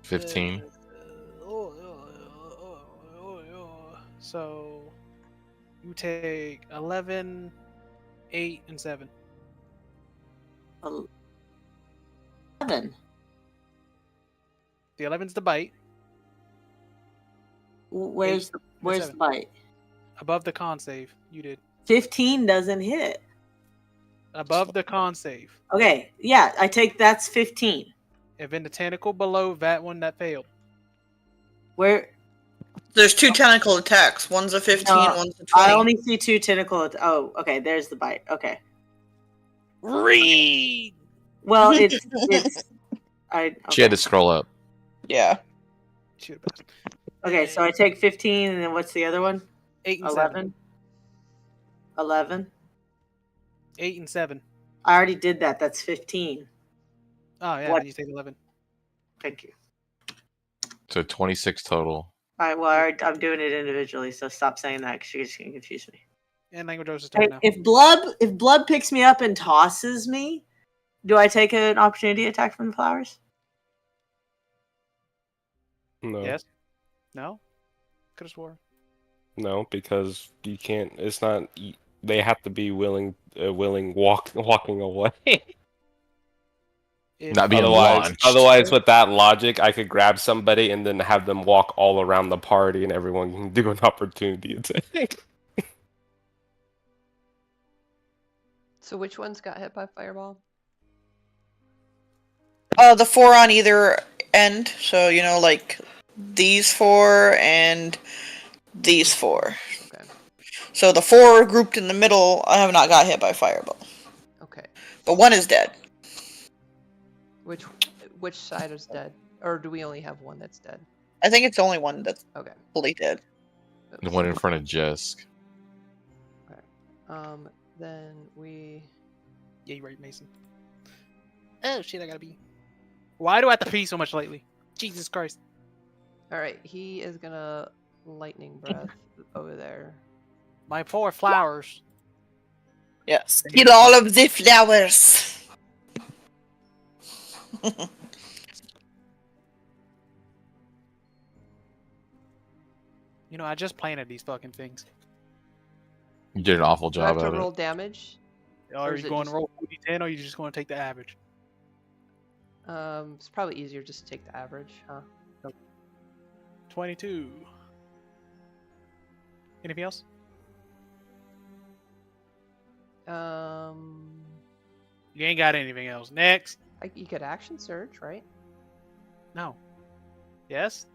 15. So you take 11, 8, and 7. 11. The 11's the bite. Where's the 7. bite? Above the con save, you did. 15 doesn't hit. Above the con save. Okay, yeah, I take that's 15. And then the tentacle below that one that failed. Where There's 2 tentacle attacks. One's a 15, No, one's a 20. I only see 2 tentacle. Oh, okay, there's the bite. Okay. Read. Well, it's She had to scroll up. Yeah. Okay, so I take 15, and then what's the other one? 8 and 11. 11. 8 and 7. I already did that. That's 15. Oh yeah, What? then you take 11. Thank you. So 26 total. All right, well, I'm doing it individually, so stop saying that because you're just going to confuse me. And Language Rose's Hey, turn now. if Blub picks me up and tosses me, do I take an opportunity attack from the flowers? No. Yes? No? Could have swore. No, because you can't. It's not. They have to be willing walking away. If, Not being Otherwise, launched. with that logic, I could grab somebody and then have them walk all around the party, and everyone can do an opportunity attack. So which ones got hit by fireball? The 4 on either end. So, you know, like these 4 and these 4. Okay. So the 4 grouped in the middle, I have not got hit by fireball. Okay. But 1 is dead. Which side is dead? Or do we only have one that's dead? I think it's the only one that's Okay. fully dead. The one in front of Jesk. Then we... Yeah, you're right, Mason. Oh, shit, I gotta be. Why do I have to pee so much lately? Jesus Christ. Alright, he is gonna lightning breath over there. My poor flowers. Yes. Kill all of the flowers. You know, I just planted these fucking things. You did an awful Do I have job to at roll it. damage? Are is you it going just- to roll 2d10 or are you just going to take the average? It's probably easier just to take the average, huh? 22. Anything else? You ain't got anything else. Next. You could action surge, right? No. Yes?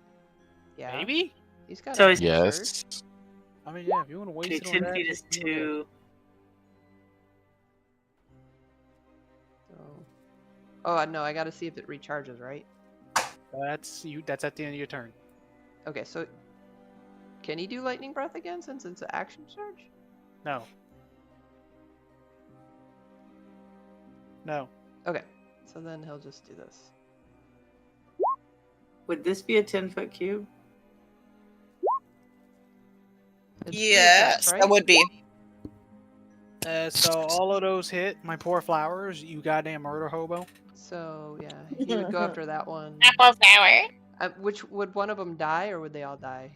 Yeah. Maybe? He's got So action surge. Yes. I mean, yeah, if you want to waste Okay, it on 10 that. feet is just do that. 2. So... Oh, no, I gotta see if it recharges, right? That's at the end of your turn. Okay, so... Can he do lightning breath again since it's an action surge? No. No. Okay, so then he'll just do this. Would this be a 10-foot cube? It's 3 Yes, attacks, right? that would be. So all of those hit my poor flowers, you goddamn murder hobo. So, yeah, he would go after that one. Apple flower. Would one of them die, or would they all die?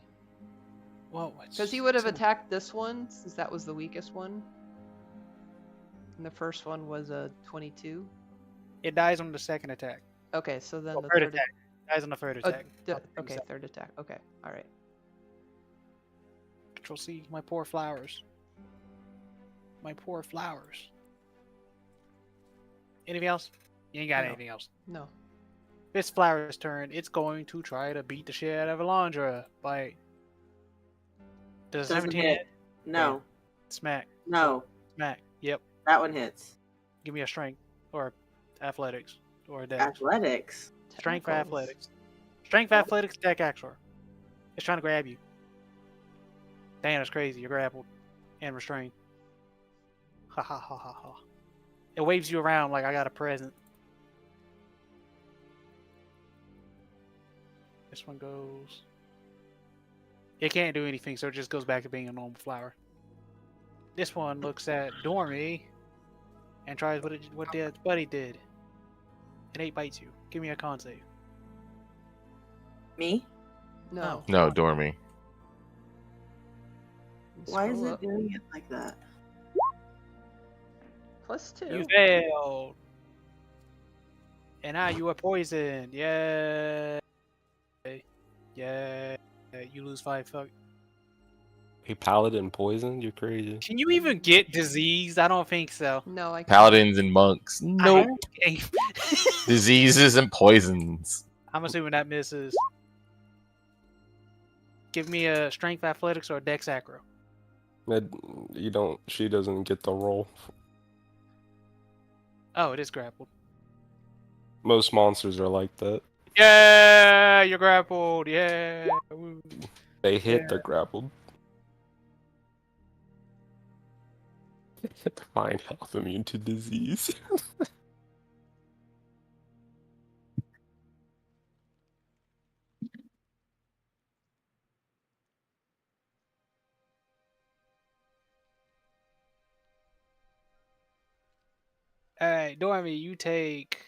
Well, Because he would have attacked this one, since that was the weakest one. And the first one was a 22. It dies on the second attack. Okay, so then Oh, the third third attack. Dies on the third Oh, attack. okay, third attack. Okay, alright. Control C. My poor flowers. My poor flowers. Anything else? You ain't got No. anything else. No. This flower's turn. It's going to try to beat the shit out of Elondra by. Does Doesn't 17 hit. No. Smack. No. Smack. Yep. That one hits. Give me a strength or athletics or a dex. Athletics. Strength for Tentacles. athletics. Strength for athletics, deck actual. It's trying to grab you. Damn, that's crazy. You're grappled and restrained. Ha ha ha ha ha. It waves you around like I got a present. This one goes. It can't do anything, so it just goes back to being a normal flower. This one looks at Dormi and tries what the buddy did. It 8 bites you. Give me a con save. Me? No. No, Dormi. Why is Scroll it up. doing it like that? +2. You failed. And now you are poisoned. Yay. Yay. You lose 5 fuck. A paladin poisoned? You're crazy. Can you even get disease? I don't think so. No, I can't. Paladins and monks. Nope. I- Diseases and poisons. I'm assuming that misses. Give me a strength athletics or a dex acro. You don't. She doesn't get the roll. Oh, it is grappled. Most monsters are like that. Yeah, you're grappled. Yeah. Woo. They hit, Yeah. they're grappled. Divine health immune to disease. All right, Dormi, you take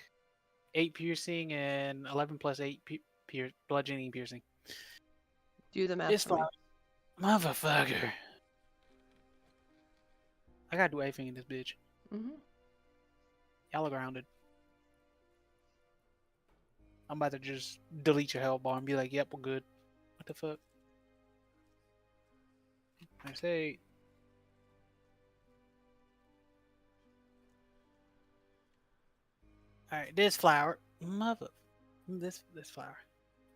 8 piercing and 11 plus 8 bludgeoning piercing. Do the math It's for me. fine. Motherfucker. I gotta do everything in this bitch. Mm-hmm. Y'all are grounded. I'm about to just delete your health bar and be like, yep, we're good. What the fuck? I say. Alright, this flower. This flower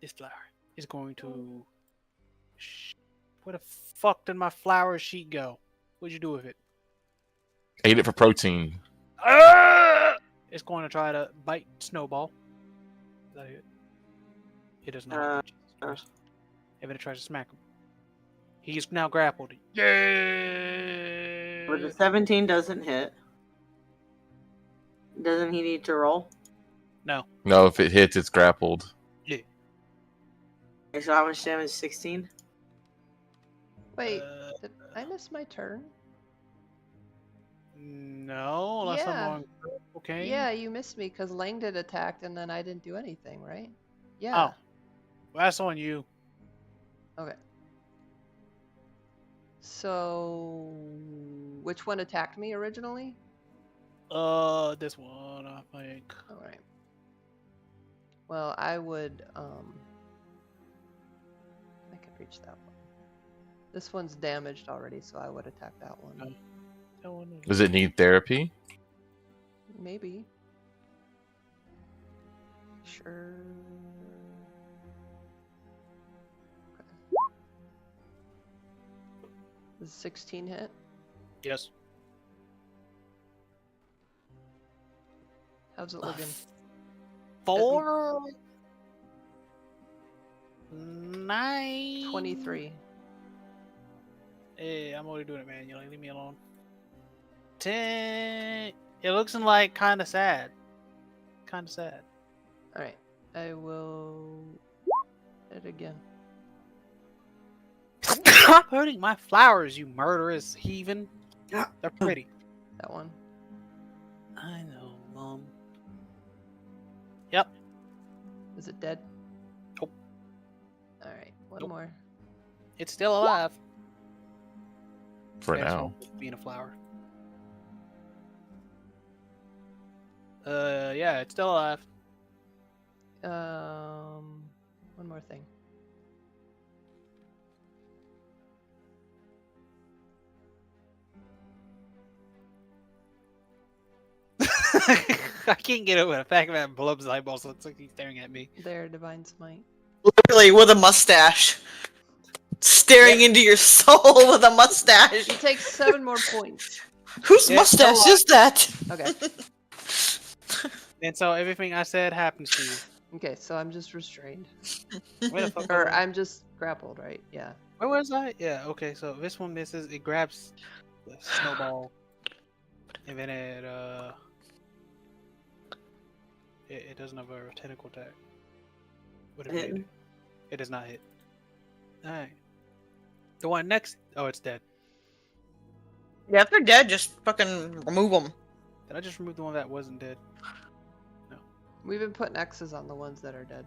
is going to. Where the fuck did my flower sheet go? What'd you do with it? Ate it for protein. It's going to try to bite Snowball. Is that it? It does not. Jesus Christ. And then it tries to smack him. He's now grappled. Yeah. But the 17 doesn't hit. Doesn't he need to roll? No. No, if it hits, it's grappled. Yeah. Okay, so how much damage? 16? Wait, did I miss my turn? No, unless I'm Yeah. wrong. Okay. Yeah, you missed me because Langdon attacked and then I didn't do anything, right? Oh. Yeah. Well, that's on you. Okay. So, which one attacked me originally? This one, I think. All right. Well, I would, I could reach that one. This one's damaged already, so I would attack that one. Oh. That one is- Does it need therapy? Maybe. Sure. Okay. Does 16 hit? Yes. How's it looking? 4 9 23. Hey, I'm already doing it manually. Leave me alone. 10. It looks like kind of sad. Kind of sad. Alright. I will hit again. Stop hurting my flowers, you murderous heathen. They're pretty. That one. I know, Mom. Yep. Is it dead? Nope. Alright, one Nope. more. It's still alive. For That's now. wrong with being a flower. Yeah, it's still alive. One more thing. I can't get over the fact that Blub's eyeballs looks like he's staring at me. There, Divine Smite. Literally with a mustache. Staring into your soul with a mustache. You take 7 more points. Whose Yeah, mustache so, is that? Okay. And so everything I said happens to you. Okay, so I'm just restrained. Where the fuck Or was I? I'm just grappled, right? Yeah. Where was I? Yeah, okay, so this one misses, it grabs the snowball. And then it doesn't have a tentacle attack. What if it hit? It does not hit. Alright. The one next, oh, it's dead. Yeah, if they're dead, just fucking remove them. Did I just remove the one that wasn't dead? We've been putting X's on the ones that are dead.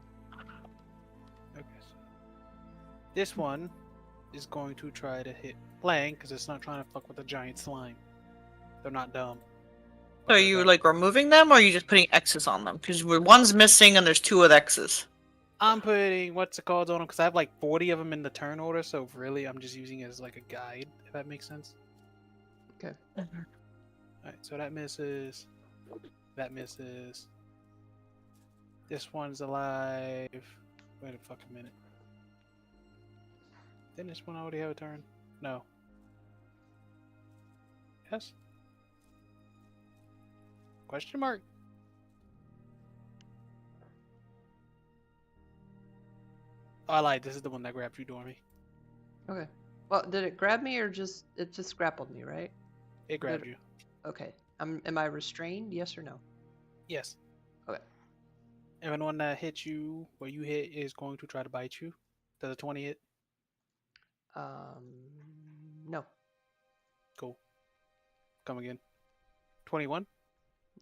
Okay. So this one is going to try to hit Lang because it's not trying to fuck with the giant slime. They're not dumb. So are you like removing them, or are you just putting X's on them? Because one's missing and there's 2 with X's. I'm putting what's it called on them because I have like 40 of them in the turn order, so really I'm just using it as like a guide, if that makes sense. Okay. Alright, so that misses. That misses. This one's alive. Wait a fucking minute. Didn't this one already have a turn? No. Yes? Question mark? Oh, I lied. This is the one that grabbed you, Dormi. Okay. Well, did it grab me or it just grappled me, right? It grabbed you. Okay. Am I restrained? Yes or no? Yes. Okay. Everyone that hits you, where you hit, is going to try to bite you. Does a 20 hit? No. Cool. Come again. 21?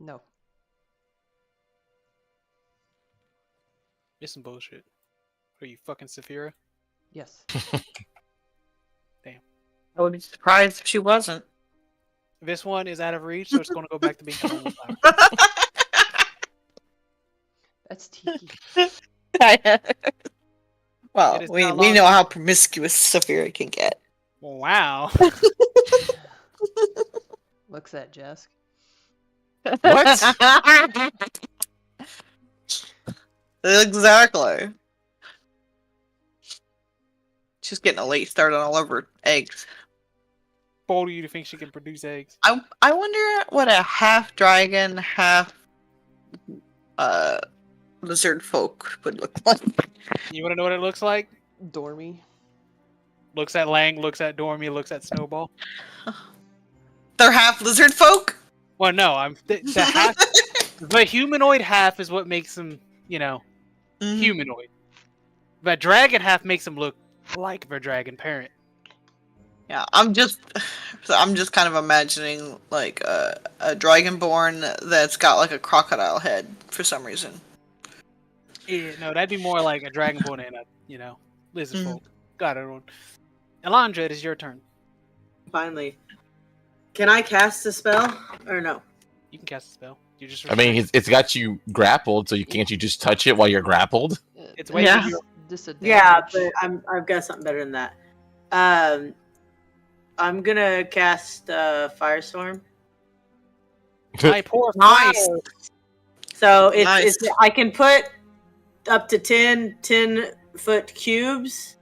No. It's some bullshit. Are you fucking Saphira? Yes. I would be surprised if she wasn't. This one is out of reach, so it's going to go back to being a normal flower. That's Tiki. Well, It is we not know long- how promiscuous Saphira can get. Wow. Looks at Jesk. What? Exactly. She's getting a late start on all of her eggs. Bold of you to think she can produce eggs. I wonder what a half dragon, half lizard folk would look like. You want to know what it looks like? Dormi. Looks at Lang, looks at Dormi, looks at Snowball. They're half lizard folk? Well, no, the half, the humanoid half is what makes them, Mhm. humanoid. But dragon half makes them look like their dragon parent. Yeah, I'm just kind of imagining like a dragonborn that's got like a crocodile head for some reason. Yeah, no, that'd be more like a dragonborn and a, Lizardfolk. Got it. Elondra, it is your turn. Finally. Can I cast a spell or no? You can cast a spell. You just. I mean, it's got you grappled, so can't you just touch it while you're grappled? It's way Yeah. Disadvantage. Yeah, but I've got something better than that. I'm gonna cast Firestorm. My poor Nice. fire. So Nice. it's I can put up to 10-foot cubes.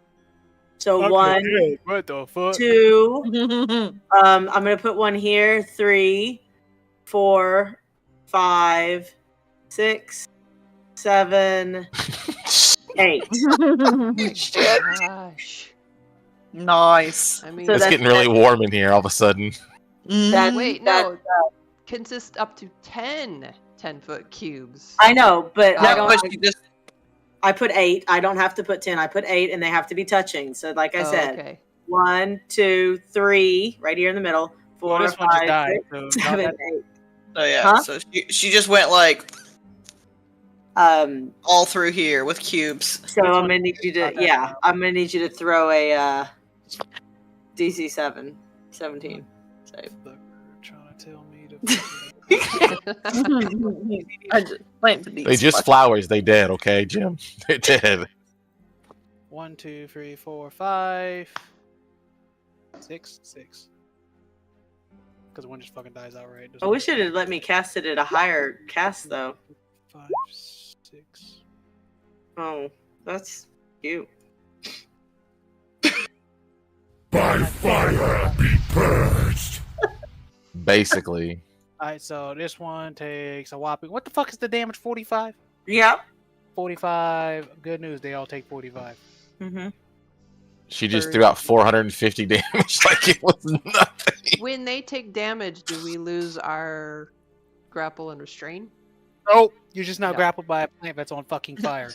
So Okay, one, what the fuck? 2. I'm gonna put one here. 3, 4, 5, 6, 7, 8. Gosh. Nice. I mean, So It's that's- getting really warm in here all of a sudden. That- wait, that- no. Consists up to 10-foot cubes. I know, but I Yeah, don't. but she just I put 8. I don't have to put 10. I put 8, and they have to be touching. So, like I Oh, said, okay. 1, 2, 3, right here in the middle. 4, Well, this one just 5, died. 6, So not 7, that- 8. so yeah, Huh? so she just went like Um, all through here with cubes. so I'm gonna need you to, I'm gonna need you to throw a DC 17 save. Look, trying to tell me to. I just went for these. They just flowers. They dead, okay, Jim? They dead. 1, 2, 3, 4, 5, 6, 6. Because one just fucking dies outright. I wish it had let me cast it at a higher cast though. 5, 6. Oh, that's cute. By fire be purged. Basically. Alright, so this one takes a whopping. What the fuck is the damage? 45? Yep. 45. Good news, they all take 45. Mm-hmm. She just threw out 450 damage like it was nothing. When they take damage, do we lose our grapple and restrain? Oh, you're just now No. grappled by a plant that's on fucking fire.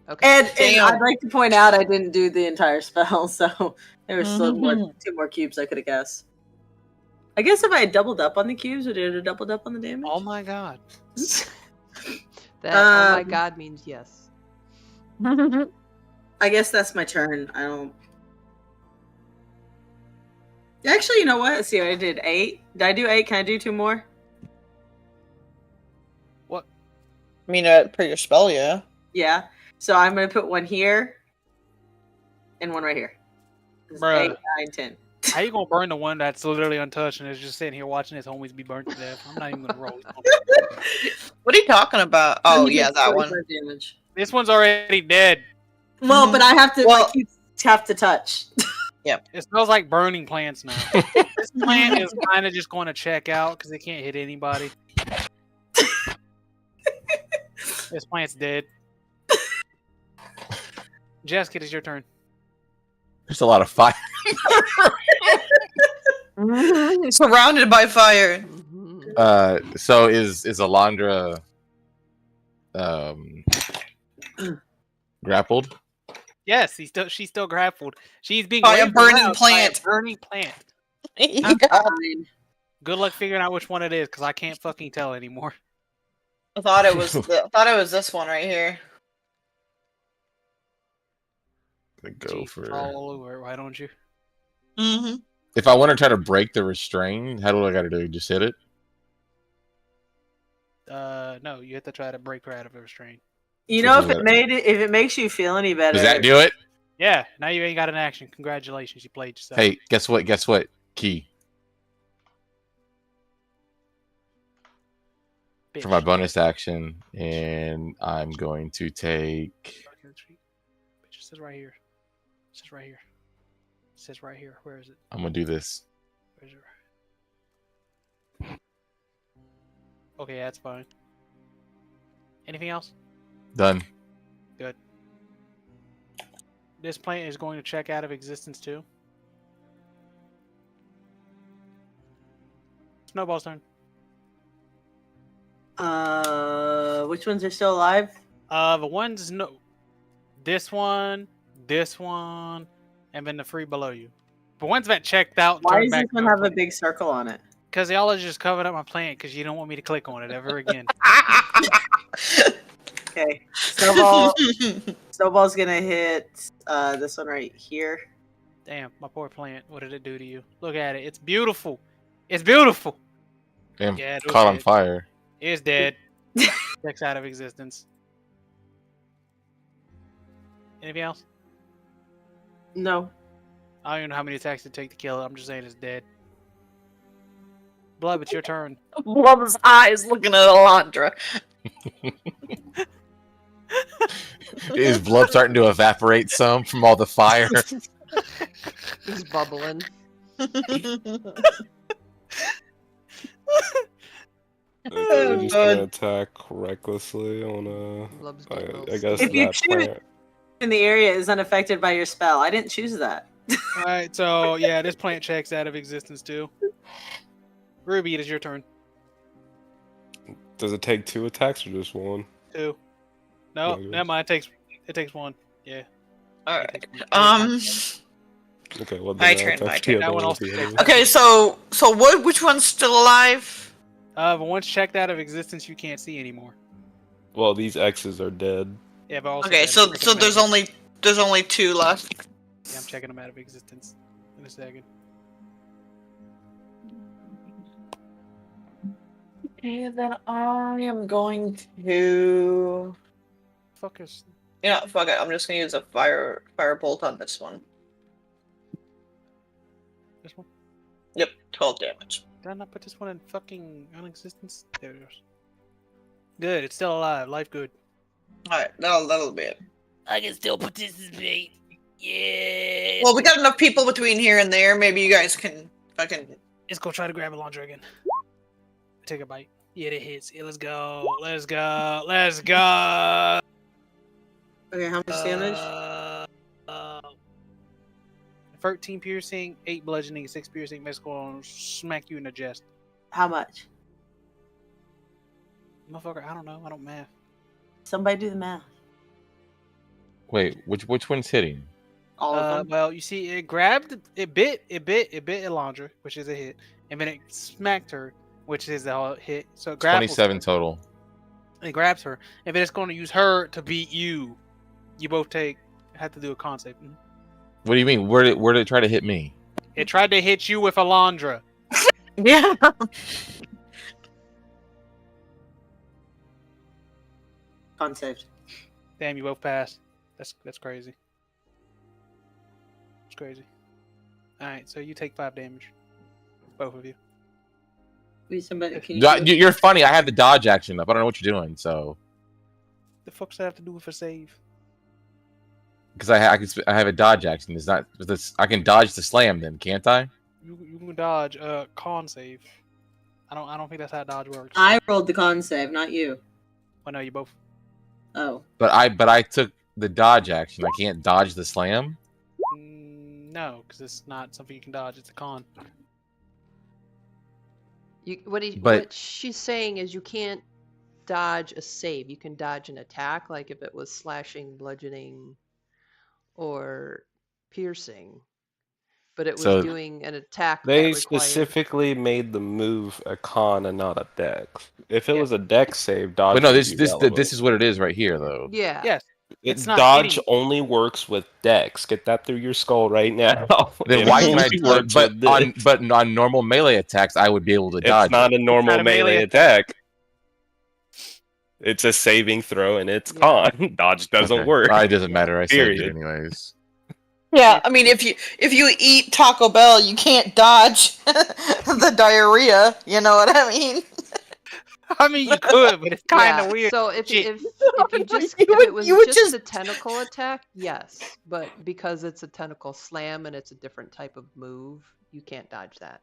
Okay. And Damn. I'd like to point out I didn't do the entire spell, so there was still Mhm. 2 more cubes I could have guessed. I guess if I had doubled up on the cubes, would it have doubled up on the damage? Oh my god. That, oh my um, god, means yes. I guess that's my turn. I don't. Actually, you know what? Let's see. I did 8. Did I do 8? Can I do 2 more? What? I mean, per your spell, yeah. Yeah. So I'm gonna put one here and one right here. This is Bruh. 8, 9, 10. How you gonna burn the one that's literally untouched and is just sitting here watching his homies be burnt to death? I'm not even gonna roll. What are you talking about? Oh, You yeah, get that one. 45 Damage. This one's already dead. Well, but I have to. Well- my cubes have to touch. It smells like burning plants now. This plant is kind of just going to check out because it can't hit anybody. This plant's dead. Jesk, it is your turn. There's a lot of fire. Surrounded by fire. Mhm. So is Elondra grappled? Yes, she's still grappled. She's being By a waved burning around plant. By a burning plant. I'm fine. Good luck figuring out which one it is, because I can't fucking tell anymore. I thought it was this one right here. Go Jeez, for. all over it, why don't you? Mm-hmm. If I want to try to break the restraint, how do I got to do? Just hit it. No, you have to try to break her out of a restraint. You So know, do if that. it makes you feel any better. Does that do it? Yeah, now you ain't got an action. Congratulations, you played yourself. Hey, guess what? Guess what? Key Bitch. for my bonus action, and I'm going to take. Bitch, it says right here. It says right here. It says right here. Where is it? I'm gonna do this. Where's it? Okay, that's fine. Anything else? Done. Good. This plant is going to check out of existence too. Snowball's turn. Which ones are still alive? The ones no. This one, and then the three below you. The ones that checked out. Why does this one have a big circle on it? Because y'all are just covered up my plant because you don't want me to click on it ever again. Okay. Snowball's gonna hit this one right here. Damn, my poor plant. What did it do to you? Look at it. It's beautiful. It's beautiful. Damn, Yeah, it caught on dead. fire. It's dead. Checks out of existence. Anything else? No. I don't even know how many attacks it take to kill it. I'm just saying it's dead. Blub, it's your turn. Blub's eyes looking at Elondra. Is blood starting to evaporate some from all the fire? He's bubbling. We're just gonna attack recklessly on Blub's I getting guess little If you that choose- plant. And the area is unaffected by your spell. I didn't choose that. Alright, so yeah, this plant checks out of existence too. Ruby, it is your turn. Does it take 2 attacks or just 1? 2. No, No, never mind. It takes 1. Yeah. Alright. Okay, well My then turn, attack my the turn. other That one one also at the takes end. Okay, so which one's still alive? The ones checked out of existence you can't see anymore. Well, these X's are dead. Yeah, but also Okay, that so freaking there's magic. only 2 left. Yeah, I'm checking them out of existence in a second. Okay, then I am going to. Fuckers. Yeah, fuck it. I'm just gonna use a firebolt on this one. This one? Yep, 12 damage. Did I not put this one in fucking non-existence? There it goes. Good, it's still alive. Life good. Alright, that'll be it. I can still participate. Yeah. Well, we got enough people between here and there. Maybe you guys can fucking. Let's go try to grab Elondra again. Take a bite. Yeah, it hits. Yeah, let's go. Let's go. Let's go. Okay, how much damage? 13 piercing, 8 bludgeoning, 6 piercing. Let's go on. Smack you in the chest. How much? Motherfucker, I don't know. I don't math. Somebody do the math. Wait, which one's hitting? All of them. Well, you see, it grabbed, it bit Elondra, which is a hit, and then it smacked her, which is a hit. So it grapples 27 her. total. It grabs her, and then it's going to use her to beat you. You both have to do a con save. What do you mean? Where did it try to hit me? It tried to hit you with Elondra. Yeah. Con saved. Damn, you both passed. That's crazy. It's crazy. Alright, so you take 5 damage. Both of you. Wait, somebody, can you You're funny. I have the dodge action up. I don't know what you're doing. So The fuck's that have to do with a save? because I have a dodge action. It's not this. I can dodge the slam. Then can't I? You can dodge con save. I don't think that's how dodge works. I rolled the con save, not you. Well, no, you both. Oh. But I took the dodge action. I can't dodge the slam. No, because it's not something you can dodge. It's a con. What she's saying is you can't dodge a save. You can dodge an attack, like if it was slashing, bludgeoning, or piercing. but it was So- doing an attack They that required. specifically made the move a con and not a dex. If it Yeah. was a dex save, dodge. But no, would this be this relevant. this is what it is right here, though. Yeah. Yes. It's not Dodge hitting. only works with dex. Get that through your skull right now. Then It why can I? only works But with on this. but on normal melee attacks, I would be able to dodge. It's not it. a normal not a melee melee attack. It's a saving throw and it's Yeah. con. Dodge doesn't Okay. work. It doesn't matter. I saved it Period. anyways. Yeah, I mean, if you eat Taco Bell, you can't dodge the diarrhea. You know what I mean? I mean, you could, but it's kind of Yeah, weird. So if Shit. you just You if would- it was you would just just- a tentacle attack, yes, but because it's a tentacle slam and it's a different type of move, you can't dodge that.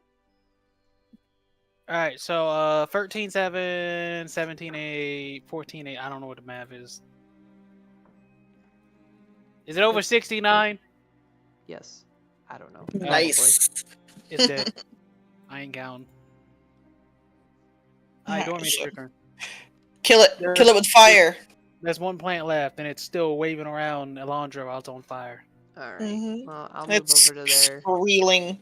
All right, so 13-7, 17-8, 14-8. I don't know what the math is. Is it over 69? Yes, I don't know. Nice. It's dead. I ain't counting. I Dormi, it's your turn. Kill it. Kill it with fire. There's one plant left, and it's still waving around Elondra while it's on fire. All right. Mhm. Well, I'll move It's over to there. squealing.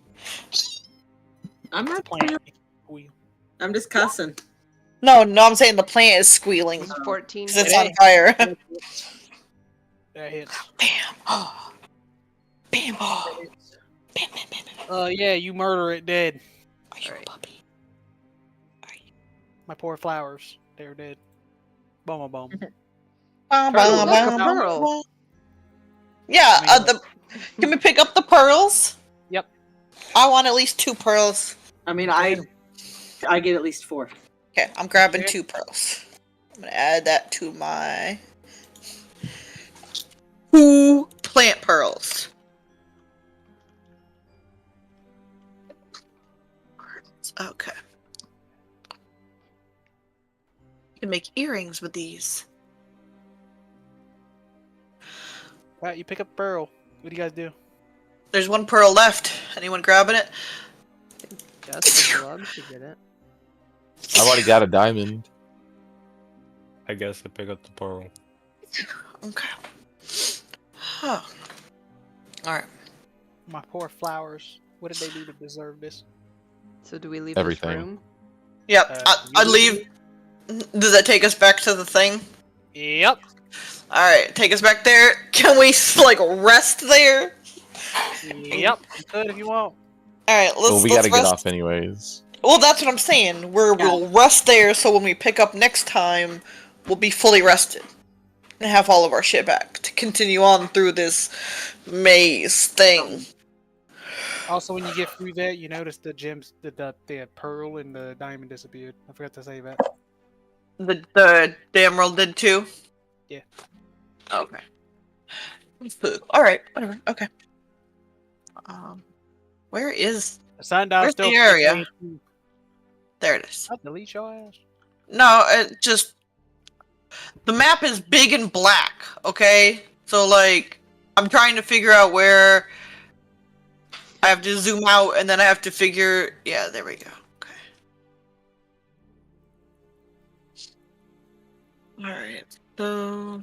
I'm not Plant. playing. I'm just cussing. No, I'm saying the plant is squealing It's 14. 'cause it's hit. on fire. That hits. Bam. Oh. Bam. Oh. Bam, bam, bam, bam. Yeah, you murder it dead. Are you a Alright. puppy? My poor flowers. They're dead. Boom, boom, boom. Bam, Turtle, bam, look, a bam, pearl. bam. Yeah, I mean, can we pick up the pearls? Yep. I want at least 2 pearls. I mean, I get at least 4. Okay, I'm grabbing Okay. 2 pearls. I'm gonna add that to my 2 plant pearls. Okay. You can make earrings with these. All right, you pick up Pearl. What do you guys do? There's 1 pearl left. Anyone grabbing it? That's the Blub to get it. I've already got a diamond. I guess I pick up the pearl. Okay. Huh. Alright. My poor flowers. What did they do to deserve this? So do we leave Everything. this room? Yep, I leave. Does that take us back to the thing? Yep. Alright, take us back there. Can we, like, rest there? Yep. You could if you want. Alright, let's Well, we let's gotta get rest. off anyways. Well, that's what I'm saying. We'll rest there so when we pick up next time, we'll be fully rested. And have all of our shit back to continue on through this maze thing. Also, when you get through that, you notice the gems, the pearl and the diamond disappeared. I forgot to say that. The emerald did too? Yeah. Okay. Alright, whatever. Okay. Where is... The sundial Where's still the area? fits me. There it is. I'll delete your ass. No, it just... The map is big and black, okay? So, like, I'm trying to figure out where... I have to zoom out, and then I have to figure... Yeah, there we go. Okay. Alright, so...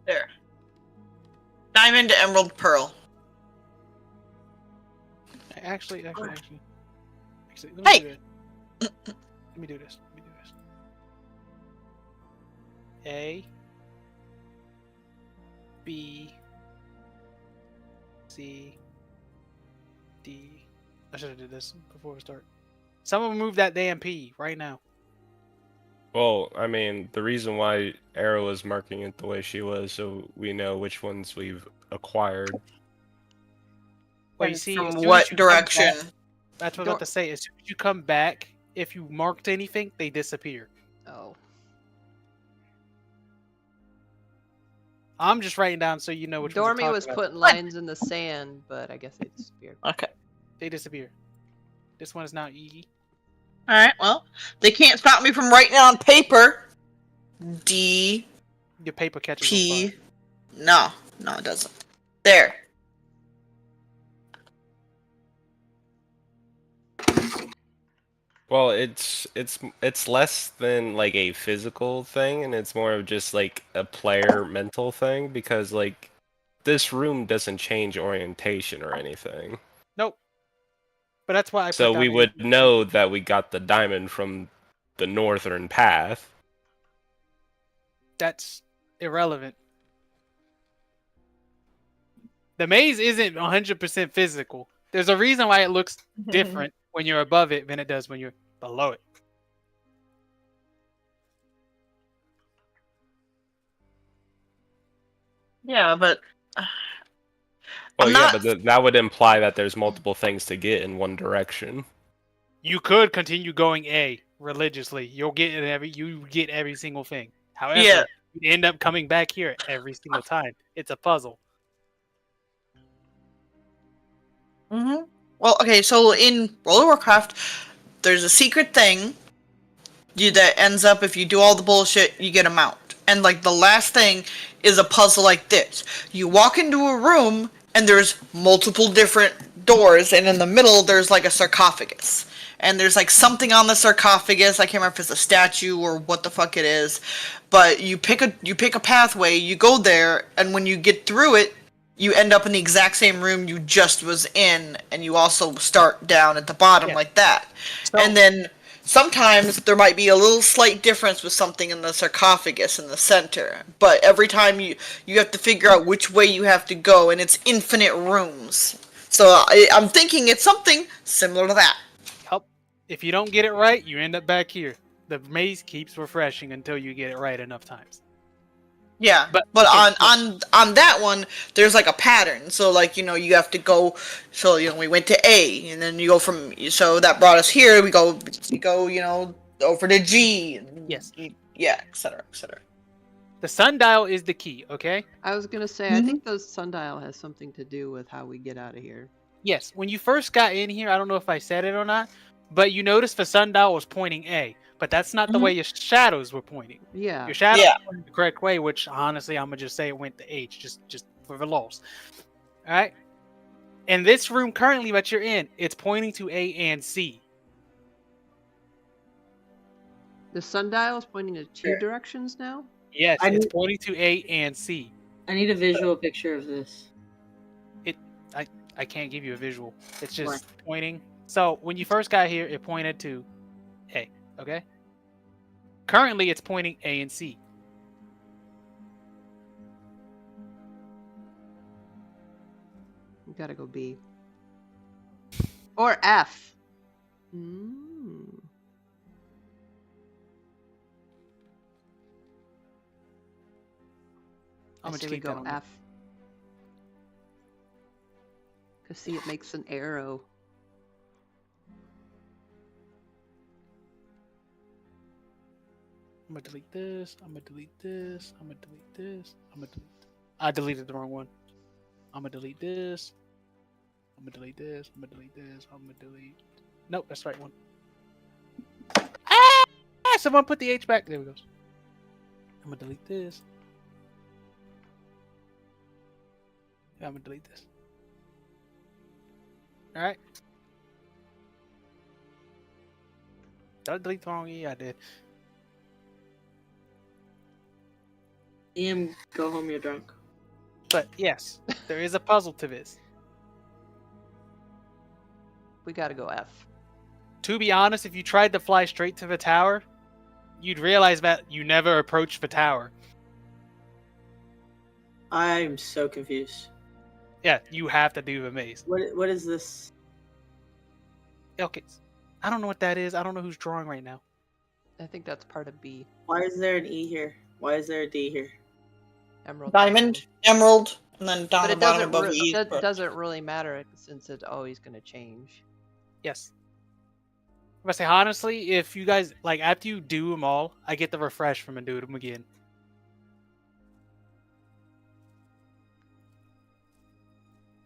There. Diamond, emerald, pearl. Actually, let me Hey! do this. Let me do this. A, B, C, D. I should have did this before we start. Someone move that damn P right now. Well, I mean, the reason why Arrow is marking it the way she was, so we know which ones we've acquired. Well, you see, as From soon as what you come direction? back- that's what I was about to say. As soon as you come back, if you marked anything, they disappear. Oh. I'm just writing down so you know which ones I'm Dormi talking was about. putting lines in the sand, but I guess they disappeared. Okay. They disappear. This one is now E. Alright, well, they can't stop me from writing on paper. D, Your paper catches on P. fire. No, it doesn't. There. Well, it's less than like a physical thing, and it's more of just like a player mental thing because like this room doesn't change orientation or anything. Nope. But that's why I So put we down. would know that we got the diamond from the northern path. That's irrelevant. The maze isn't 100% physical. There's a reason why it looks different when you're above it than it does when you're below it. Yeah, but Well, I'm yeah, not. but that would imply that there's multiple things to get in one direction. You could continue going A religiously. You get every single thing. However, Yeah. you end up coming back here every single time. It's a puzzle. Mm-hmm. Well, okay, so in World of Warcraft, there's a secret thing that ends up if you do all the bullshit, you get a mount. And like the last thing is a puzzle like this. You walk into a room and there's multiple different doors, and in the middle there's like a sarcophagus. And there's like something on the sarcophagus. I can't remember if it's a statue or what the fuck it is. But you pick a pathway, you go there, and when you get through it, you end up in the exact same room you just was in, and you also start down at the bottom like that. So- And then sometimes there might be a little slight difference with something in the sarcophagus in the center, but every time you have to figure out which way you have to go, and it's infinite rooms. So I'm thinking it's something similar to that. Help. If you don't get it right, you end up back here. The maze keeps refreshing until you get it right enough times. Yeah, but on that one, there's like a pattern. So like, you have to go. So we went to A, and then you go from. So that brought us here. We go over to G. And Yes. Yeah, etc. The sundial is the key. Okay. I was gonna say, I think the sundial has something to do with how we get out of here. Yes. When you first got in here, I don't know if I said it or not, but you noticed the sundial was pointing A. But that's not the way your shadows were pointing. Yeah. Your shadows were pointing the correct way, which honestly, I'm gonna just say it went to H, just for the loss. All right. In this room currently that you're in, it's pointing to A and C. The sundial is pointing to two directions now? Yes, it's pointing to A and C. I need a visual picture of this. I can't give you a visual. It's just pointing. So when you first got here, it pointed to A. Okay. Currently, it's pointing A and C. We gotta go B. Or F. I'm I say we go F. Cause see, it makes an arrow. I'm gonna delete this. I'm gonna delete this. I'm gonna delete this. I'm gonna delete. I deleted the wrong one. I'm gonna delete this. I'm gonna delete this. I'm gonna delete this. I'm gonna delete. Nope, that's the right one. Ah! Someone put the H back. There we go. I'm gonna delete this. Yeah, I'm gonna delete this. All right. Did I delete the wrong E? I did. Ian, go home, you're drunk. But yes, there is a puzzle to this. We gotta go F. To be honest, if you tried to fly straight to the tower, you'd realize that you never approached the tower. I'm so confused. Yeah, you have to do the maze. What is this? Okay, I don't know what that is. I don't know who's drawing right now. I think that's part of B. Why is there an E here? Why is there a D here? Emerald. Diamond, emerald, and then down But the it bottom above doesn't, E. that doesn't really matter since it's always gonna change. Yes. If I say honestly, if you guys like after you do them all, I get the refresh from and do them again.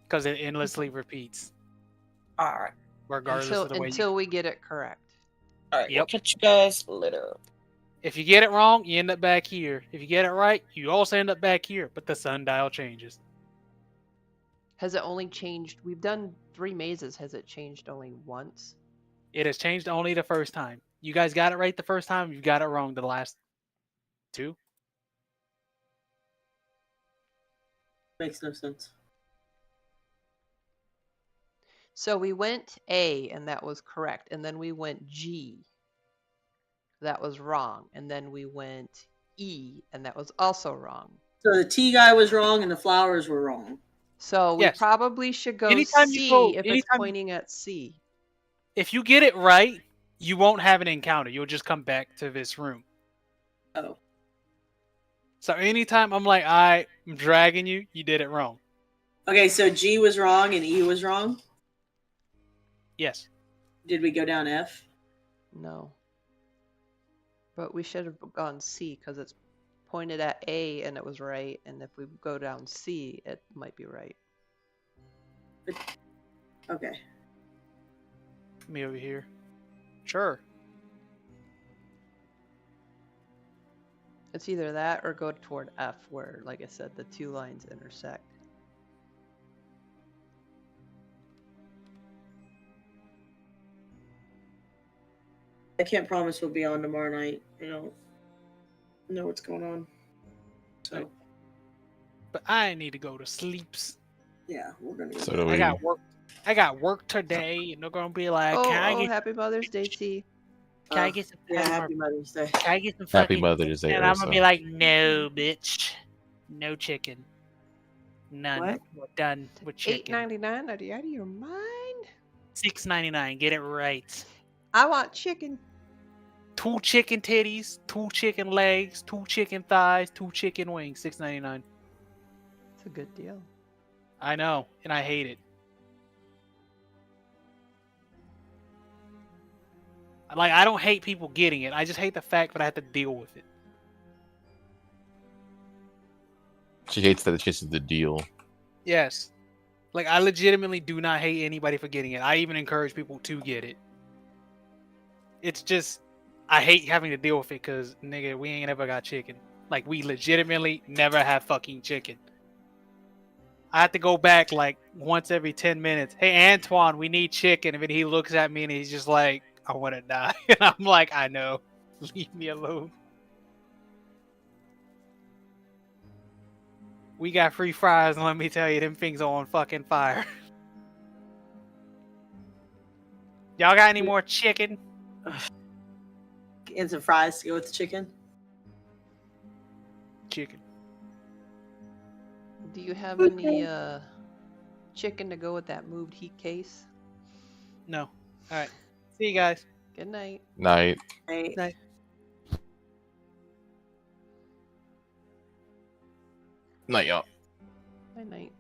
Because it endlessly repeats. Alright. Regardless of the way Until we get it correct. Alright, we'll catch you guys later. If you get it wrong, you end up back here. If you get it right, you also end up back here. But the sundial changes. Has it only changed? We've done 3 mazes. Has it changed only once? It has changed only the first time. You guys got it right the first time. You got it wrong the last 2. Makes no sense. So we went A, and that was correct. And then we went G. That was wrong. And then we went E, and that was also wrong. So the tea guy was wrong and the flowers were wrong. So we Yes. probably should go Anytime you C go- if it's anytime- pointing at C. If you get it right, you won't have an encounter. You'll just come back to this room. Oh. So anytime I'm like, I'm dragging you, you did it wrong. Okay, so G was wrong and E was wrong. Yes. Did we go down F? No. But we should have gone C because it's pointed at A and it was right. And if we go down C, it might be right. Okay. Me over here. Sure. It's either that or go toward F where, like I said, the 2 lines intersect. I can't promise we'll be on tomorrow night. I don't know what's going on. So But I need to go to sleeps. yeah, we're gonna go. So do we. I got work today, and they're gonna be like, Oh, "Can I get? happy Mother's Day, T. Can I get some? Yeah, happy Mother's Day. Can I get some Happy fucking?" Mother's Day. And I'm also. gonna be like, "No, bitch, no chicken, none. What? We're done with chicken. $8.99? Are you out of your mind? $6.99. Get it right. I want chicken. 2 chicken titties, 2 chicken legs, 2 chicken thighs, 2 chicken wings. $6.99. It's a good deal. I know, and I hate it. Like, I don't hate people getting it. I just hate the fact that I have to deal with it. She hates that it's just the deal. Yes. Like, I legitimately do not hate anybody for getting it. I even encourage people to get it. It's just, I hate having to deal with it because, nigga, we ain't ever got chicken. Like, we legitimately never have fucking chicken. I have to go back, like, once every 10 minutes. Hey, Antoine, we need chicken. And then he looks at me and he's just like, I want to die. And I'm like, I know. Leave me alone. We got free fries, and let me tell you, them things are on fucking fire. Y'all got any more chicken? And some fries to go with the chicken. Chicken. Do you have any chicken to go with that moved heat case? No. All right. See you guys. Good night. Night. Right. Night. Night, y'all. Night night.